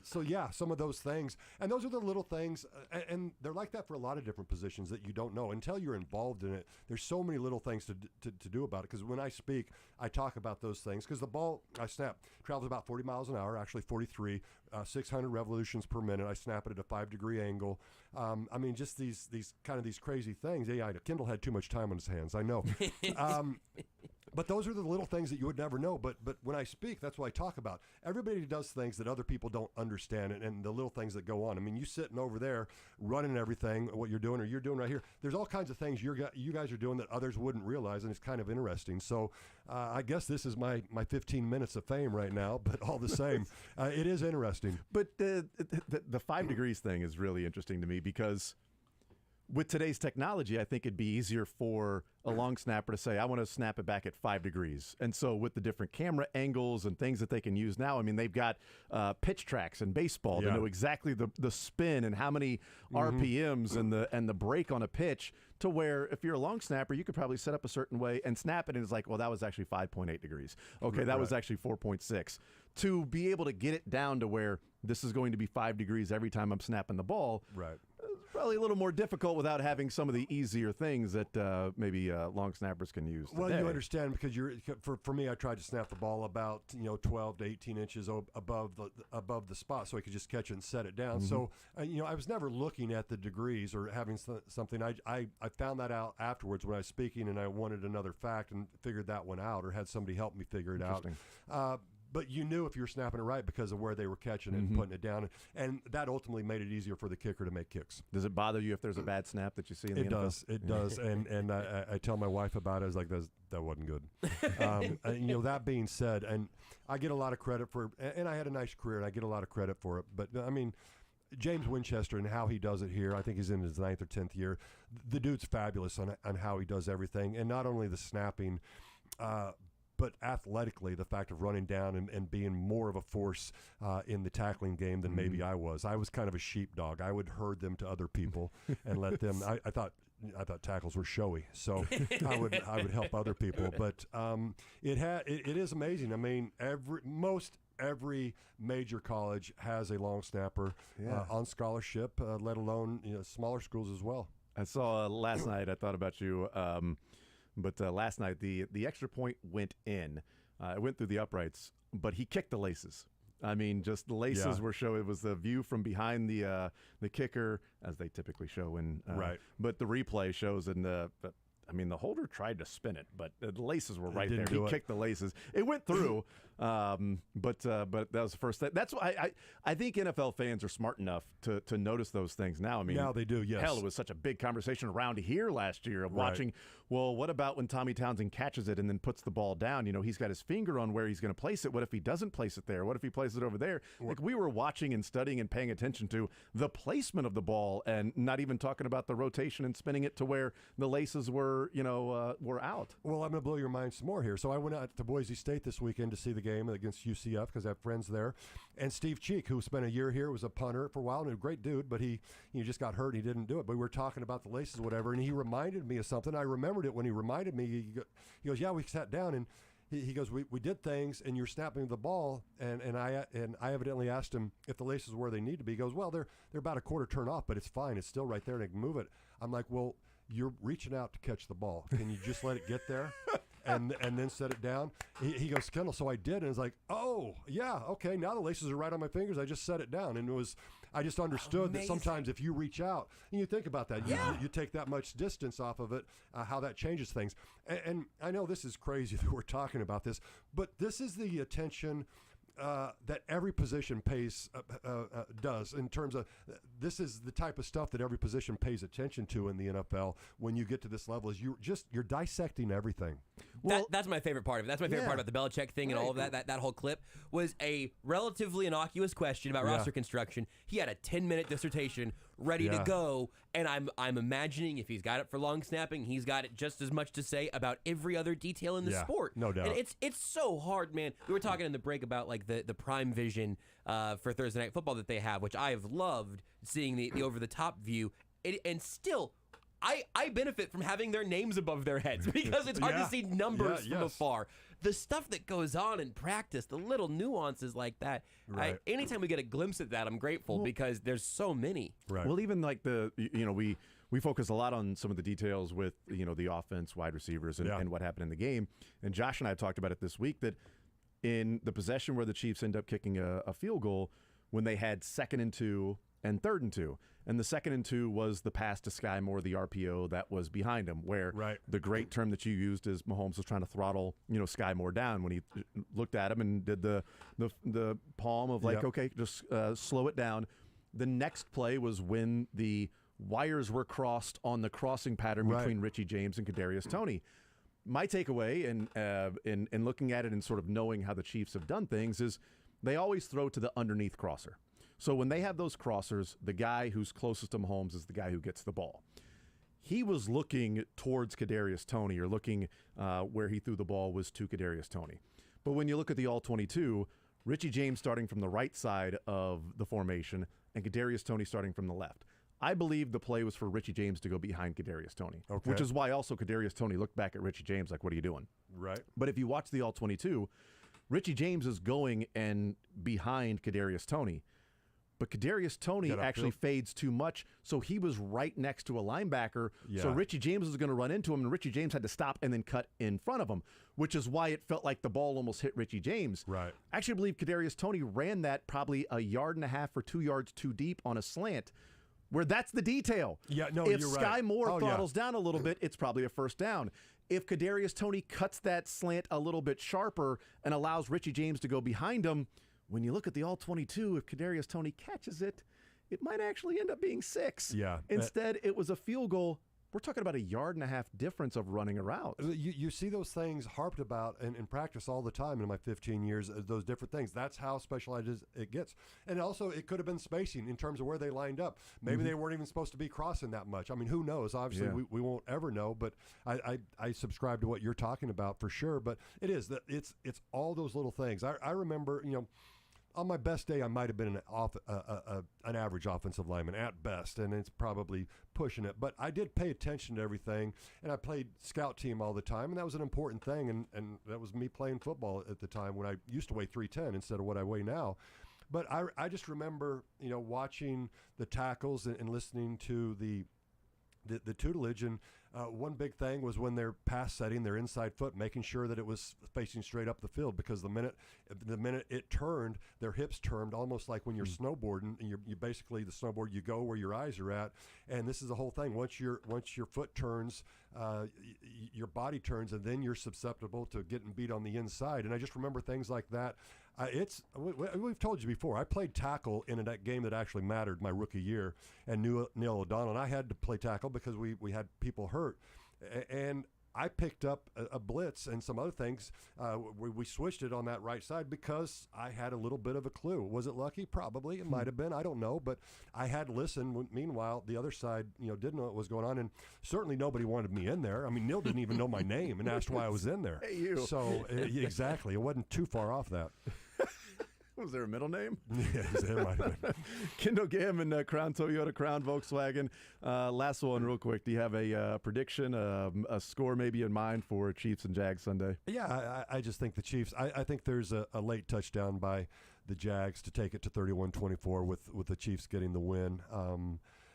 So, some of those things. And those are the little things. And they're like that for a lot of different positions that you don't know. Until you're involved in it, there's so many little things to do about it. Because when I speak, I talk about those things. Because the ball I snap travels about 40 miles an hour, actually 43, 600 revolutions per minute. I snap it at a 5-degree angle. I mean, just these crazy things. Yeah, Kendall had too much time on his hands. I know. But those are the little things that you would never know. But when I speak, that's what I talk about. Everybody does things that other people don't understand, and the little things that go on. I mean, you sitting over there running everything, what you're doing, or you're doing right here. There's all kinds of things you guys are doing that others wouldn't realize, and it's kind of interesting. So I guess this is my 15 minutes of fame right now, but all the same, it is interesting. But the 5 degrees thing is really interesting to me because with today's technology, I think it'd be easier for a long snapper to say, I want to snap it back at 5 degrees. And so with the different camera angles and things that they can use now, I mean, they've got pitch tracks in baseball to know exactly the spin and how many RPMs and the break on a pitch, to where if you're a long snapper, you could probably set up a certain way and snap it, and it's like, well, that was actually 5.8 degrees. Okay, that was actually 4.6. To be able to get it down to where this is going to be 5 degrees every time I'm snapping the ball. Right. Probably a little more difficult without having some of the easier things that maybe long snappers can use today. Well, you understand, because for me, I tried to snap the ball about 12 to 18 inches above the spot, so I could just catch it and set it down. So I was never looking at the degrees or having something. I found that out afterwards when I was speaking, and I wanted another fact and figured that one out, or had somebody help me figure it out. But you knew if you were snapping it right because of where they were catching it and putting it down. And that ultimately made it easier for the kicker to make kicks. Does it bother you if there's a bad snap that you see in the NFL? It does. And I tell my wife about it. I was like, that wasn't good. That being said, and I get a lot of credit for, and I had a nice career, and I get a lot of credit for it. But, I mean, James Winchester and how he does it here, I think he's in his 9th or 10th year. The dude's fabulous on how he does everything. And not only the snapping, but athletically, the fact of running down and being more of a force in the tackling game than maybe I was. I was kind of a sheepdog. I would herd them to other people and let them. I thought tackles were showy, so I would help other people. But it is amazing. I mean, every major college has a long snapper on scholarship, let alone smaller schools as well. I saw last night. I thought about you. But last night, the extra point went in. It went through the uprights, but he kicked the laces. I mean, just the laces were showing. It was the view from behind the kicker, as they typically show in. Right. But the replay shows in the holder tried to spin it, but the laces were right there. He kicked the laces. It went through, but that was the first thing. That's why I think NFL fans are smart enough to notice those things now. I mean, now they do. Yes. Hell, it was such a big conversation around here last year of watching. Well, what about when Tommy Townsend catches it and then puts the ball down? He's got his finger on where he's going to place it. What if he doesn't place it there? What if he places it over there? Like, we were watching and studying and paying attention to the placement of the ball, and not even talking about the rotation and spinning it to where the laces were, were out. Well, I'm going to blow your mind some more here. So I went out to Boise State this weekend to see the game against UCF because I have friends there. And Steve Cheek, who spent a year here, was a punter for a while, and a great dude, but he just got hurt and he didn't do it. But we were talking about the laces or whatever, and he reminded me of something. I remembered it when he reminded me. He goes, yeah, we sat down, and he goes, we did things, and you're snapping the ball, and I evidently asked him if the laces were where they need to be. He goes, well, they're about a quarter turn off, but it's fine. It's still right there, and I can move it. I'm like, well, you're reaching out to catch the ball. Can you just let it get there and then set it down? He goes, Kendall, so I did. And it's like, oh, yeah, okay, now the laces are right on my fingers. I just set it down. And I just understood that sometimes if you reach out, and you think about that, you take that much distance off of it, how that changes things. And I know this is crazy that we're talking about this, but this is the attention that every position does in terms of this is the type of stuff that every position pays attention to in the NFL when you get to this level. Is you're dissecting everything. Well, that's my favorite part of it. That's my favorite part about the Belichick thing and all of that. That whole clip was a relatively innocuous question about roster construction. He had a 10-minute dissertation ready to go, and I'm imagining if he's got it for long snapping, he's got it just as much to say about every other detail in the sport. No doubt. And it's so hard, man. We were talking in the break about like the prime vision for Thursday Night Football that they have, which I have loved seeing the over the top view, and still. I benefit from having their names above their heads because it's hard to see numbers from afar. The stuff that goes on in practice, the little nuances like that. Right. Anytime we get a glimpse at that, I'm grateful because there's so many. Right. Well, even like we focus a lot on some of the details with the offense, wide receivers, and what happened in the game. And Josh and I talked about it this week that in the possession where the Chiefs end up kicking a field goal, when they had 2nd and 2 and 3rd and 2. And the 2nd and 2 was the pass to Sky Moore, the RPO that was behind him, where the great term that you used is Mahomes was trying to throttle, Sky Moore down when he looked at him and did the palm of like, okay, just slow it down. The next play was when the wires were crossed on the crossing pattern between Richie James and Kadarius Toney. My takeaway in looking at it and sort of knowing how the Chiefs have done things is they always throw to the underneath crosser. So when they have those crossers, the guy who's closest to Mahomes is the guy who gets the ball. He was looking towards Kadarius Toney, or looking where he threw the ball was to Kadarius Toney. But when you look at the all-22, Richie James starting from the right side of the formation and Kadarius Toney starting from the left. I believe the play was for Richie James to go behind Kadarius Toney, which is why also Kadarius Toney looked back at Richie James like, what are you doing? Right. But if you watch the all-22, Richie James is going and behind Kadarius Toney. But Kadarius Toney actually fades too much, so he was right next to a linebacker. So Richie James was going to run into him, and Richie James had to stop and then cut in front of him, which is why it felt like the ball almost hit Richie James. Right. I actually believe Kadarius Toney ran that probably 1.5 yards or 2 yards too deep on a slant, where that's the detail. Yeah, no, if you're Sky right. Moore throttles down a little bit, it's probably a first down. If Kadarius Toney cuts that slant a little bit sharper and allows Richie James to go behind him, when you look at the all-22, if Kadarius Toney catches it, it might actually end up being 6. Yeah. Instead, it was a field goal. We're talking about 1.5 yards difference of running a route. You see those things harped about in practice all the time in my 15 years, those different things. That's how specialized it gets. And also, it could have been spacing in terms of where they lined up. Maybe they weren't even supposed to be crossing that much. I mean, who knows? Obviously, we won't ever know, but I subscribe to what you're talking about for sure. But it is that it's all those little things. I remember, on my best day, I might have been an average offensive lineman at best, and it's probably pushing it. But I did pay attention to everything, and I played scout team all the time, and that was an important thing, and that was me playing football at the time when I used to weigh 310 instead of what I weigh now. But I just remember, watching the tackles and listening to the tutelage, and one big thing was when they're pass setting their inside foot, making sure that it was facing straight up the field, because the minute it turned, their hips turned, almost like when you're snowboarding, and you basically, the snowboard, you go where your eyes are at. And this is the whole thing. Once your foot turns, your body turns, and then you're susceptible to getting beat on the inside. And I just remember things like that. We've told you before, I played tackle in a game that actually mattered my rookie year, and Neil O'Donnell, and I had to play tackle because we had people hurt, and I picked up a blitz and some other things. We switched it on that right side because I had a little bit of a clue. Was it lucky? Probably. It might have been. I don't know. But I had listened. Meanwhile, the other side, didn't know what was going on. And certainly nobody wanted me in there. I mean, Neil didn't even know my name and asked why I was in there. Hey, you. So, exactly. It wasn't too far off that. Was there a middle name? Yes, it might have been. Kendall Gammon, Crown Toyota, Crown Volkswagen. Last one real quick. Do you have a prediction, a score maybe in mind for Chiefs and Jags Sunday? Yeah, I just think the Chiefs, I think there's a late touchdown by the Jags to take it to 31-24 with the Chiefs getting the win.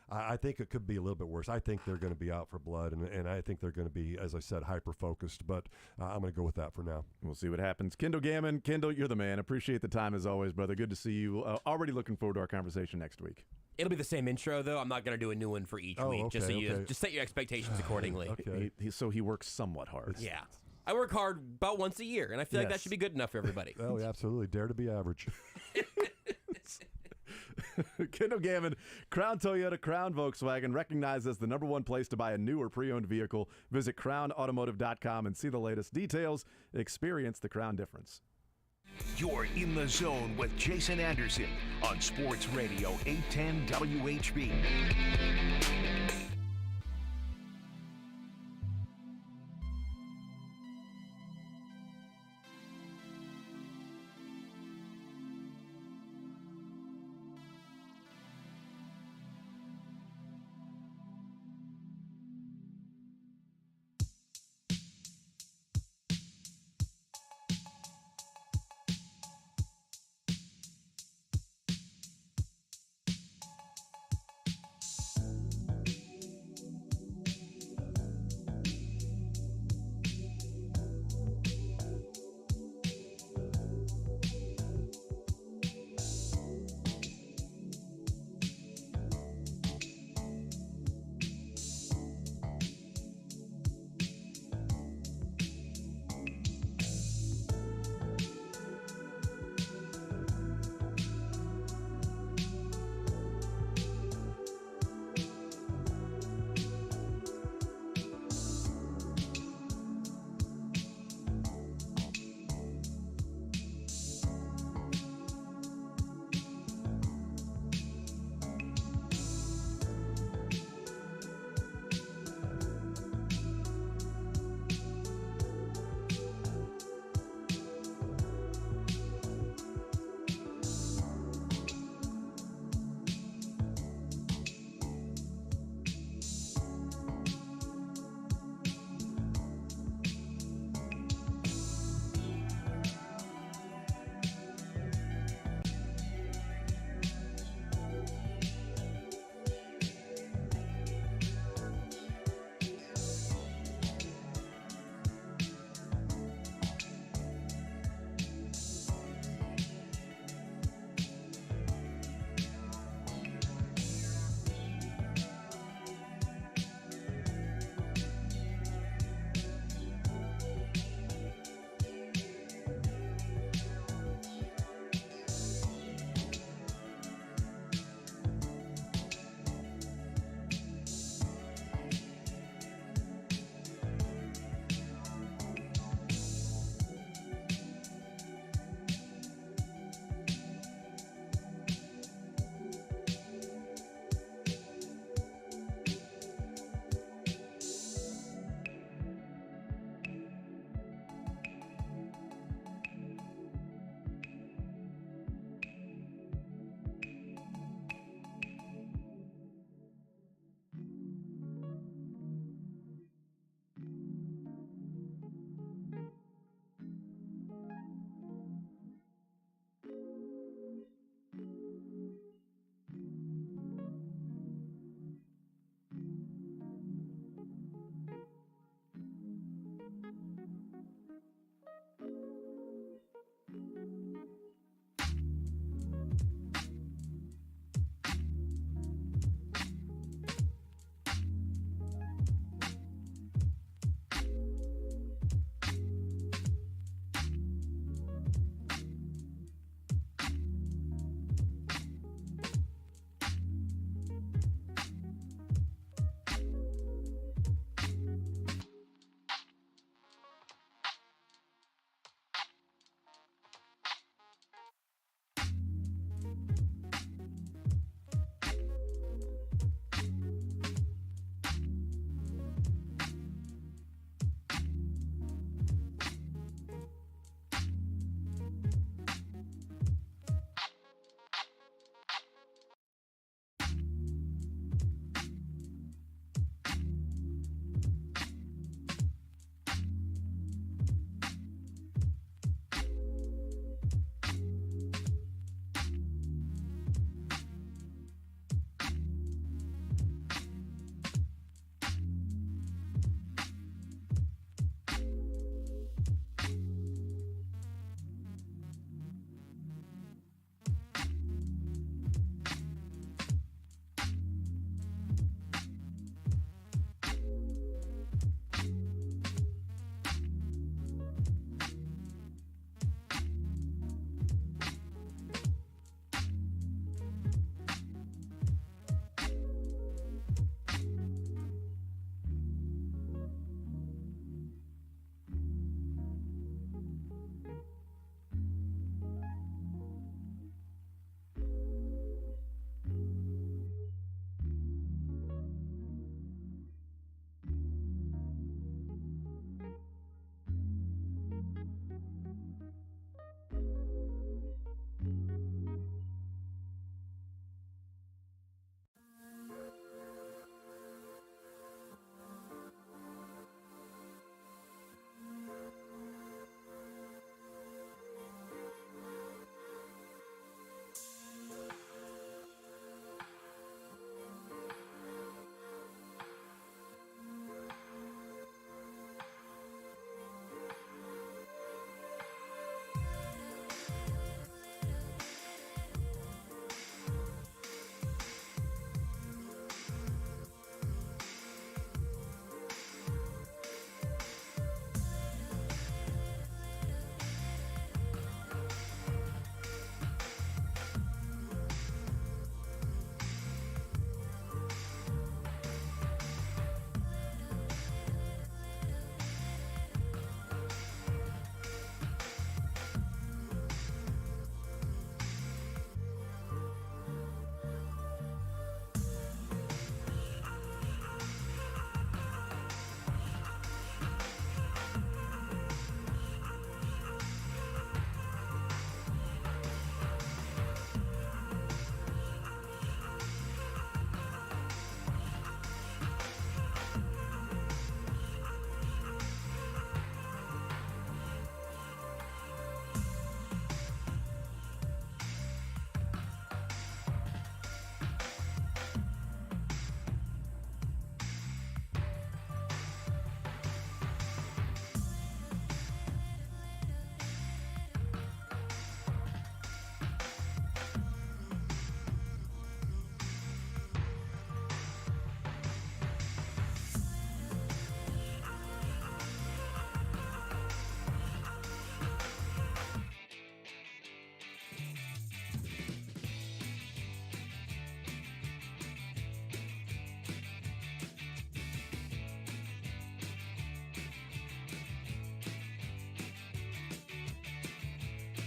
I think it could be a little bit worse. I think they're going to be out for blood, and I think they're going to be, as I said, hyper-focused. But I'm going to go with that for now. We'll see what happens. Kendall Gammon, Kendall, you're the man. Appreciate the time as always, brother. Good to see you. Already looking forward to our conversation next week. It'll be the same intro, though. I'm not going to do a new one for each week. Okay, Just set your expectations accordingly. Okay. So he works somewhat hard. Yeah. I work hard about once a year, and I feel like that should be good enough for everybody. Oh, absolutely. Dare to be average. Kendall Gammon, Crown Toyota, Crown Volkswagen, recognized as the #1 place to buy a new or pre-owned vehicle. Visit crownautomotive.com and see the latest details. Experience the Crown difference. You're in the zone with Jason Anderson on Sports Radio 810 WHB.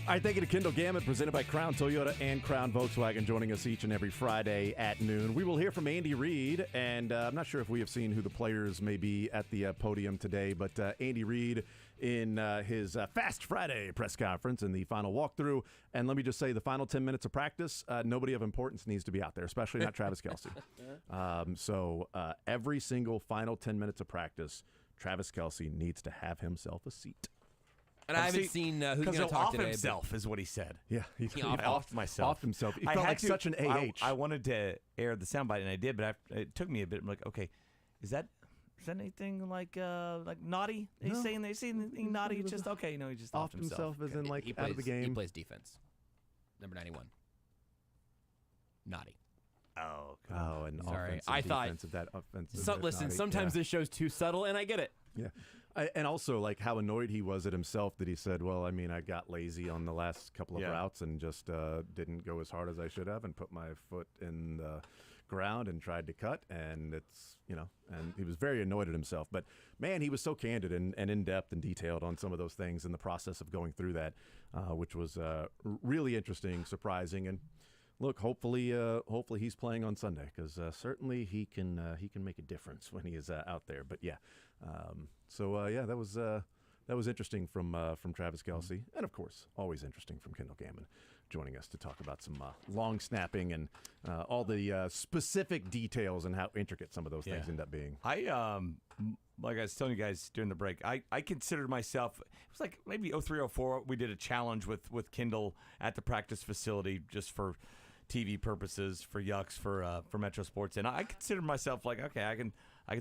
All right, thank you to Kendall Gammett, presented by Crown Toyota and Crown Volkswagen, joining us each and every Friday at noon. We will hear from Andy Reid, and I'm not sure if we have seen who the players may be at the podium today, but Andy Reid in his Fast Friday press conference in the final walkthrough. And let me just say, the final 10 minutes of practice, nobody of importance needs to be out there, especially not Travis Kelce. So every single final 10 minutes of practice, Travis Kelce needs to have himself a seat. And I haven't seen who's going to talk off today. himself is what he said. Yeah, he offed myself. Offed himself. He felt like such an AH. I wanted to air the soundbite, and I did, but it took me a bit. I'm like, okay, is that anything like naughty? He's saying anything naughty? It's just okay. No, he just offed himself. As in like out of the game. He plays defense. Number 91. Naughty. Oh, okay. Oh, and sorry. I thought defensive, that offensive. Listen, naughty. sometimes this show's too subtle, and I get it. Yeah. And also, like, how annoyed he was at himself that he said, well, I mean, I got lazy on the last couple of routes and just didn't go as hard as I should have and put my foot in the ground and tried to cut. And it's, and he was very annoyed at himself. But, man, he was so candid and in-depth and detailed on some of those things in the process of going through that, which was really interesting, surprising. And, look, hopefully he's playing on Sunday because certainly he can make a difference when he is out there. But, yeah. That was interesting from Travis Kelce, and of course, always interesting from Kendall Gammett, joining us to talk about some long snapping and all the specific details and how intricate some of those things end up being. Like I was telling you guys during the break, I considered myself. It was like maybe 03, 04. We did a challenge with Kendall at the practice facility just for TV purposes, for Yucks, for Metro Sports, and I considered myself like, okay, I can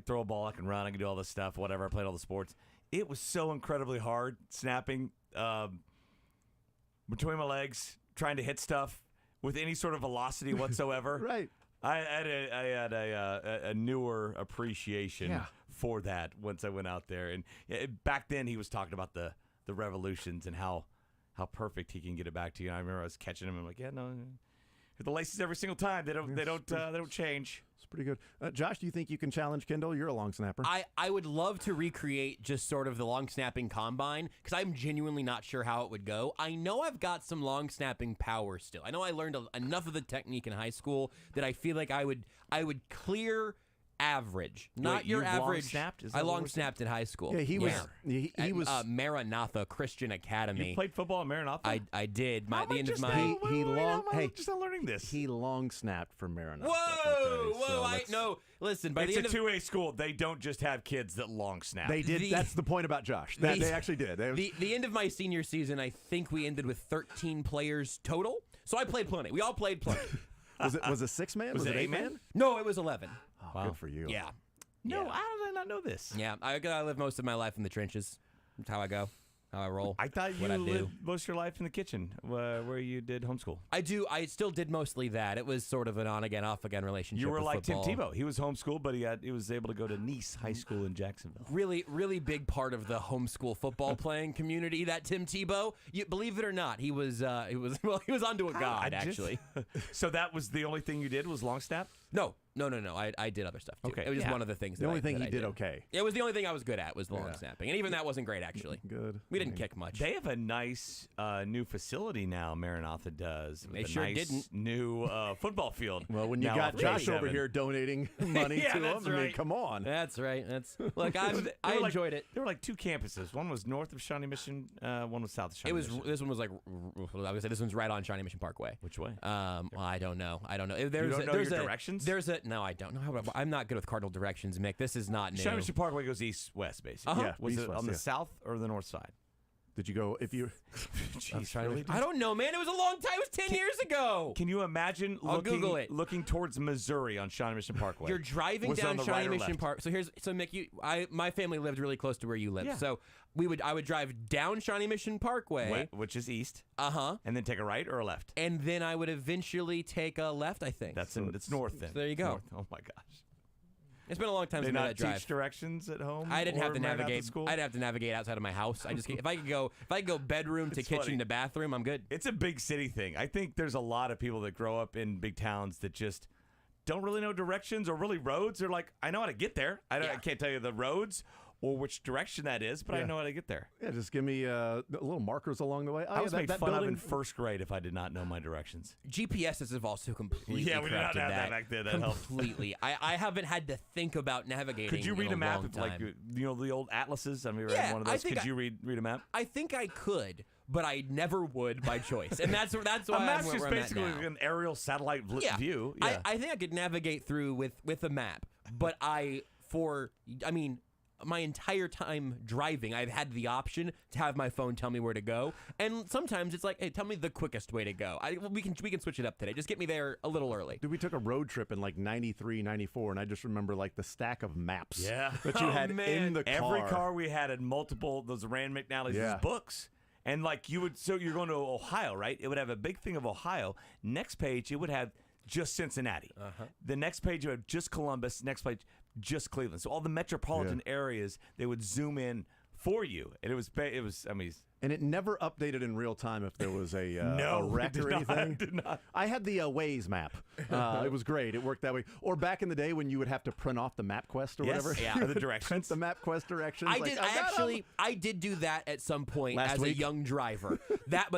throw a ball, I can run, I can do all this stuff, whatever. I played all the sports. It was so incredibly hard snapping between my legs, trying to hit stuff with any sort of velocity whatsoever. Right. I had a newer appreciation for that once I went out there. And back then he was talking about the revolutions and how perfect he can get it back to you. And I remember I was catching him and I'm like, yeah, no. The laces every single time. They don't change. It's pretty good. Josh, do you think you can challenge Kendall? You're a long snapper. I would love to recreate just sort of the long snapping combine because I'm genuinely not sure how it would go. I know I've got some long snapping power still. I know I learned enough of the technique in high school that I feel like I would clear average, not your average. Long-snapped? I long snapped in high school. Yeah, he was. He was Maranatha Christian Academy. You played football at Maranatha? I did. He just not learning this. He long snapped for Maranatha. No. Listen, by it's the end a 2A school. They don't just have kids that long snap. They did. That's the point about Josh. They actually did. The end of my senior season, I think we ended with 13 players total. So I played plenty. We all played plenty. Was it 6-man? Was it 8-man? No, it was 11. Oh, wow. Good for you. Yeah. No, how did I not know this? Yeah, I live most of my life in the trenches. That's how I go. How I roll. I thought you lived most of your life in the kitchen where you did homeschool. I do. I still did mostly that. It was sort of an on-again, off-again relationship. You were with like football. Tim Tebow. He was homeschooled, but he was able to go to Nice High School in Jacksonville. Really, really big part of the homeschool football playing community. That Tim Tebow, believe it or not, he was onto a god actually. So that was the only thing you did was long snap? No. I did other stuff too. Okay. It was just one of the things. The only thing he did okay. It was the only thing I was good at was the long snapping, and even that wasn't great actually. Good. We didn't kick much. They have a nice new facility now. Maranatha does. They sure didn't. New football field. Well, when you got Josh over here donating money to him, I mean, come on. That's right. Look. I enjoyed it. There were like two campuses. One was north of Shawnee Mission. One was south of Shawnee Mission. This one was like. I would say this one's right on Shawnee Mission Parkway. Which way? Well, I don't know. You don't know your directions? No, I don't know. I'm not good with cardinal directions, Mick. This is not new. Shawnee Mission Parkway goes east-west, basically. Yeah, was it east-west, on the south or the north side? Did you go? If you, I don't know, man. It was a long time. It was 10 years ago. Can you imagine Google it. looking towards Missouri on Shawnee Mission Parkway? You're driving down Shawnee Mission Park. So Mick, my family lived really close to where you live. Yeah. So I would drive down Shawnee Mission Parkway, which is east. And then take a right or a left. And then I would eventually take a left. I think it's north then. So there you go. North. Oh my gosh. It's been a long time since I made that drive. Teach directions at home. I didn't have to navigate. School? I'd have to navigate outside of my house. If I could go bedroom to kitchen to bathroom, I'm good. It's a big city thing. I think there's a lot of people that grow up in big towns that just don't really know directions or really roads. They're like, I know how to get there. I can't tell you the roads, or which direction that is, but I know how to get there. Yeah, just give me little markers along the way. I was made fun of in first grade if I did not know my directions. GPSs have also completely Yeah, we did not corrected have that back then. That helped. completely. I haven't had to think about navigating. Could you read in a map long of, like, time. the old atlases? I mean, Yeah, one of I those. think Could you read a map? I think I could, but I never would by choice, and that's why a map's I'm just where I'm at basically now. an aerial satellite view. Yeah. I think I could navigate through with a map, but my entire time driving, I've had the option to have my phone tell me where to go, and sometimes it's like, hey, tell me the quickest way to go. We can switch it up today. Just get me there a little early. Dude, we took a road trip in like 93, 94, and I just remember like the stack of maps that you Oh, had man. in the car. Every car we had multiple those Rand McNally's books. And like you're going to Ohio, right? It would have a big thing of Ohio. Next page, it would have just Cincinnati. The next page, you have just Columbus. Next page, just Cleveland. So all the metropolitan areas, they would zoom in for you. And it was, I mean. And it never updated in real time if there was a wreck it did or not, anything. it did not. I had the Waze map. It was great. It worked that way. Or back in the day when you would have to print off the MapQuest or whatever. Yeah, or the directions. Print the MapQuest directions. I did do that at some point Last as week? a young driver. That's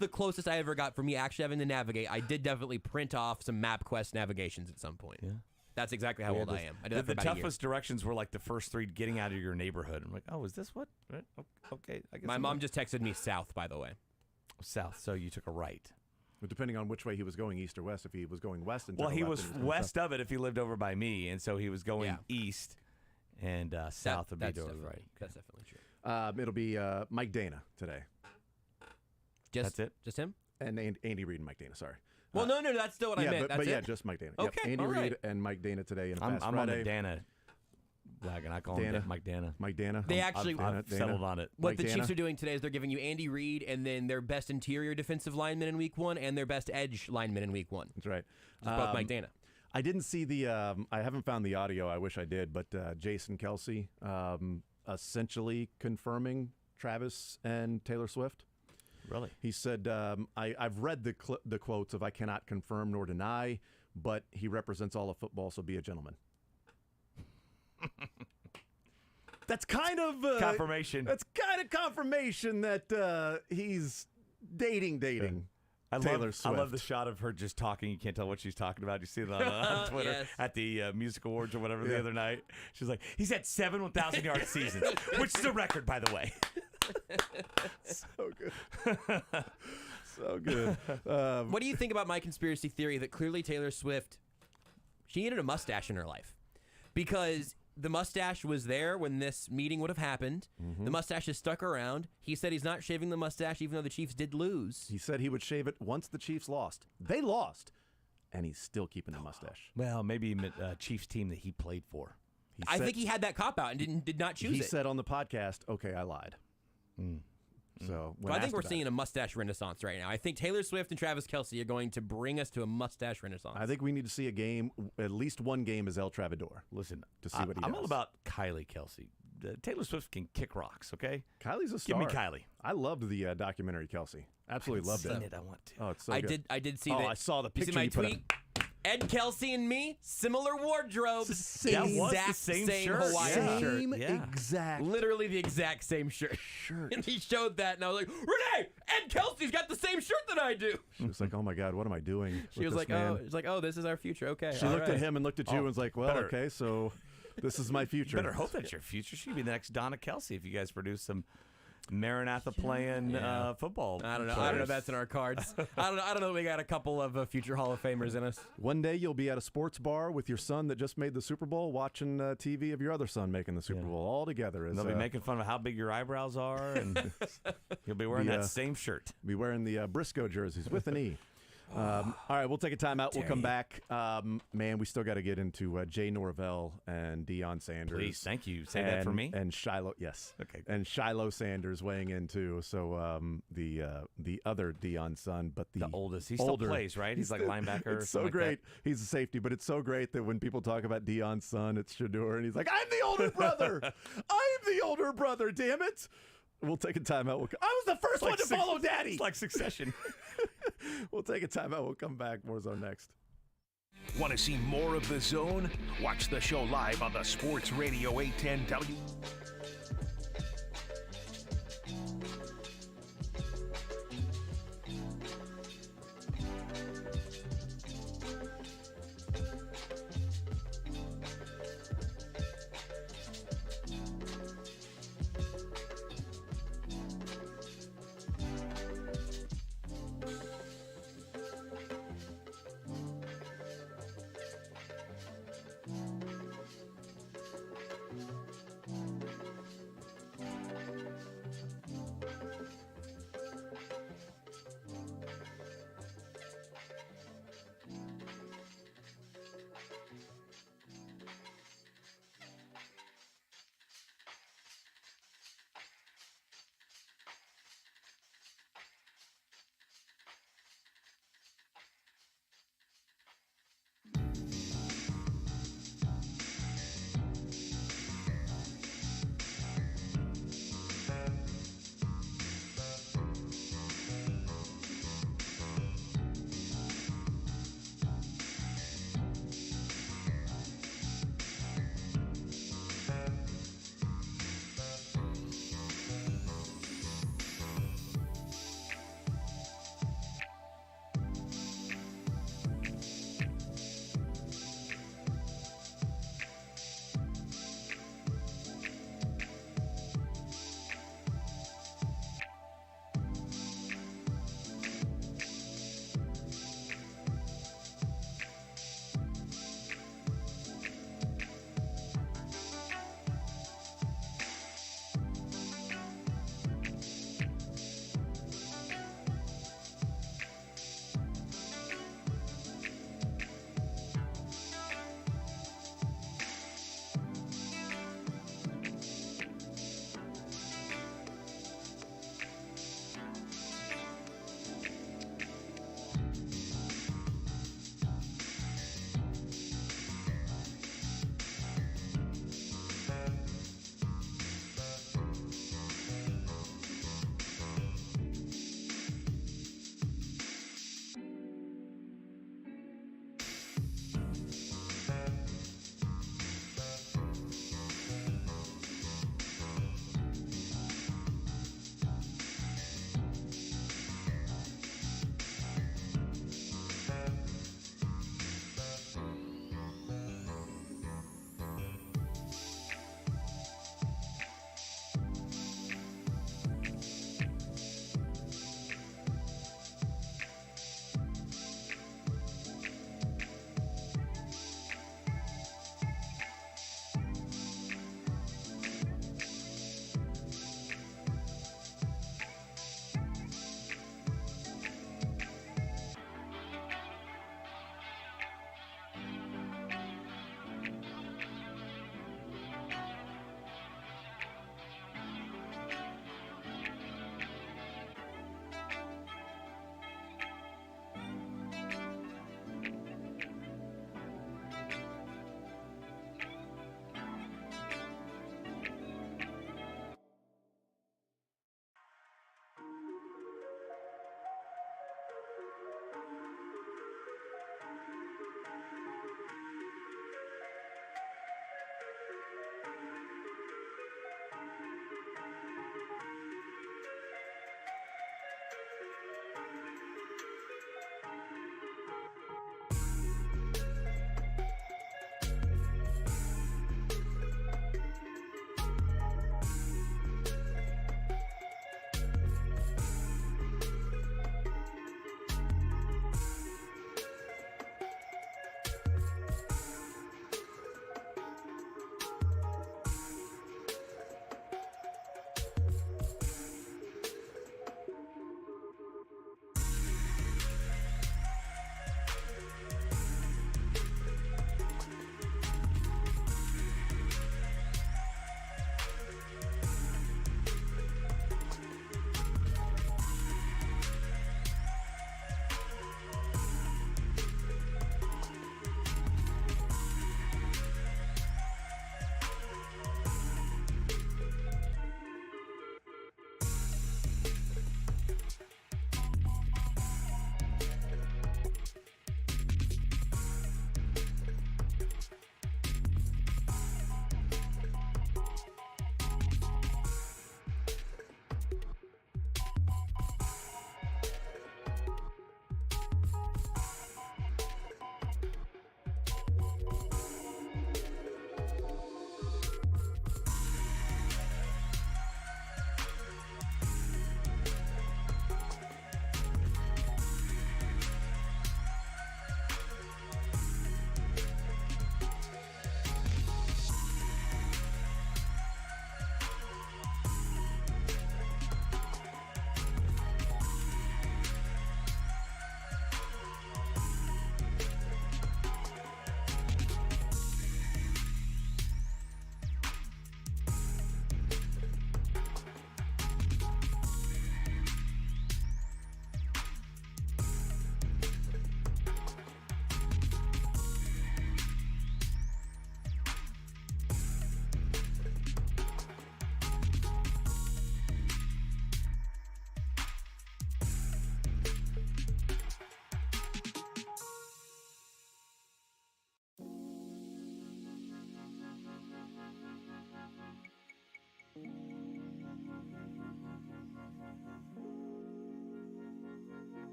the closest I ever got for me actually having to navigate. I did definitely print off some MapQuest navigations at some point. Yeah. That's exactly how old I am. I did that for The about a year. toughest directions were like the first three getting out of your neighborhood. I'm like, oh, is this what? Okay. I guess My mom just texted me south, by the way. South, so you took a right. But depending on which way he was going, east or west, if he was going west and Well, took a he left, was then going west of it if he lived over by me, and so he was going east, and south would be That's to the definitely, right. that's definitely true. It'll be Mike Dana today. Just, That's it? Just him? And Andy Reid and Mike Dana, sorry. Well, no, that's still what I meant. But That's it? just Mike Dana. Okay, Yep. Andy all Reid right. and Mike Dana today in a I'm Fast on Friday. the Dana wagon. I call him Mike Dana. Mike Dana. They actually I've settled on it. What Mike the Dana? Chiefs are doing today is they're giving you Andy Reid and then their best interior defensive lineman in Week 1 and their best edge lineman in Week 1. That's right. It's both Mike Dana. I didn't see the. I haven't found the audio. I wish I did. But Jason Kelsey essentially confirming Travis and Taylor Swift. Really? He said, I've read the quotes of I cannot confirm nor deny, but he represents all of football, so be a gentleman. That's kind of confirmation. That's kind of confirmation that he's dating. Taylor Swift. I love the shot of her just talking. You can't tell what she's talking about. You see it on Twitter Yes. at the Music Awards or whatever the other night. She's like, he's had 7 1,000-yard seasons, which is a record, by the way. So good. So good. What do you think about my conspiracy theory that clearly Taylor Swift, she needed a mustache in her life? Because the mustache was there when this meeting would have happened. The mustache is stuck around. He said he's not shaving the mustache even though the Chiefs did lose. He said he would shave it once the Chiefs lost. They lost, and he's still keeping the mustache. Well, maybe a Chiefs team that he played for. I think he had that cop-out and did not choose He it. said on the podcast, okay, I lied. So when But I think asked we're about seeing it, a mustache renaissance right now. I think Taylor Swift and Travis Kelce are going to bring us to a mustache renaissance. I think we need to see a game, at least one game as El Travador. Listen, to see what he I'm does. all about Kylie Kelsey. Taylor Swift can kick rocks, okay? Kylie's a star. Give me Kylie. I loved the documentary Kelsey. Absolutely loved Seen it. it. I want to. Oh, it's so I good. did see Oh, that. I saw the You picture see my you put tweet? Ed Kelsey and me, similar wardrobes. That was the exact same shirt. Hawaiian shirt. Same Yeah. exact. Literally the exact same shirt. And he showed that, and I was like, Renee, Ed Kelsey's got the same shirt that I do. She was like, oh my God, what am I doing? She with was this like, man? oh, this is our future. Okay. She all looked right. at him and looked at you and was like, well, better- okay, so this is my future. Better hope that's your future. She'd be the next Donna Kelsey if you guys produce some Maranatha playing football. I don't know. I don't know if that's in our cards. I don't know. We got a couple of future Hall of Famers in us. One day you'll be at a sports bar with your son that just made the Super Bowl, watching TV of your other son making the Super Bowl all together. And they'll be making fun of how big your eyebrows are, and you'll be wearing that same shirt. Be wearing the Brisco jerseys with an E. All right, we'll take a timeout. We'll come back. Man, we still got to get into Jay Norvell and Deion Sanders. Please, thank you. Say that for me. And Shiloh, yes. Okay. And Shiloh Sanders weighing in too. So the other Deion's son, but the oldest. He still plays, right? He's like linebacker. Or It's so something like great. He's a safety, but it's so great that when people talk about Deion's son, it's Shador, and he's like, "I'm the older brother. I'm the older brother. Damn it." We'll take a timeout. I was the first one to follow Daddy. It's like Succession. We'll take a timeout. We'll come back. More Zone next. Want to see more of The Zone? Watch the show live on the Sports Radio 810 W.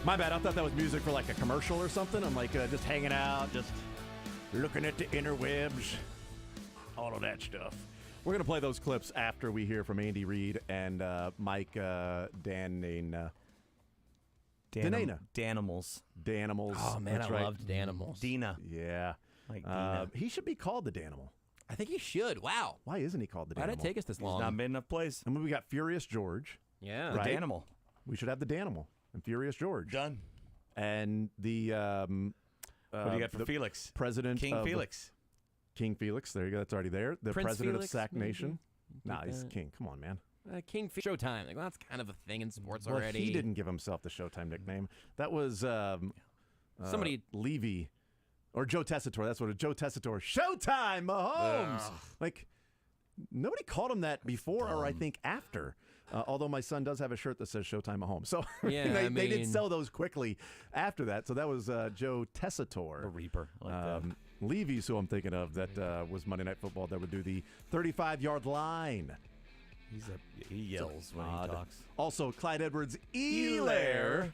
My bad. I thought that was music for like a commercial or something. I'm like just hanging out, just looking at the interwebs, all of that stuff. We're going to play those clips after we hear from Andy Reid and Mike Danana. Danimals. Oh, man, That's I right. loved Danimals. Dina. Yeah. Like Dina. He should be called the Danimal. I think he should. Wow. Why isn't he called the Danimal? Why did it take us this long? Not made enough plays. I mean, we got Furious George. Yeah. The Right. Danimal. We should have the Danimal and Furious George. Done. And the What do you got for the Felix? president King of Felix. King Felix. There you go. That's already there. The Prince president Felix, of Sac maybe? Nation. Nah, Take he's that. king. Come on, man. Showtime. Like, well, that's kind of a thing in sports Well, already. he didn't give himself the Showtime nickname. That was Somebody- Levy or Joe Tessitore. That's what it. Joe Tessitore. Showtime, Mahomes. Like nobody called him that before, or I think after. Although my son does have a shirt that says Showtime Mahomes, so Yeah, they did mean- sell those quickly after that. So that was Joe Tessitore. The Reaper. I like that. Levy's who I'm thinking of. That was Monday Night Football. That would do the 35-yard line. He yells when he talks. Also, Clyde Edwards-Helaire.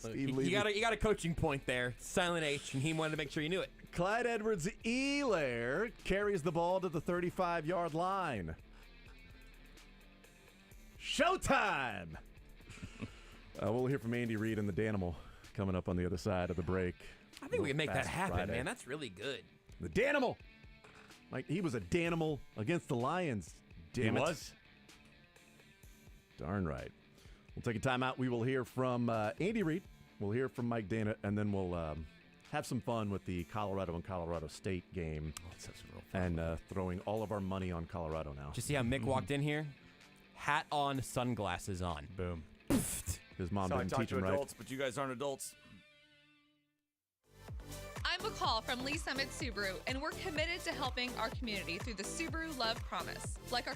Look, you got a coaching point there. Silent H, and he wanted to make sure you knew it. Clyde Edwards-Helaire carries the ball to the 35-yard line. Showtime! We'll hear from Andy Reid and the Danimal coming up on the other side of the break. I think we can make that Fast happen, Friday. man. That's really good. The Danimal! Like, he was a Danimal against the Lions. Damn it. He was. Darn right. We'll take a timeout. We will hear from Andy Reid. We'll hear from Mike Dana, and then we'll have some fun with the Colorado and Colorado State game. Oh, that's real fun. And throwing all of our money on Colorado now. Did you see how Mick walked in here? Hat on, sunglasses on. Boom. His mom So I didn't talk teach to him right. adults, but you guys aren't adults. I'm McCall from Lee Summit Subaru, and we're committed to helping our community through the Subaru Love Promise. Like our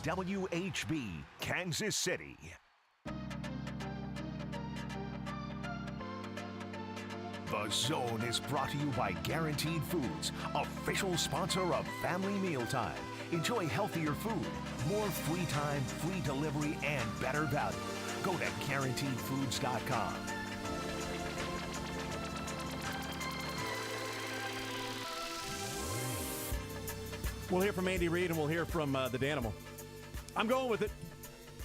WHB, Kansas City. The Zone is brought to you by Guaranteed Foods, official sponsor of Family Mealtime. Enjoy healthier food, more free time, free delivery, and better value. Go to GuaranteedFoods.com. We'll hear from Andy Reid and we'll hear from the Danimal. I'm going with it.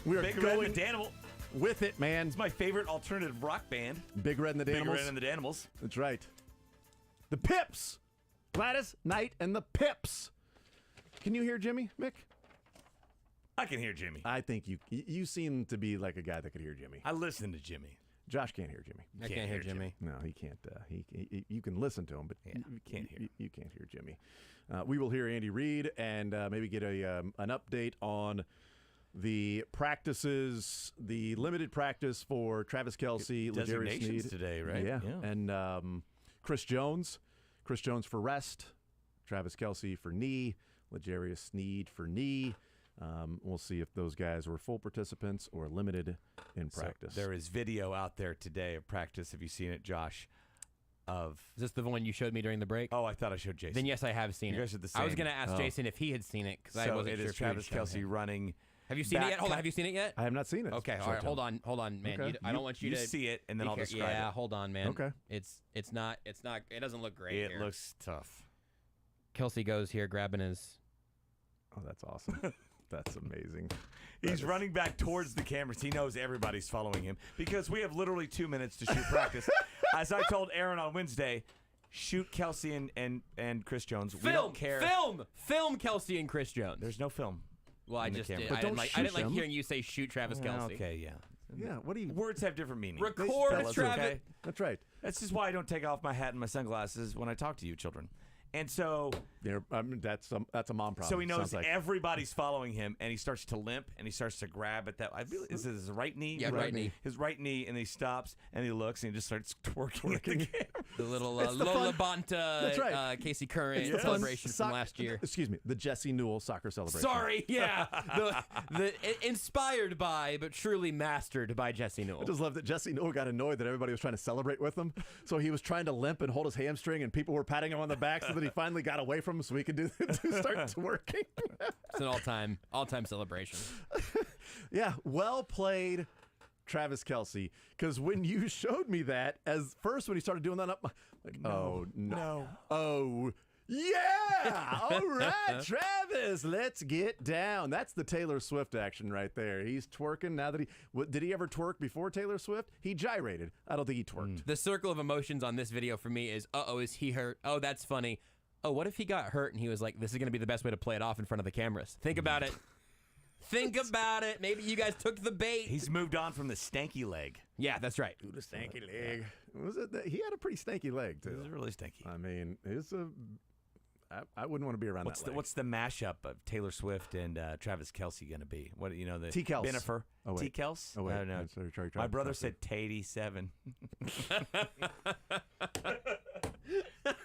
We are Big Red going and the Danimal. with it, man. It's my favorite alternative rock band. Big Red and the Danimals. Big Red and the Danimals. That's right. The Pips. Gladys Knight and the Pips. Can you hear Jimmy, Mick? I can hear Jimmy. I think you seem to be like a guy that could hear Jimmy. I listen to Jimmy. Josh can't hear Jimmy. I can't hear Jimmy. No, he can't. You can listen to him, but Yeah, can't hear. You can't hear Jimmy. We will hear Andy Reid and maybe get an update on the practices, the limited practice for Travis Kelce, L'Jarius Designations Sneed today, right? Yeah, and Chris Jones. Chris Jones for rest, Travis Kelce for knee, L'Jarius Sneed for knee. We'll see if those guys were full participants or limited in practice. So there is video out there today of practice. Have you seen it, Josh? Is this the one you showed me during the break? Oh, I thought I showed Jason. Then yes, I have seen You it. guys are the same. I was going to ask Oh. Jason if he had seen it because I So wasn't it sure is if he had Travis shown Kelce him. running. Have you seen it back yet? Hold on. Have you seen it yet? I have not seen it. Okay, all So right. tell Hold me. on, man. Okay. I don't want you You to see it, and then be I'll describe Yeah, it. hold on, man. Okay. It's not. It doesn't look great. It here. looks tough. Kelsey goes here grabbing his. Oh, that's awesome. That's amazing. He's running back towards the cameras. He knows everybody's following him because we have literally 2 minutes to shoot practice. As I told Aaron on Wednesday, shoot Kelce and Chris Jones. We don't care. Film Kelsey and Chris Jones. There's no film. Well, I in the just camera. did. But I didn't don't like shoot them. hearing you say shoot Travis Kelsey. Okay, yeah. Yeah, what do you... Words have different meanings. Record Fellas, Travis. okay? That's right. That's just why I don't take off my hat and my sunglasses when I talk to you children. And so That's a mom problem. So he knows Sounds like. everybody's following him, and he starts to limp, and he starts to grab at that. Is it his right knee? Yeah, right knee. His right knee, and he stops, and he looks, and he just starts twerking at the camera. The little It's the Lola fun- Bonta, That's right. Casey Curran It's the fun celebration from last year. Excuse me, the Jesse Newell soccer celebration. Sorry, yeah. Inspired by, but truly mastered by Jesse Newell. I just love that Jesse Newell got annoyed that everybody was trying to celebrate with him. So he was trying to limp and hold his hamstring, and people were patting him on the back so that he finally got away from him so he could start twerking. It's an all-time celebration. Yeah, well played, Travis Kelce. Because when you showed me that, when he started doing that, I'm like, oh, no. Oh, yeah. All right, Travis, let's get down. That's the Taylor Swift action right there. He's twerking now that did he ever twerk before Taylor Swift? He gyrated. I don't think he twerked. The circle of emotions on this video for me is, is he hurt? Oh, that's funny. Oh, what if he got hurt and he was like, this is going to be the best way to play it off in front of the cameras? Think about it. Think about it. Maybe you guys took the bait. He's moved on from the stanky leg. Yeah, that's right. The stanky leg. Was it? He had a pretty stanky leg too. It was really stanky. I mean, I wouldn't want to be around that leg. What's the mashup of Taylor Swift and Travis Kelce going to be? What the T-Kels. Benifer? Oh, wait. T-Kels? Oh, wait. I don't know. Sorry, My brother Kelce. said T87.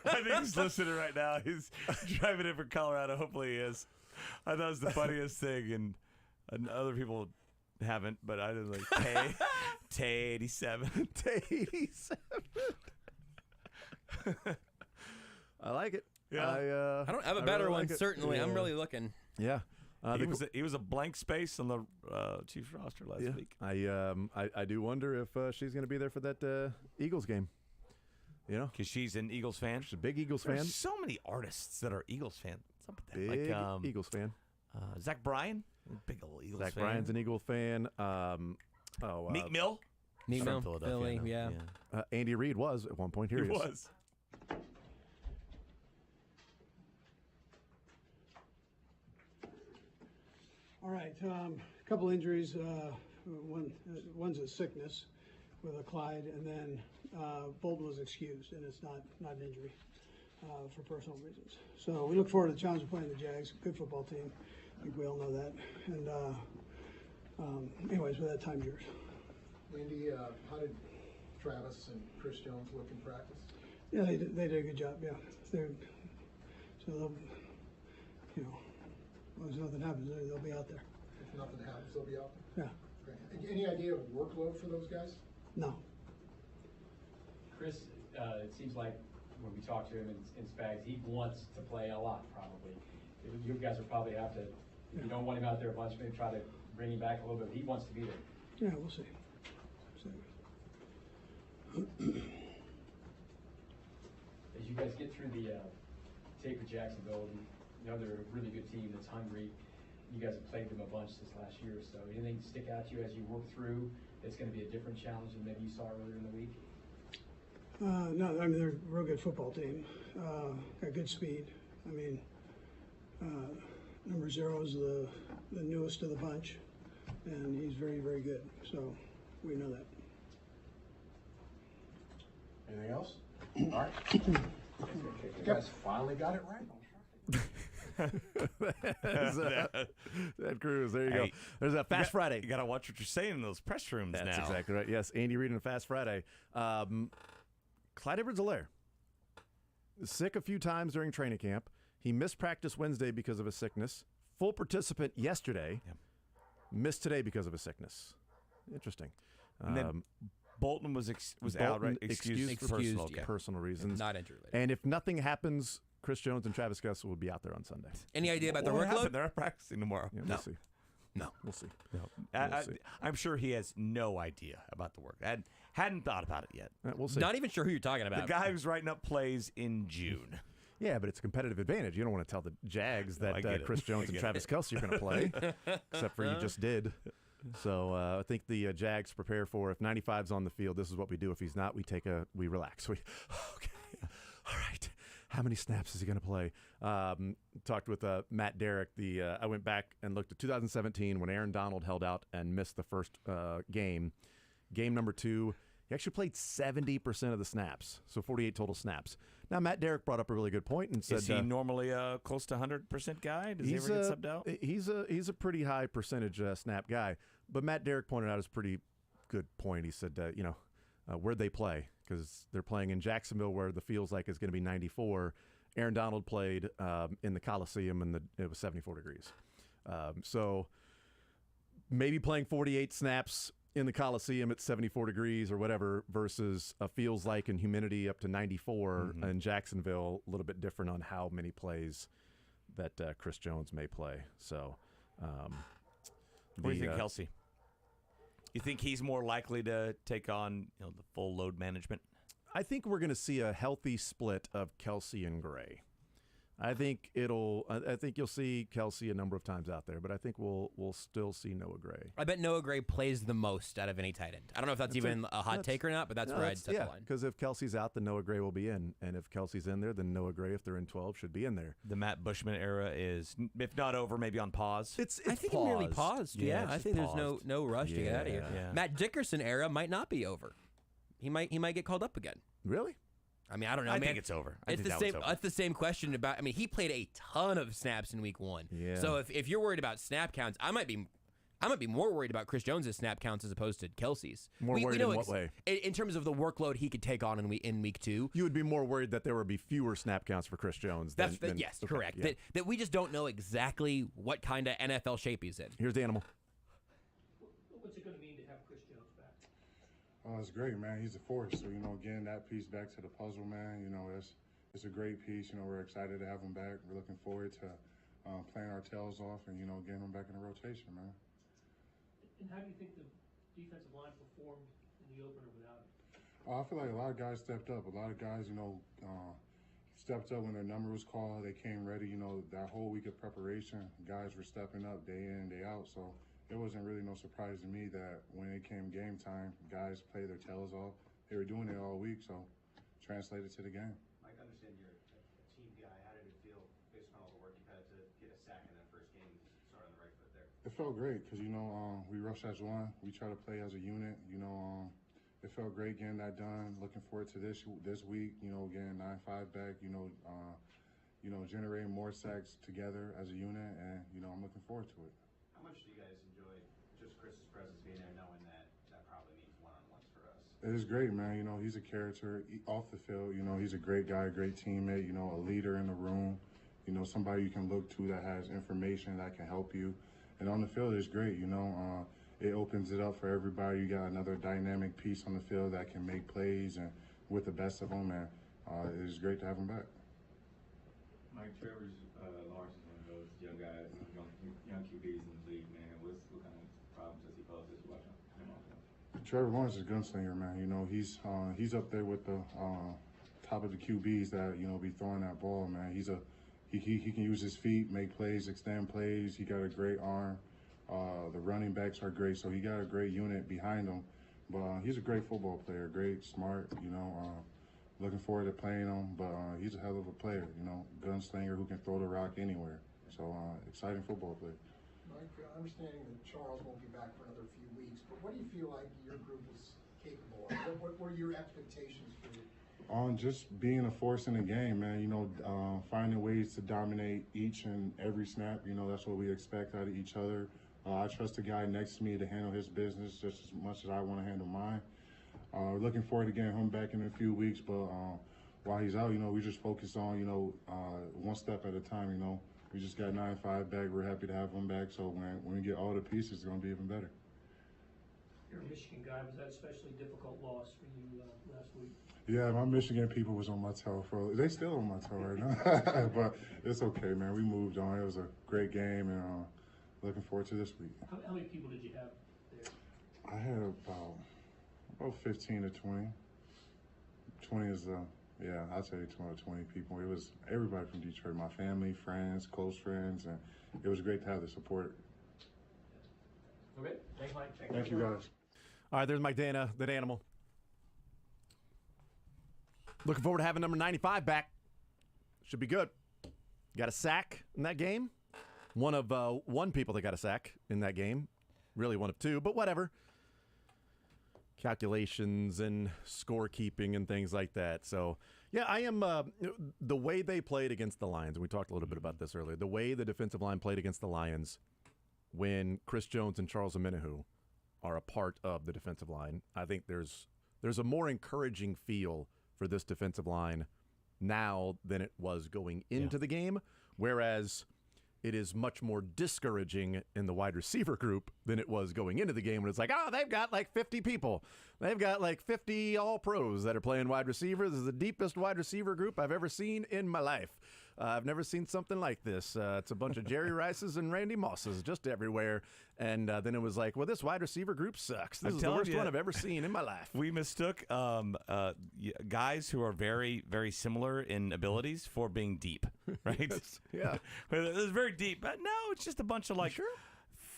I think he's listening right now. He's driving in from Colorado. Hopefully he is. I thought it was the funniest thing, and other people haven't, but I was like, T87. T87. I like it. Yeah. I don't have a better really one, like it. certainly. Yeah. I'm really looking. Yeah. He was a blank space on the Chiefs roster last week. I do wonder if she's going to be there for that Eagles game. You know, because she's an Eagles fan. She's a big Eagles fan. There's so many artists that are Eagles fans. What's up with that? Big Eagles fan. Zach Bryan, big old Eagles fan. Zach Bryan's an Eagles fan. Meek Mill, Meek from Mill, Philadelphia. Philly, yeah. Andy Reid was at one point. Here he is. was. All right, a couple injuries. One's a sickness with a Clyde, and then Bolton was excused, and it's not an injury for personal reasons. So we look forward to the challenge of playing the Jags. Good football team. I think we all know that. And anyways, with that, time's yours. Andy, how did Travis and Chris Jones look in practice? Yeah, they did a good job. Yeah, so they'll, as long as nothing happens, they'll be out there. nothing happens, they'll be out? Yeah. Okay. Any idea of workload for those guys? No. Chris, it seems like when we talk to him in Spags, he wants to play a lot, probably. You guys will probably have to, if you don't want him out there a bunch, maybe try to bring him back a little bit. He wants to be there. Yeah, we'll see. As you guys get through the tape with Jacksonville, you know they're a really good team that's hungry. You guys have played them a bunch this last year or so. Anything stick out to you as you work through that's going to be a different challenge than maybe you saw earlier in the week? No, I mean, they're a real good football team. Got good speed. I mean, number 0 is the newest of the bunch, and he's very, very good. So we know that. Anything else? All right. You guys finally got it right. Ted Cruz, there you go. There's a Fast Friday. You got to watch what you're saying in those press rooms now. That's exactly right. Yes, Andy Reid and Fast Friday. Clyde Edwards-Helaire, sick a few times during training camp. He missed practice Wednesday because of a sickness. Full participant yesterday. Yep. Missed today because of a sickness. Interesting. And then Bolton was out, right? Excused for personal reasons. Not injury related. And if nothing happens, Chris Jones and Travis Kessel will be out there on Sunday. Any idea about the What workload? happened? They're practicing tomorrow. Yeah, No. We'll see. No. We'll see. No. I'm sure he has no idea about the work. Hadn't thought about it yet. We'll see. Not even sure who you're talking about. The guy who's writing up plays in June. Yeah, but it's a competitive advantage. You don't want to tell the Jags that Chris Jones and Travis Kelce are going to play, except for you just did. So I think the Jags prepare for if 95's on the field, this is what we do. If he's not, we relax. Okay, all right. How many snaps is he going to play? Talked with Matt Derrick. I went back and looked at 2017 when Aaron Donald held out and missed the first game. Game number 2, he actually played 70% of the snaps, so 48 total snaps. Now, Matt Derrick brought up a really good point and said, "Is he normally a close to 100% guy? Does he ever get subbed out?" He's a pretty high percentage snap guy. But Matt Derrick pointed out his pretty good point. He said, where'd they play? Because they're playing in Jacksonville, where the feels like is going to be 94. Aaron Donald played in the Coliseum, and it was 74 degrees. So maybe playing 48 snaps in the Coliseum at 74 degrees or whatever versus feels like and humidity up to 94 in Jacksonville, a little bit different on how many plays that Chris Jones may play. So, what do you think, Kelce? You think he's more likely to take on the full load management? I think we're going to see a healthy split of Kelce and Gray. I think you'll see Kelce a number of times out there, but I think we'll still see Noah Gray. I bet Noah Gray plays the most out of any tight end. I don't know if that's even a hot take or not, but that's where I'd set the line. Because if Kelce's out, then Noah Gray will be in, and if Kelce's in there, then Noah Gray, if they're in 12, should be in there. The Matt Bushman era is, if not over, maybe on pause. It's I think it nearly paused. Yeah, I think paused. there's no rush to get out of here. Yeah. Matt Dickerson era might not be over. He might get called up again. Really? I mean, I don't know. I man. think it's over. It's the same question about. I mean, he played a ton of snaps in week 1. Yeah. So if you're worried about snap counts, I might be more worried about Chris Jones' snap counts as opposed to Kelce's. More worried in what way? In terms of the workload he could take on in week 2. You would be more worried that there would be fewer snap counts for Chris Jones. Yes, correct. Yeah. That we just don't know exactly what kind of NFL shape he's in. Here's the animal. What's it going to mean to have Chris Jones back? Oh, it's great, man. He's a force. So, getting that piece back to the puzzle, man, it's a great piece. We're excited to have him back. We're looking forward to playing our tails off and, getting him back in the rotation, man. And how do you think the defensive line performed in the opener without him? I feel like a lot of guys stepped up. A lot of guys, stepped up when their number was called. They came ready. That whole week of preparation, guys were stepping up day in, day out. So it wasn't really no surprise to me that when it came game time, guys played their tails off. They were doing it all week, so translated to the game. Mike, I understand you're a team guy. How did it feel based on all the work you've had to get a sack in that first game and start on the right foot there? It felt great because, we rushed as one. We try to play as a unit. It felt great getting that done. Looking forward to this week, getting 9-5 back, generating more sacks together as a unit, and, I'm looking forward to it. How much do you guys enjoy just Chris's presence being there, knowing that probably means one-on-ones for us? It is great, man. He's a character off the field. He's a great guy, a great teammate, a leader in the room, somebody you can look to that has information that can help you. And on the field, it's great. It opens it up for everybody. You got another dynamic piece on the field that can make plays and with the best of them, and it's great to have him back. Mike, Trevor's Lawrence is one of those young guys, young QBs in the league, man. What kind of problems does he pose as you watch him off the Trevor Lawrence is a gunslinger, man. He's up there with the top of the QBs that be throwing that ball, man. He can use his feet, make plays, extend plays. He got a great arm. The running backs are great, so he got a great unit behind him. But he's a great football player, great, smart. Looking forward to playing him. But he's a hell of a player. Gunslinger who can throw the rock anywhere. So exciting football player. Mike, understanding that Charles won't be back for another few weeks, but what do you feel like your group is capable of? What are your expectations for you? On just being a force in the game, man. Finding ways to dominate each and every snap. That's what we expect out of each other. I trust the guy next to me to handle his business just as much as I want to handle mine. Looking forward to getting him back in a few weeks, but while he's out, we just focus on, one step at a time. We just got 9-5 back. We're happy to have him back. So when we get all the pieces, it's going to be even better. You're a Michigan guy. Was that especially difficult loss for you last week? Yeah, my Michigan people was on my toe. They still on my toe right now. But it's okay, man. We moved on. It was a great game, and looking forward to this week. How many people did you have there? I had about 15 to 20. 20 is I'd say 20 to 20 people. It was everybody from Detroit, my family, friends, close friends, and it was great to have the support. Okay, thanks, Mike. Thank you, guys. All right, there's Mike Dana, that animal. Looking forward to having number 95 back. Should be good. Got a sack in that game. One of one people that got a sack in that game. Really one of two, but whatever. Calculations and scorekeeping and things like that. So, yeah, I am the way they played against the Lions, and we talked a little bit about this earlier, the way the defensive line played against the Lions when Chris Jones and Charles Omenihu are a part of the defensive line, I think there's a more encouraging feel for this defensive line now than it was going into the game, whereas it is much more discouraging in the wide receiver group than it was going into the game when it's like, they've got like 50 people. They've got like 50 all-pros that are playing wide receiver. This is the deepest wide receiver group I've ever seen in my life. I've never seen something like this. It's a bunch of Jerry Rices and Randy Mosses just everywhere. And then it was like, well, this wide receiver group sucks. This is the worst one I've ever seen in my life. We mistook guys who are very, very similar in abilities for being deep, right? Yes, yeah. It was very deep. But no, it's just a bunch of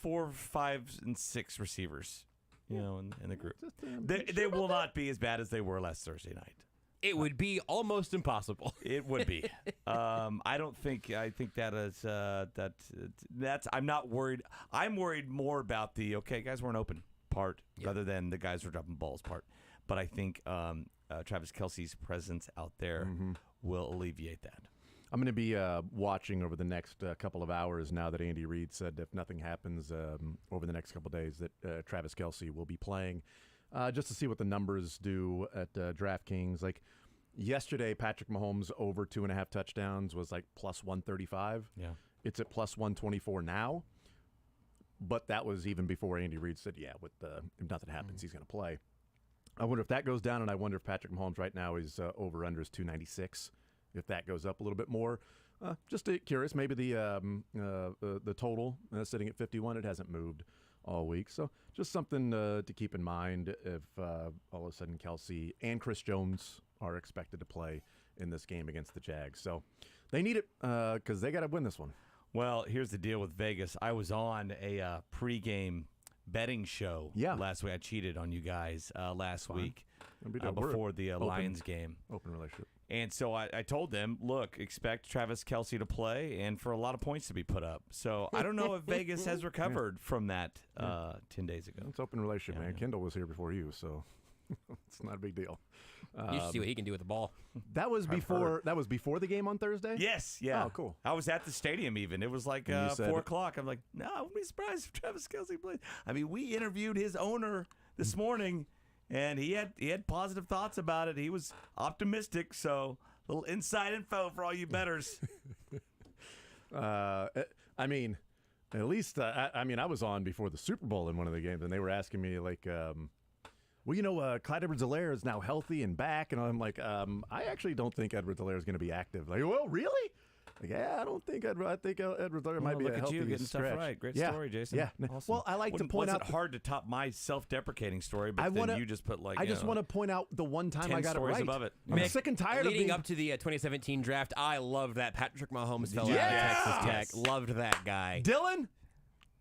4, 5, and 6 receivers, in the group. They will not be as bad as they were last Thursday night. It would be almost impossible. It would be. I think that is that's. I'm not worried. I'm worried more about the guys weren't open part rather than the guys were dropping balls part. But I think Travis Kelce's presence out there will alleviate that. I'm going to be watching over the next couple of hours now that Andy Reid said if nothing happens over the next couple of days that Travis Kelce will be playing. Just to see what the numbers do at DraftKings. Like yesterday, Patrick Mahomes over 2.5 touchdowns was like plus 135. Yeah. It's at plus 124 now. But that was even before Andy Reid said, if nothing happens, he's going to play. I wonder if that goes down, and I wonder if Patrick Mahomes right now is over-under is 296. If that goes up a little bit more. Just curious, maybe the total sitting at 51, it hasn't moved all week. So just something to keep in mind if all of a sudden Kelce and Chris Jones are expected to play in this game against the Jags. So they need it because they got to win this one. Well, here's the deal with Vegas. I was on a pregame betting show last week. I cheated on you guys last week before the Lions game. Open relationship. And so I told them, look, expect Travis Kelce to play and for a lot of points to be put up. So I don't know if Vegas has recovered from that 10 days ago. It's open relationship, man. Kendall was here before you, so it's not a big deal. You should see what he can do with the ball. That was before the game on Thursday? Yes, yeah. Oh, cool. I was at the stadium even. It was like 4 o'clock. I'm like, no, I wouldn't be surprised if Travis Kelce plays. I mean, we interviewed his owner this morning. And he had positive thoughts about it. He was optimistic, so a little inside info for all you bettors. I mean, At least, I mean, I was on before the Super Bowl in one of the games, and they were asking me, like, well, you know, Clyde Edwards-Helaire is now healthy and back. And I'm like, I actually don't think Edwards-Helaire is going to be active. Like, well, really? Like, yeah, I don't think I think Edwards-Helaire might be look a at healthy you getting stretch. stuff right. Great Yeah. story, Jason. Yeah. Awesome. Well, I like to point out. Wasn't hard to top my self-deprecating story, but you just put like. I just want to point out the one time 10 I got it stories right. above it. I'm sick and tired of leading being up to the 2017 draft. I loved that Patrick Mahomes fell out of Texas Tech. Loved that guy. Dylan?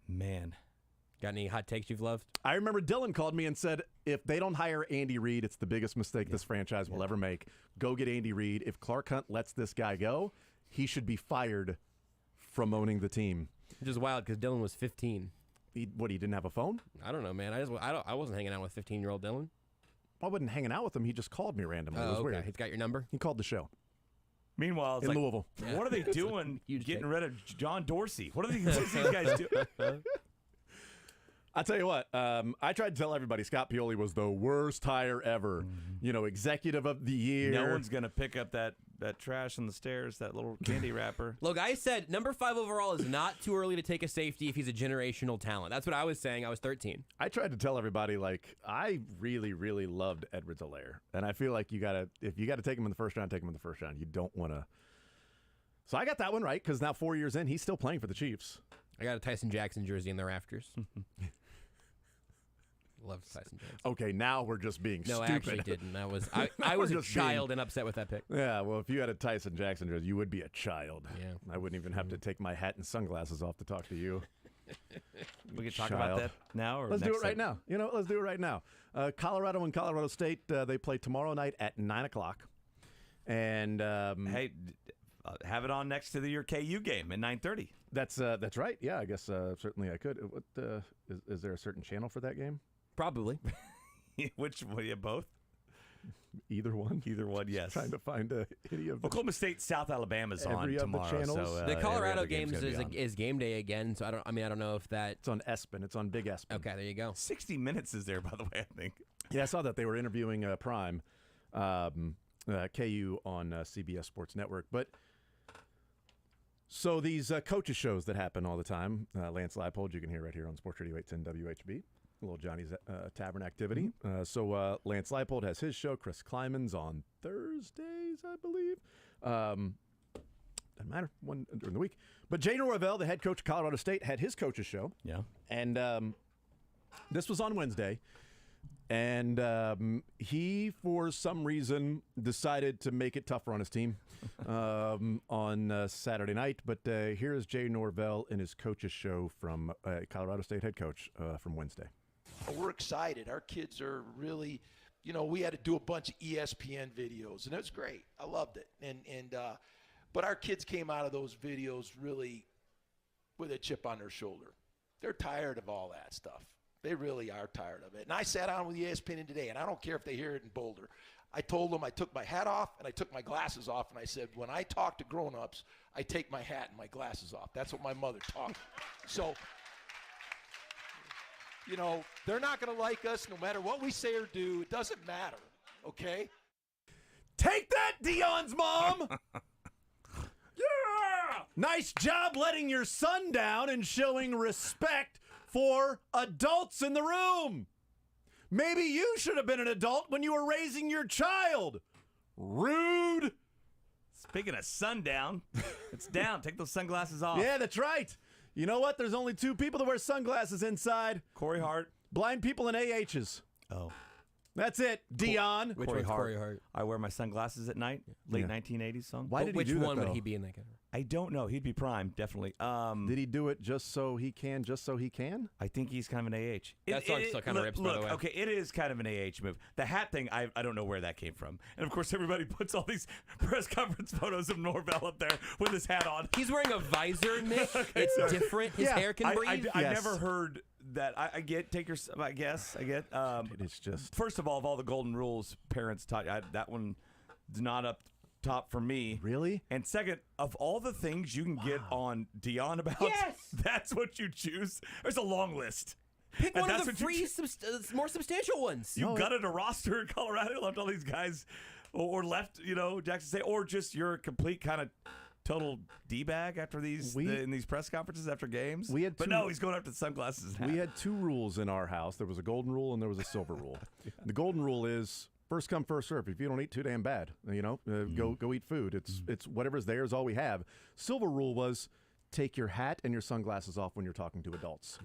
Man. Got any hot takes you've loved? I remember Dylan called me and said, if they don't hire Andy Reid, it's the biggest mistake this franchise will ever make. Go get Andy Reid. If Clark Hunt lets this guy go, he should be fired from owning the team. Which is wild because Dylan was 15. He didn't have a phone? I don't know, man. I wasn't hanging out with 15-year-old Dylan. I wasn't hanging out with him. He just called me randomly. It was okay. weird. He's got your number? He called the show. Meanwhile, it's in like, Louisville. What are they doing getting rid of John Dorsey? What are these guys doing? I'll tell you what, I tried to tell everybody Scott Pioli was the worst hire ever. You know, executive of the year. No one's going to pick up that trash on the stairs, that little candy wrapper. Look, I said number 5 overall is not too early to take a safety if he's a generational talent. That's what I was saying. I was 13. I tried to tell everybody, like, I really, really loved Edwards-Helaire. And I feel like if you got to take him in the first round, take him in the first round. You don't want to. So I got that one right because now 4 years in, he's still playing for the Chiefs. I got a Tyson Jackson jersey in the rafters. Loved Tyson Jackson. Okay, now we're just being no, stupid. I actually didn't. I was a child and upset with that pick. Yeah, well, if you had a Tyson Jackson jersey, you would be a child. Yeah. I wouldn't even have to take my hat and sunglasses off to talk to you. We can talk about that now, or let's next do it right now. You know, let's do it right now. Colorado and Colorado State, they play tomorrow night at 9:00. And hey, have it on next to your KU game at 9:30. That's right. Yeah, I guess certainly I could. What is there a certain channel for that game? Probably. Which one? Yeah, both. Either one. Either one. Yes. Trying to find any of Oklahoma State, South Alabama's on tomorrow. So, the Colorado games is game day again. So I don't know if that. It's on ESPN. It's on Big ESPN. Okay, there you go. 60 Minutes is there, by the way. I think. Yeah, I saw that they were interviewing Prime, KU on CBS Sports Network, but. So these coaches shows that happen all the time, Lance Leipold, you can hear right here on Sports Radio 810 WHB, a little Johnny's Tavern activity. So Lance Leipold has his show, Chris Kleiman's on Thursdays, I believe. Doesn't matter, one during the week. But Jay Norvell, the head coach of Colorado State, had his coaches show. Yeah. And this was on Wednesday. And he, for some reason, decided to make it tougher on his team on Saturday night. But here's Jay Norvell in his coach's show from Colorado State head coach from Wednesday. We're excited. Our kids are really, we had to do a bunch of ESPN videos, and it was great. I loved it. But our kids came out of those videos really with a chip on their shoulder. They're tired of all that stuff. They really are tired of it. And I sat down with ESPN today, and I don't care if they hear it in Boulder. I told them I took my hat off and I took my glasses off, and I said, when I talk to grown-ups, I take my hat and my glasses off. That's what my mother taught me. So, they're not going to like us no matter what we say or do. It doesn't matter, okay? Take that, Dion's mom! Yeah! Nice job letting your son down and showing respect for adults in the room. Maybe you should have been an adult when you were raising your child. Rude. Speaking of sundown, it's down. Take those sunglasses off. Yeah, that's right. You know what? There's only 2 people that wear sunglasses inside. Corey Hart. Blind people and AHs. Oh. That's it, Dion. Which one's Corey Hart? I wear my sunglasses at night. Late 1980s song. Why did he do that, Which one though? would he be in that category? I don't know. He'd be prime, definitely. Did he do it just so he can? I think he's kind of an AH. That song still kind of rips, by the way. Okay, it is kind of an AH move. The hat thing, I don't know where that came from. And, of course, everybody puts all these press conference photos of Norvell up there with his hat on. He's wearing a visor, Nick. It's different. His hair can breathe. I never heard that. I get, I guess. It's just. First of all the golden rules parents taught, that one is not up top for me. Really? And second, of all the things you can get on Dion about, that's what you choose. There's a long list. Pick one of the free, more substantial ones. You gutted a roster in Colorado, left all these guys, or left, Jackson State, or just you're a complete kind of total D-bag after in these press conferences after games? But no, he's going after the sunglasses. We had 2 rules in our house. There was a golden rule and there was a silver rule. The golden rule is first come, first serve. If you don't eat, too damn bad. Go eat food. It's whatever's there is all we have. Silver rule was take your hat and your sunglasses off when you're talking to adults.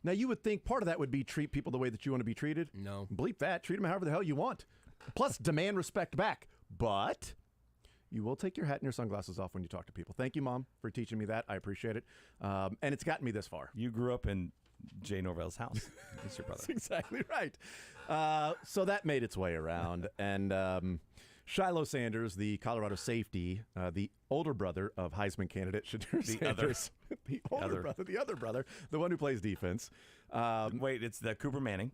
Now, you would think part of that would be treat people the way that you want to be treated. No. Bleep that. Treat them however the hell you want. Plus, demand respect back. But you will take your hat and your sunglasses off when you talk to people. Thank you, Mom, for teaching me that. I appreciate it. And it's gotten me this far. You grew up in Jay Norvell's house. He's your brother. That's exactly right. So that made its way around. And Shiloh Sanders, the Colorado safety, the older brother of Heisman candidate Shadur Sanders. The other brother, the one who plays defense. Wait, it's the Cooper Manning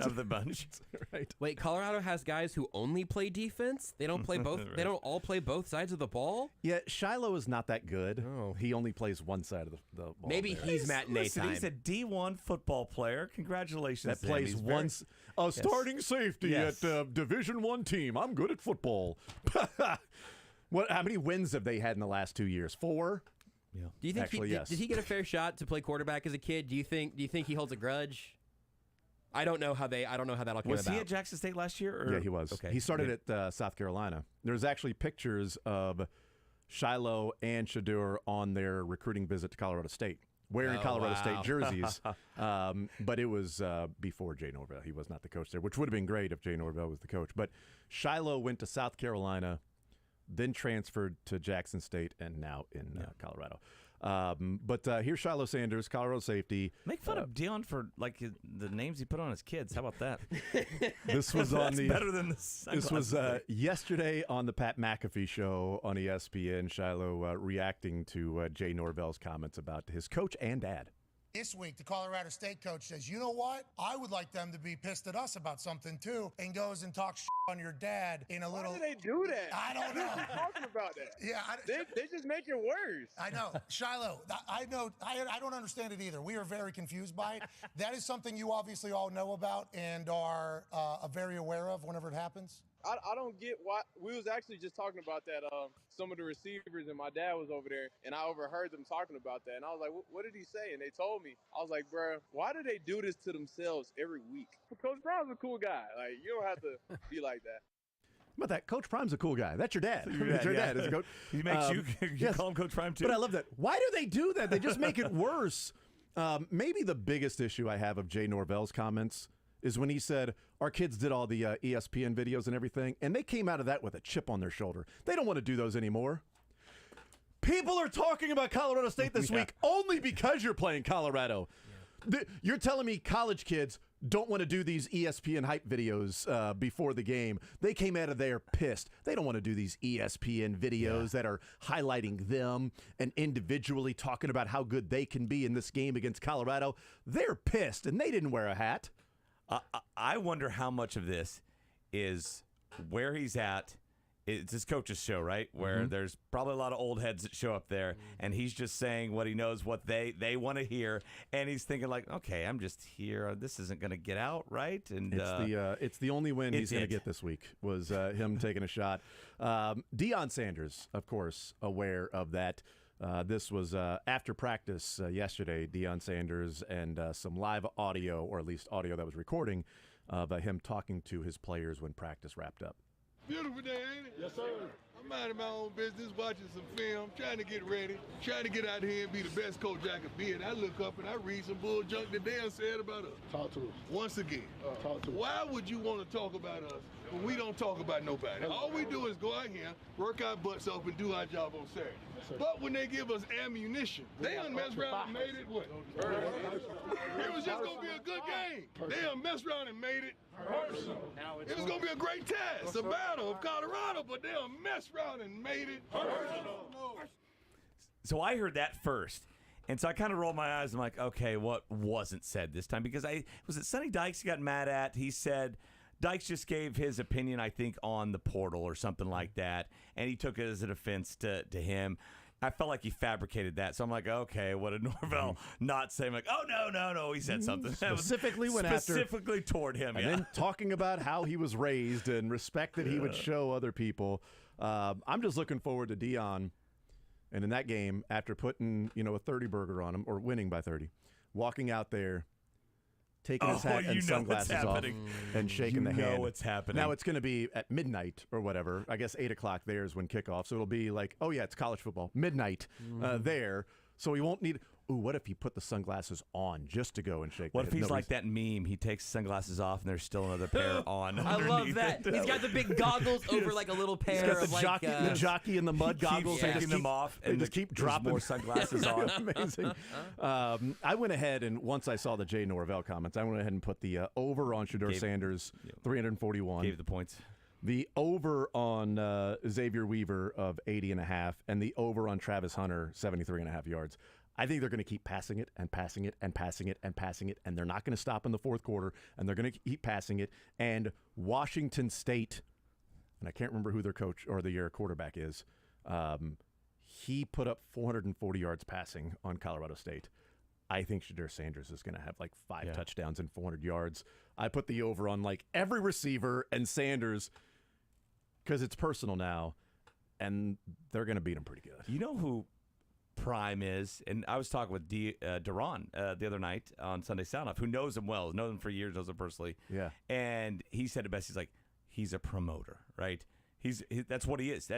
of the bunch. Right. Wait, Colorado has guys who only play defense? They don't play both. Right. They don't all play both sides of the ball? Yeah, Shiloh is not that good. Oh. He only plays one side of the ball. Maybe there. he's matinee time. He's a D1 football player. Congratulations. That plays once a starting safety at Division I team. I'm good at football. How many wins have they had in the last 2 years? 4? Yeah. Do you think Actually, yes. did he get a fair shot to play quarterback as a kid? Do you think he holds a grudge? I don't know how that all came about. Was he at Jackson State last year? Or? Yeah, he was. Okay. He started at South Carolina. There's actually pictures of Shiloh and Shadur on their recruiting visit to Colorado State, wearing Colorado State jerseys. But it was before Jay Norvell. He was not the coach there, which would have been great if Jay Norvell was the coach. But Shiloh went to South Carolina, then transferred to Jackson State, and now in Colorado. But here's Shiloh Sanders, Colorado safety. Make fun of Dion for the names he put on his kids. How about that? This was on That's better than the sunglasses. This was yesterday on the Pat McAfee show on ESPN. Shiloh reacting to Jay Norvell's comments about his coach and dad. This week, the Colorado State coach says, you know what? I would like them to be pissed at us about something, too, and goes and talks on your dad in a little... Why do they do that? I don't know. Who's talking about that? Yeah, they just make it worse. I know. Shiloh, I know. I don't understand it either. We are very confused by it. That is something you obviously all know about and are very aware of whenever it happens. I don't get why. We was actually just talking about that. Some of the receivers and my dad was over there, and I overheard them talking about that. And I was like, "What did he say?" And they told me. I was like, "Bro, why do they do this to themselves every week?" Coach Brown's a cool guy. Like, you don't have to be like that. How about that? Coach Prime's a cool guy. That's your dad. That's your dad is a coach. He makes you call him Coach Prime too. But I love that. Why do they do that? They just make it worse. Maybe the biggest issue I have of Jay Norvell's comments is when he said, our kids did all the ESPN videos and everything, and they came out of that with a chip on their shoulder. They don't want to do those anymore. People are talking about Colorado State this week only because you're playing Colorado. Yeah. You're telling me college kids don't want to do these ESPN hype videos before the game. They came out of there pissed. They don't want to do these ESPN videos that are highlighting them and individually talking about how good they can be in this game against Colorado. They're pissed, and they didn't wear a hat. I wonder how much of this is where he's at. It's his coach's show, right? Where there's probably a lot of old heads that show up there, and he's just saying what he knows, what they want to hear, and he's thinking like, okay, I'm just here. This isn't going to get out, right? And it's the only win he's going to get this week was him taking a shot. Deion Sanders, of course, aware of that. This was after practice yesterday, Deion Sanders and some live audio, or at least audio that was recording, of him talking to his players when practice wrapped up. Beautiful day, ain't it? Yes, sir. I'm minding my own business, watching some film, trying to get ready, trying to get out here and be the best coach I could be. And I look up and I read some bull junk that Dan said about us. Talk to us. Once again, talk to us. Why would you want to talk about us when we don't talk about nobody? All we do is go out here, work our butts off, and do our job on Saturday. But when they give us ammunition, they done messed around and made it what? It was just going to be a good game. They done messed around and made it. It was going to be a great test, a battle of Colorado, but they done messed around and made it. So I heard that first. And so I kind of rolled my eyes. I'm like, okay, what wasn't said this time? Because was it Sonny Dykes got mad at? He said Dykes just gave his opinion, I think, on the portal or something like that. And he took it as an offense to him. I felt like he fabricated that. So I'm like, okay, what did Norvell not say? I'm like, oh, no. He said something. Specifically Specifically toward him, and then talking about how he was raised and respect that he would show other people. I'm just looking forward to Deion And in that game, after putting, a 30 burger on him or winning by 30, walking out there, taking his hat and sunglasses off and shaking the hand. What's happening. Now it's going to be at midnight or whatever. I guess 8 o'clock there is when kickoff. So it'll be like, oh, yeah, it's college football. Midnight there. So he won't need – ooh, what if he put the sunglasses on just to go and shake What the if hand? he's like that meme? He takes sunglasses off and there's still another pair on. I love that. He's got the big goggles over like a little pair He's got of the jockey in the mud goggles. Taking them off and just keep dropping more sunglasses on. Amazing. I went ahead and once I saw the Jay Norvell comments, I went ahead and put the over on Shedeur Sanders, 341. Gave the points. The over on Xavier Weaver of 80.5 and the over on Travis Hunter, 73.5 yards. I think they're going to keep passing it and passing it and passing it and passing it, and they're not going to stop in the fourth quarter, and they're going to keep passing it. And Washington State, and I can't remember who their coach or their quarterback is, he put up 440 yards passing on Colorado State. I think Shedeur Sanders is going to have like 5 touchdowns and 400 yards. I put the over on like every receiver and Sanders because it's personal now, and they're going to beat him pretty good. You know who prime is, and I was talking with Duran the other night on Sunday Sound Off, who knows him well, knows him for years, knows him personally. Yeah. And he said it best. He's like, he's a promoter, right? That's what he is.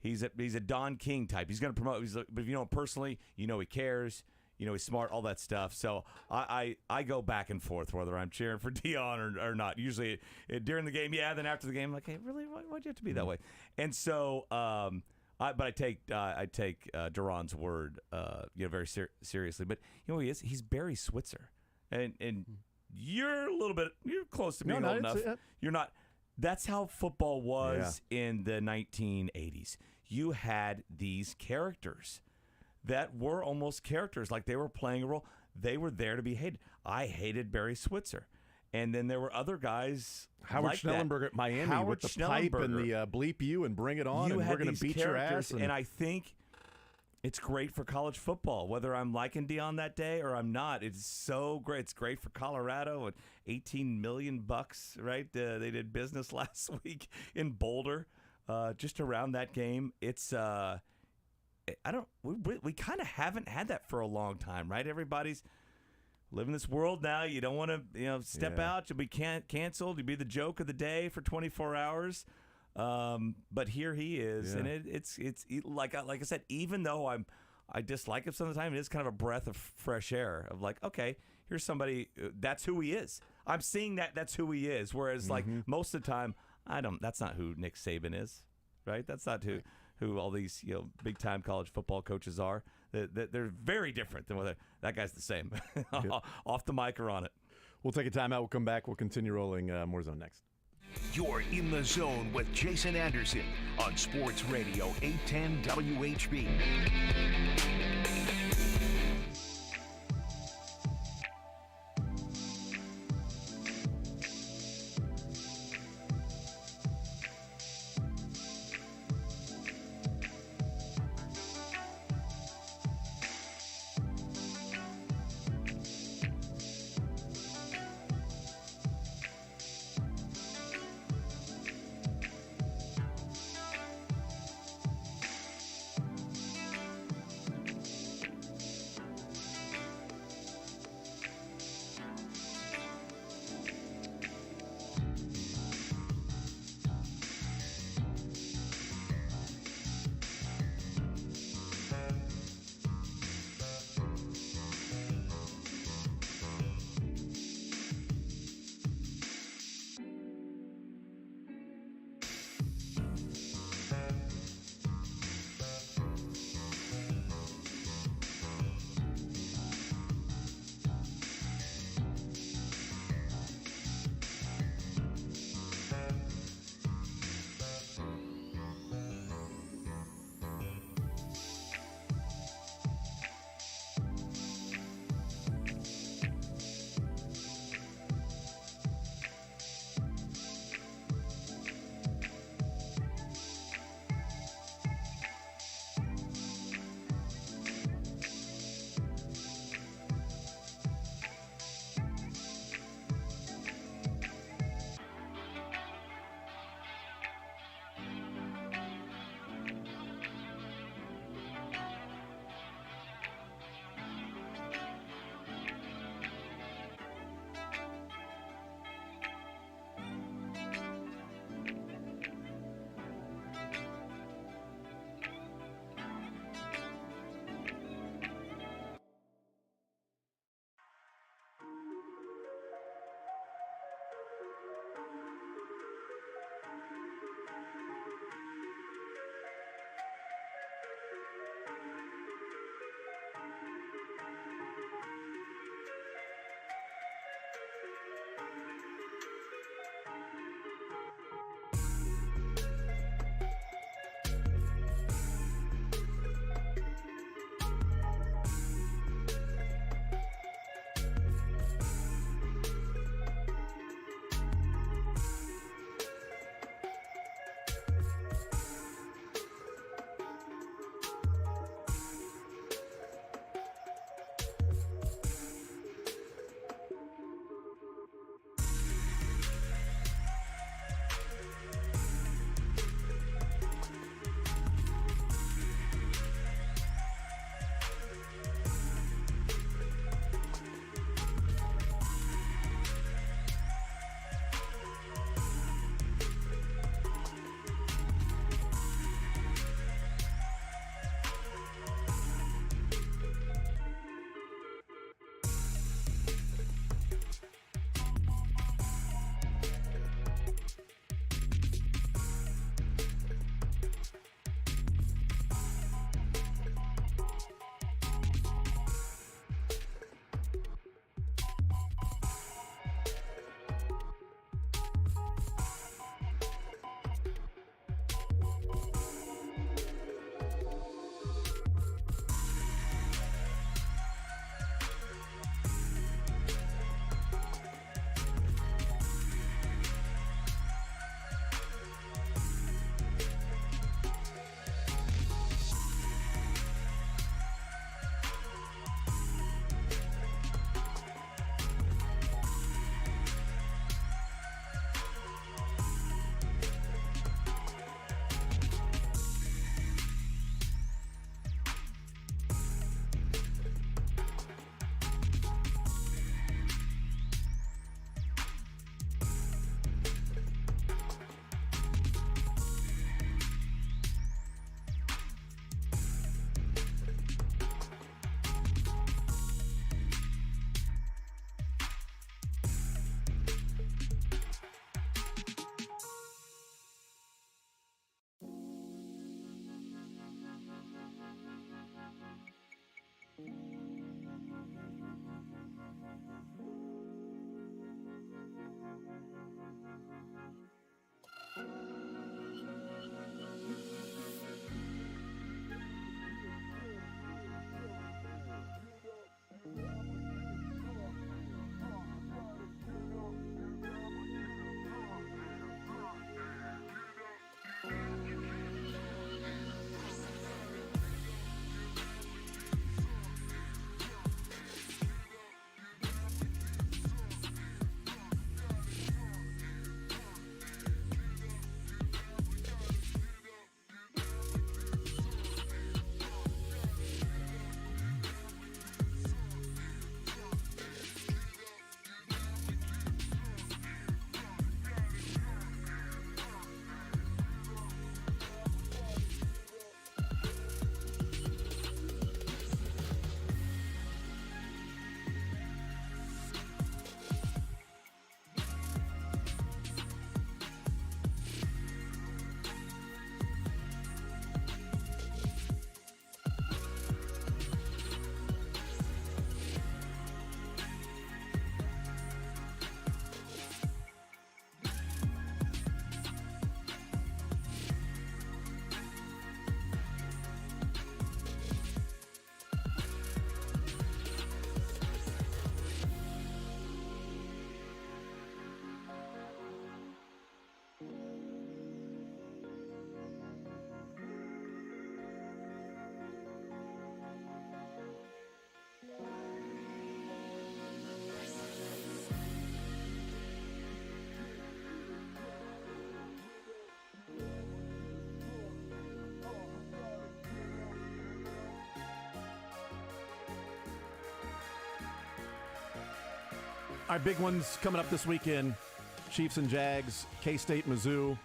He's a Don King type. He's going to promote. But if you know him personally, he cares. He's smart, all that stuff. So I go back and forth whether I'm cheering for Dion or not. Usually during the game, then after the game, I'm like, hey, really, why'd you have to be that way? And so, but I take Duran's word, very seriously. But you know who he is? He's Barry Switzer, and you're close to being old enough. You're not. That's how football was in the 1980s. You had these characters that were almost characters, like they were playing a role. They were there to be hated. I hated Barry Switzer. And then there were other guys Howard like Schnellenberger that. at Miami with the pipe and the bleep you and bring it on, and we're going to beat your ass. And I think it's great for college football, whether I'm liking Dion that day or I'm not. It's so great. It's great for Colorado and $18 million, right? They did business last week in Boulder, just around that game. It's we kind of haven't had that for a long time, right? Everybody's living this world now. You don't want to, step out. You'll be canceled. You'll be the joke of the day for 24 hours. But here he is, and it's like I said. Even though I dislike him sometimes, it is kind of a breath of fresh air. Of like, okay, here's somebody. That's who he is. I'm seeing that. That's who he is. Whereas, like most of the time, that's not who Nick Saban is, right? That's not who all these big time college football coaches are. They're very different than whether that guy's the same off the mic or on it. We'll take a timeout. We'll come back. We'll continue rolling more zone next. You're in the zone with Jason Anderson on Sports Radio 810 WHB. Our big ones coming up this weekend. Chiefs and Jags, K-State, Mizzou.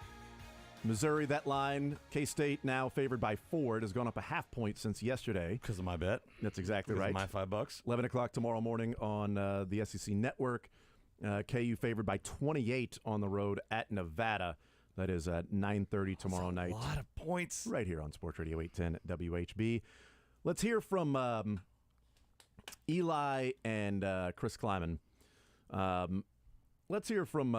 Missouri, that line, K-State now favored by 4. It has gone up a half point since yesterday. Because of my bet. That's exactly Because right. of my $5. 11 o'clock tomorrow morning on the SEC Network. KU favored by 28 on the road at Nevada. That is at 9:30 tomorrow night. A lot of points. Right here on Sports Radio 810 WHB. Let's hear from Eli and Chris Kleiman. Let's hear from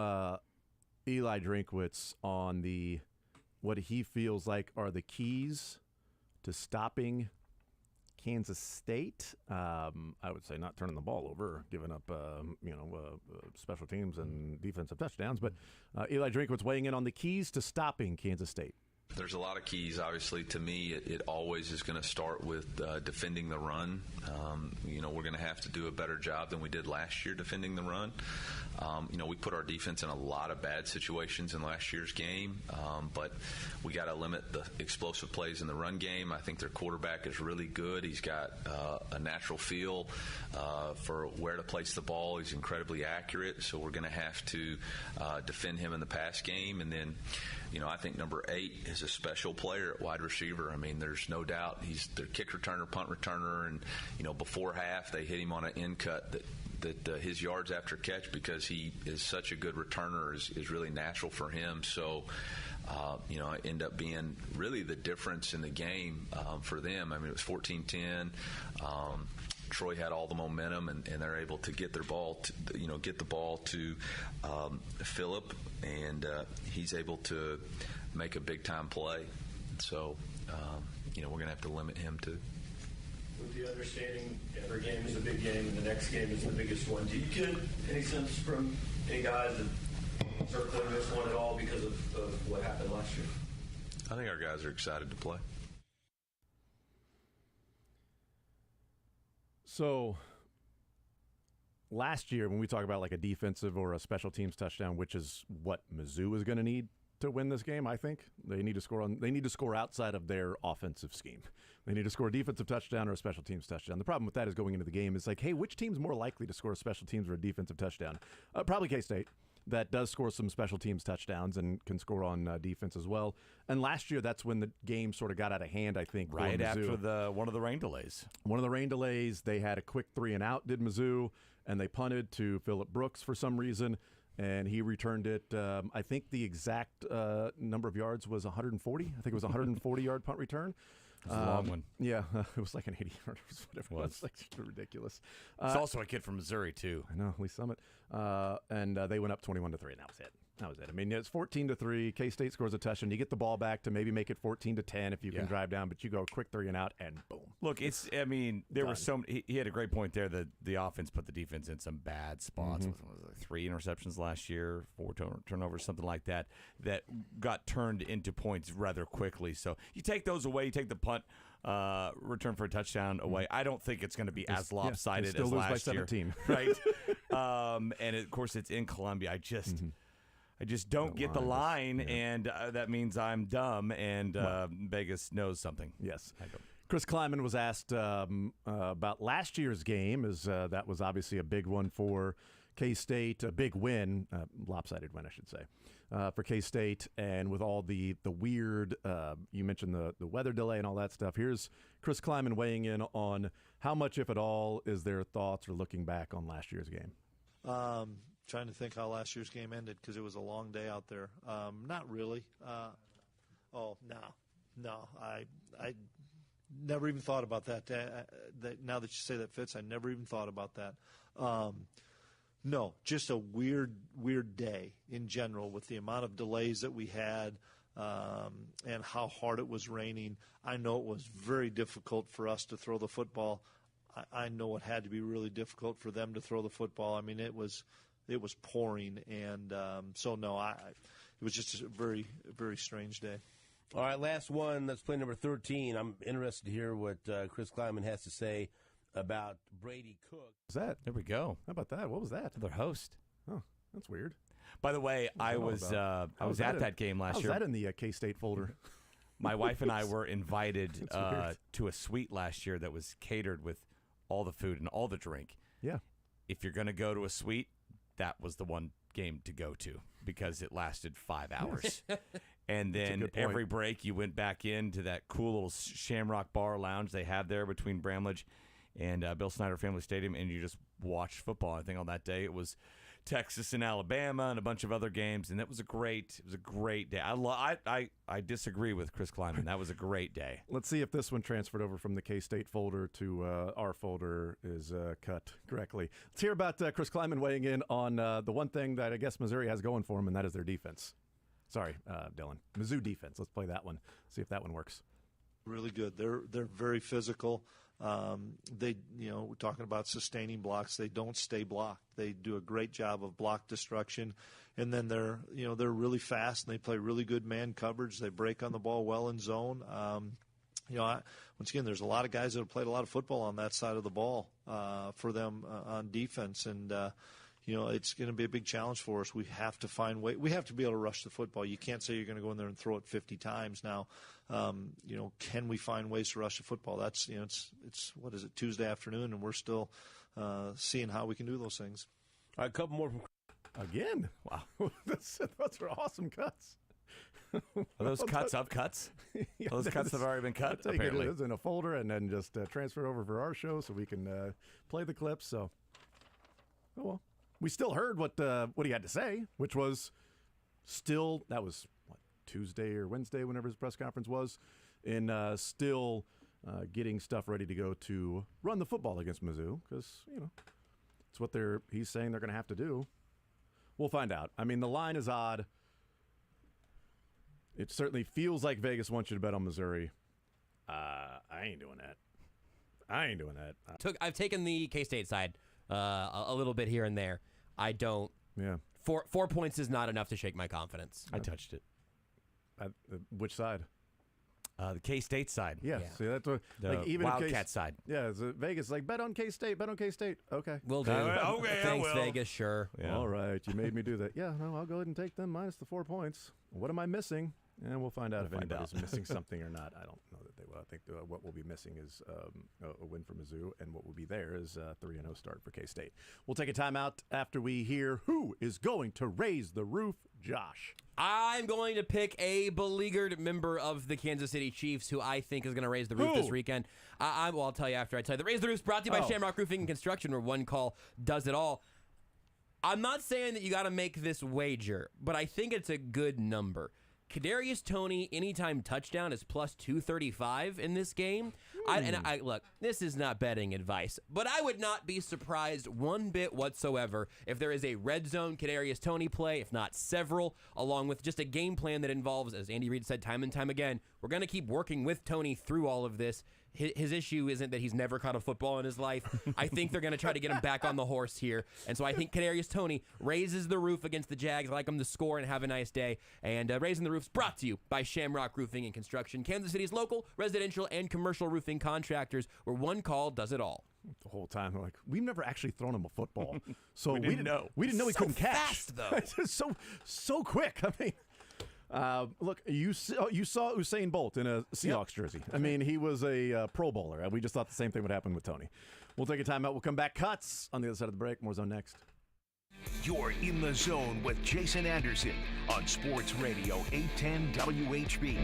Eli Drinkwitz on what he feels like are the keys to stopping Kansas State. I would say not turning the ball over, giving up special teams and defensive touchdowns. But Eli Drinkwitz weighing in on the keys to stopping Kansas State. There's a lot of keys. Obviously, to me, it always is going to start with defending the run. We're going to have to do a better job than we did last year defending the run. We put our defense in a lot of bad situations in last year's game, but we got to limit the explosive plays in the run game. I think their quarterback is really good. He's got a natural feel for where to place the ball. He's incredibly accurate, so we're going to have to defend him in the pass game. And then, I think number 8 is a special player at wide receiver. I mean, there's no doubt he's their kick returner, punt returner, and before half they hit him on an end cut that his yards after catch, because he is such a good returner, is really natural for him. So, it ended up being really the difference in the game for them. I mean, it was 14-10. Troy had all the momentum, and they're able to get their ball, get the ball to Phillip, and he's able to make a big time play. So, we're going to have to limit him to. With the understanding every game is a big game and the next game is the biggest one, do you get any sense from any guys that certainly missed one at all because of what happened last year? I think our guys are excited to play. So last year, when we talk about like a defensive or a special teams touchdown, which is what Mizzou is going to need to win this game, I think they need to score outside of their offensive scheme. They need to score a defensive touchdown or a special teams touchdown. The problem with that is going into the game is like, hey, which team's more likely to score a special teams or a defensive touchdown? Probably K-State. That does score some special teams touchdowns and can score on defense as well. And last year, that's when the game sort of got out of hand, I think. Right after one of the rain delays. One of the rain delays, they had a quick 3-and-out, did Mizzou, and they punted to Phillip Brooks for some reason, and he returned it. I think the exact number of yards was 140. I think it was a 140-yard punt return. It was a long one. Yeah, it was like an 80-yard or whatever. It was like ridiculous. It's also a kid from Missouri, too. I know, Lee Summit. And they went up 21-3, and that was it. That was it. I mean, it's 14-3. K-State scores a touchdown. You get the ball back to maybe make it 14-10 if you can drive down, but you go quick 3-and-out, and boom. Look, there were so many, he had a great point there that the offense put the defense in some bad spots. Was it like 3 interceptions last year, 4 turnovers, something like that got turned into points rather quickly. So you take those away, you take the punt return for a touchdown away. I don't think it's going to be as lopsided as last by 17. year. Right? And of course, it's in Columbia. I just don't get the line, and that means I'm dumb, and Vegas knows something. Yes. Chris Kleiman was asked about last year's game, as that was obviously a big one for K-State, a big win, lopsided win, I should say, for K-State, and with all the weird, you mentioned the weather delay and all that stuff. Here's Chris Kleiman weighing in on how much, if at all, is their thoughts or looking back on last year's game. Trying to think how last year's game ended because it was a long day out there. Not really. No. I never even thought about that. Now that you say that, Fitz, I never even thought about that. No, just a weird day in general with the amount of delays that we had and how hard it was raining. I know it was very difficult for us to throw the football. I know it had to be really difficult for them to throw the football. I mean, it was pouring, and so no, it was just a very, very strange day. All right, last one. Let's play number 13. I'm interested to hear what Chris Kleiman has to say about Brady Cook. What's that? There we go. How about that? What was that? Their host. Oh, that's weird. By the way, I was at that game last year. How's that in the K-State folder? My wife and I were invited to a suite last year that was catered with all the food and all the drink. Yeah. If you're going to go to a suite, that was the one game to go to because it lasted 5 hours. And then every break you went back into that cool little Shamrock Bar lounge they have there between Bramlage and Bill Snyder Family Stadium, and you just watched football. I think on that day it was Texas and Alabama and a bunch of other games, and it was a great day. I disagree with Chris Kleiman. That was a great day. Let's see if this one transferred over from the K-State folder to our folder is cut correctly. Let's hear about Chris Kleiman weighing in on the one thing that I guess Missouri has going for him, and that is their defense. Sorry, Dylan. Mizzou defense. Let's play that one. See if that one works. Really good. They're very physical. We're talking about sustaining blocks. They don't stay blocked. They do a great job of block destruction, and then they're really fast and they play really good man coverage. They break on the ball well in zone. Once again, there's a lot of guys that have played a lot of football on that side of the ball for them on defense, and it's going to be a big challenge for us. We have to find way. We have to be able to rush the football. You can't say you're going to go in there and throw it 50 times now. Can we find ways to rush the football? That's it's what is it, Tuesday afternoon, and we're still seeing how we can do those things. All right, a couple more from again. Wow, those are awesome cuts. Are those cuts up cuts? Yeah, those cuts have already been cut, take apparently. It in a folder and then just transfer it over for our show so we can play the clips. So, oh well. We still heard what he had to say, which was still, that was, Tuesday or Wednesday, whenever his press conference was, and still getting stuff ready to go to run the football against Mizzou, because, it's what he's saying they're going to have to do. We'll find out. I mean, the line is odd. It certainly feels like Vegas wants you to bet on Missouri. I ain't doing that. I've taken the K-State side a little bit here and there. I don't. Yeah. 4 points is not enough to shake my confidence. I touched it. Which side? The K-State side. Yeah. See, that's what, the even Wildcat side. Yeah. Vegas bet on K-State. Bet on K-State. Okay. Will do. Okay. Thanks, Vegas. Sure. Yeah. All right. You made me do that. Yeah. No, I'll go ahead and take them minus the 4 points. What am I missing? And we'll find out if anybody's missing something or not. I don't know that they will. I think what we'll be missing is a win for Mizzou, and what will be there is a 3-0 start for K-State. We'll take a timeout after we hear who is going to raise the roof. Josh. I'm going to pick a beleaguered member of the Kansas City Chiefs who I think is going to raise the roof this weekend. I'll tell you after I tell you. The Raise the Roof is brought to you by Shamrock Roofing and Construction, where one call does it all. I'm not saying that you got to make this wager, but I think it's a good number. Kadarius Toney anytime touchdown is plus 235 in this game. Look, this is not betting advice, but I would not be surprised one bit whatsoever if there is a red zone Kadarius Toney play, if not several, along with just a game plan that involves, as Andy Reid said time and time again, we're going to keep working with Toney through all of this. His issue isn't that he's never caught a football in his life. I think they're going to try to get him back on the horse here. And so I think Kadarius Toney raises the roof against the Jags. I like him to score and have a nice day. And Raising the Roof's brought to you by Shamrock Roofing and Construction, Kansas City's local, residential, and commercial roofing contractors, where one call does it all. The whole time, we're like, we've never actually thrown him a football. So we didn't know. We didn't know he couldn't catch. Fast, though. so quick. I mean... look, you saw Usain Bolt in a Seahawks jersey. I mean, he was a Pro Bowler. We just thought the same thing would happen with Toney. We'll take a timeout. We'll come back. Cuts on the other side of the break. More Zone next. You're in the zone with Jason Anderson on Sports Radio 810 WHB.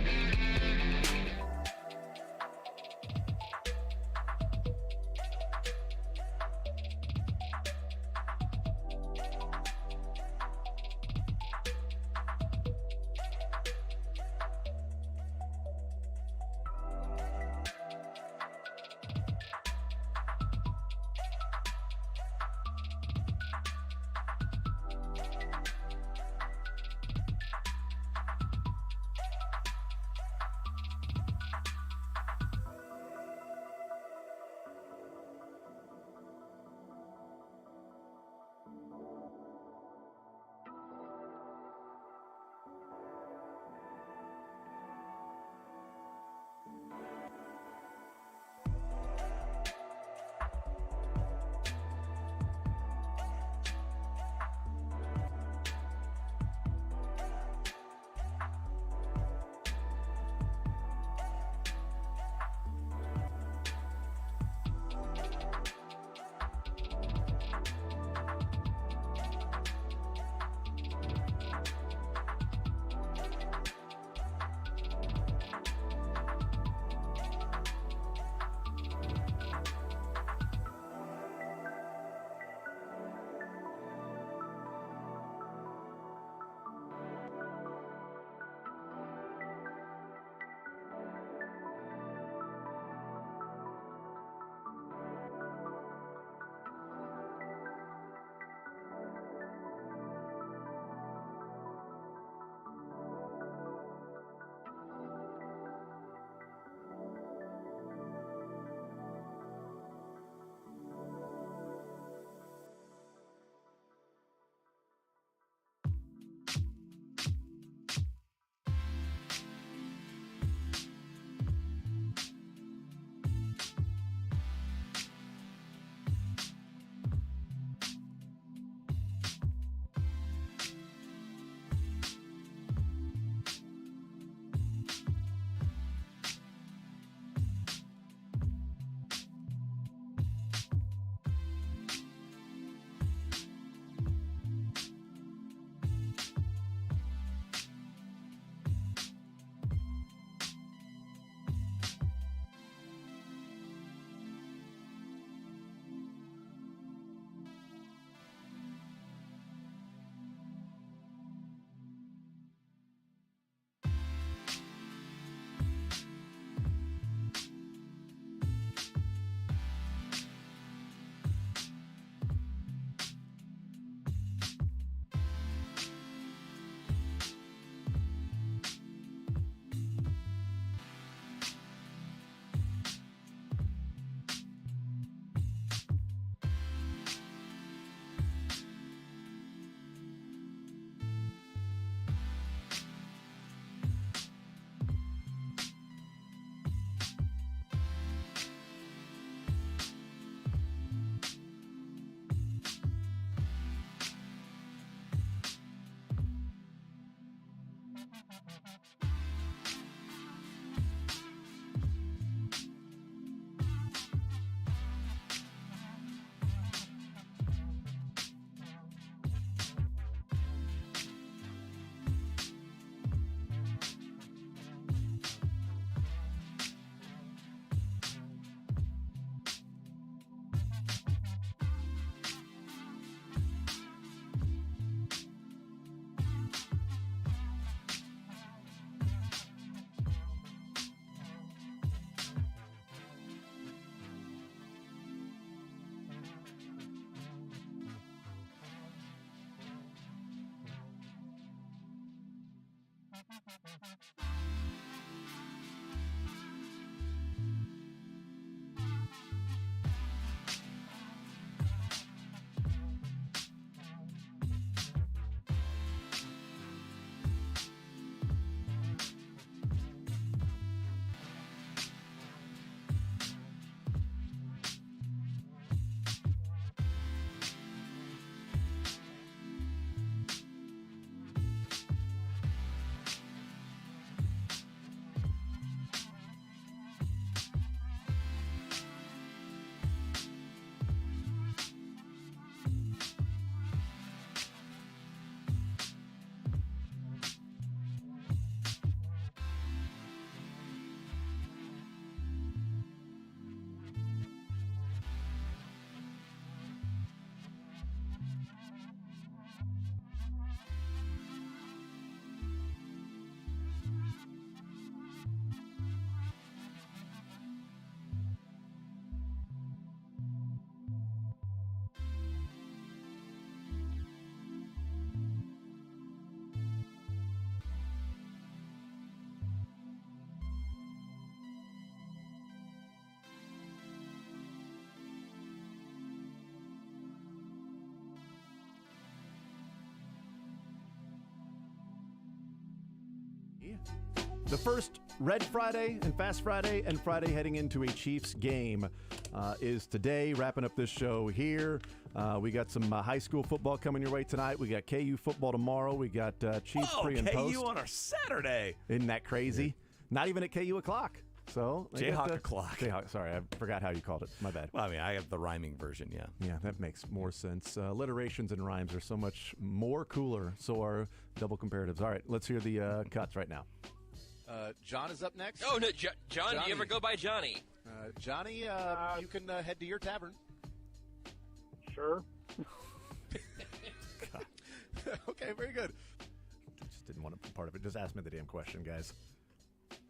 The first Red Friday and Fast Friday and Friday heading into a Chiefs game is today. Wrapping up this show here. We got some high school football coming your way tonight. We got KU football tomorrow. We got Chiefs pre and post. KU on our Saturday. Isn't that crazy? Yeah. Not even at KU o'clock. So Jayhawk o'clock. Jayhawk, sorry, I forgot how you called it. My bad. Well, I mean, I have the rhyming version, yeah. Yeah, that makes more sense. Alliterations and rhymes are so much more cooler. So are double comparatives. All right, let's hear the cuts right now. John is up next. Oh, no, John, do you ever go by Johnny? Johnny, you can head to your tavern. Sure. Okay, very good. Just didn't want to be part of it. Just ask me the damn question, guys.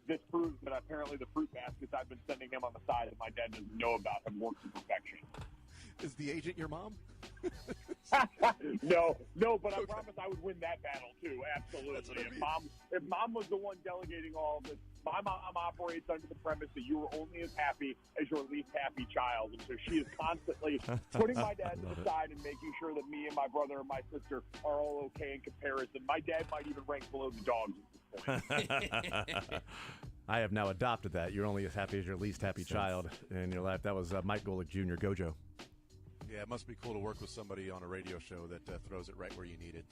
This proves that apparently the fruit baskets I've been sending him on the side that my dad doesn't know about have worked to perfection. Is the agent your mom? No, but I promise I would win that battle too. Absolutely. If mom was the one delegating all of this, my mom operates under the premise that you are only as happy as your least happy child, and so she is constantly putting my dad to the side and making sure that me and my brother and my sister are all okay in comparison. My dad might even rank below the dogs at this point. I have now adopted that. You're only as happy as your least happy child in your life. That was Mike Golick Jr., Gojo. Yeah, it must be cool to work with somebody on a radio show that throws it right where you need it,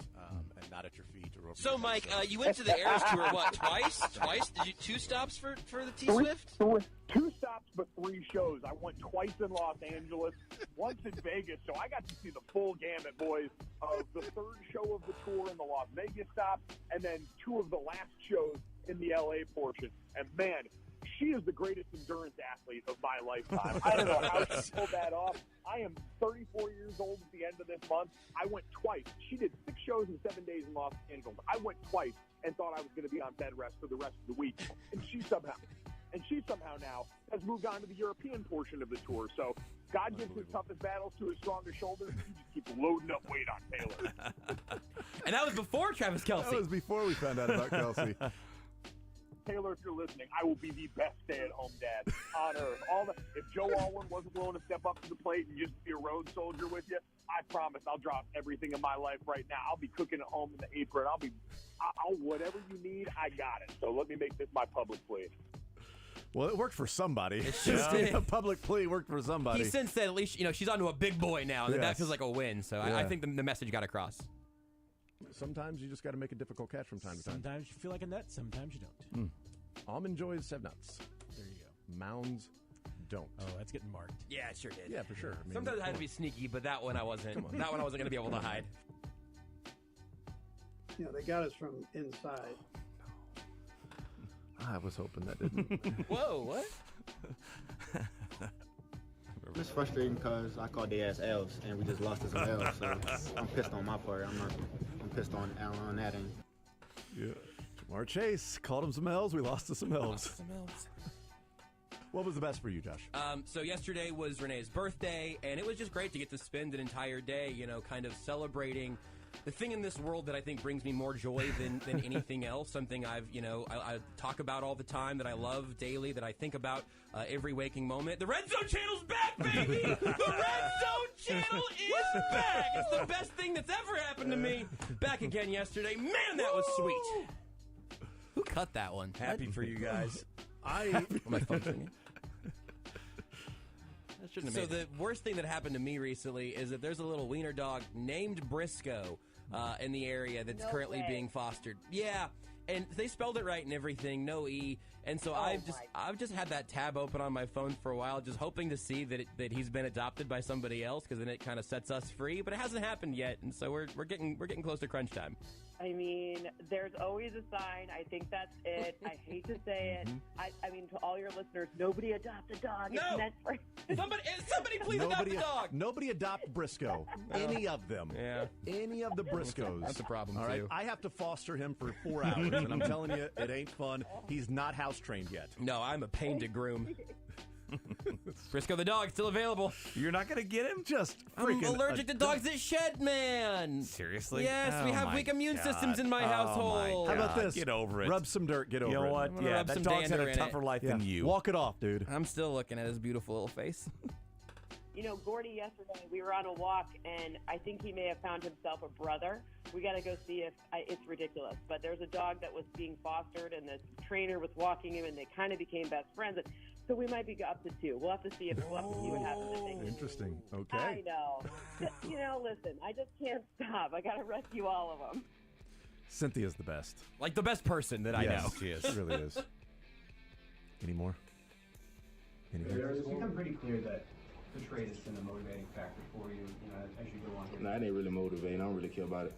and not at your feet. Or over so, Mike, you went to the Eras Tour, what, twice? Did you 2 stops for the T-Swift? 2 stops, but 3 shows. I went twice in Los Angeles, once in Vegas, so I got to see the full gamut, boys, of the 3rd show of the tour in the Las Vegas stop, and then 2 of the last shows in the L.A. portion. And, man, she is the greatest endurance athlete of my lifetime. I don't know how she pulled that off. I am 34 years old at the end of this month. I went twice. She did 6 shows in 7 days in Los Angeles. I went twice and thought I was going to be on bed rest for the rest of the week. And she somehow now has moved on to the European portion of the tour. So God gives his toughest battles to his strongest shoulders. He just keeps loading up weight on Taylor. And that was before Travis Kelce. That was before we found out about Kelce. Taylor, if you're listening, I will be the best stay-at-home dad on earth. If Joe Alwyn wasn't willing to step up to the plate and just be a road soldier with you, I promise I'll drop everything in my life right now. I'll be cooking at home in the apron. I'll whatever you need, I got it. So let me make this my public plea. Well, it worked for somebody. A public plea worked for somebody. He since said, at least, she's onto a big boy now, and that feels like a win. So Yeah. I think the message got across. Sometimes you just got to make a difficult catch from time to time. Sometimes you feel like a nut, sometimes you don't. Almond Joys 7-Nuts. There you go. Mounds don't. Oh, that's getting marked. Yeah, it sure did. Yeah, for sure. I mean, Sometimes I had to be sneaky, but that one I wasn't. That one I wasn't going to be able to hide. They got us from inside. I was hoping that didn't. Whoa, what? It's frustrating because I called their ass L's and we just lost to some L's, so I'm pissed on my part. I'm pissed on that end. Yeah. Jamar Chase called him some L's. We lost to some L's. What was the best for you, Josh? So yesterday was Renee's birthday, and it was just great to get to spend an entire day, kind of celebrating the thing in this world that I think brings me more joy than anything else, something I talk about all the time, that I love daily, that I think about every waking moment. The Red Zone Channel's back, baby! The Red Zone Channel is back! It's the best thing that's ever happened to me. Back again yesterday. Man, that was sweet. Who cut that one? Happy for you guys. Am I functioning? So the worst thing that happened to me recently is that there's a little wiener dog named Brisco in the area that's currently being fostered. Yeah, and they spelled it right and everything, no E. And so I've just had that tab open on my phone for a while, just hoping to see that he's been adopted by somebody else, because then it kind of sets us free. But it hasn't happened yet, and so we're getting close to crunch time. I mean, there's always a sign. I think that's it. I hate to say it. I mean, to all your listeners, nobody adopt a dog. No! It's meant for Somebody please adopt a dog. Nobody adopt Brisco. Any of them. Yeah. Any of the Briscos. That's a problem, all right? too. I have to foster him for 4 hours, and I'm telling you, it ain't fun. He's not house trained yet. No, I'm a pain to groom. Brisco the dog, still available. You're not going to get him? Just I'm freaking allergic to dogs that shed, man. Seriously? Yes, we have weak immune systems in my household. How about this? Get over it. Rub some dirt. Get over You know it. what? I'm gonna Yeah, rub that some dog's had dander a in tougher it. life than you. Walk it off, dude. I'm still looking at his beautiful little face. You know, Gordy, yesterday we were on a walk, and I think he may have found himself a brother. We got to go see if it's ridiculous. But there's a dog that was being fostered, and the trainer was walking him, and they kind of became best friends. So we might be up to 2. We'll have to see what happens. Interesting. Okay. I know. You know, listen, I just can't stop. I got to rescue all of them. Cynthia's the best. Like the best person that I know. She is. She really is. Any more? It's become pretty clear that the trade has been a motivating factor for you, as you go on here. No, it ain't really motivating. I don't really care about it.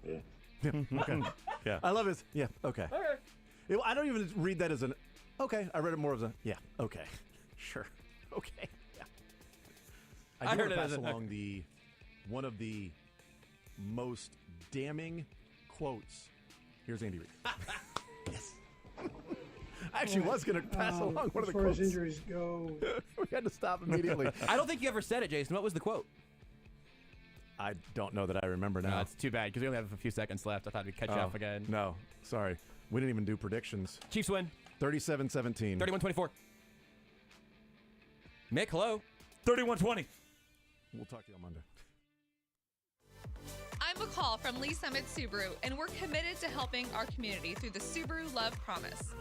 Okay. Yeah. Okay. Yeah. I love his. Yeah. Okay. I don't even read that as an. Okay. I read it more as a. Yeah. Okay. Sure. Okay. Yeah. I heard it pass as along one of the most damning quotes. Here's Andy Reid. Yes. I actually was going to pass along one of the as far quotes. as injuries go. We had to stop immediately. I don't think you ever said it, Jason. What was the quote? I don't know that I remember now. No, it's too bad because we only have a few seconds left. I thought we'd catch you up again. No, sorry. We didn't even do predictions. Chiefs win. 37-17. 31-24. Mick, hello. 31-20. We'll talk to you on Monday. I'm McCall from Lee Summit Subaru, and we're committed to helping our community through the Subaru Love Promise.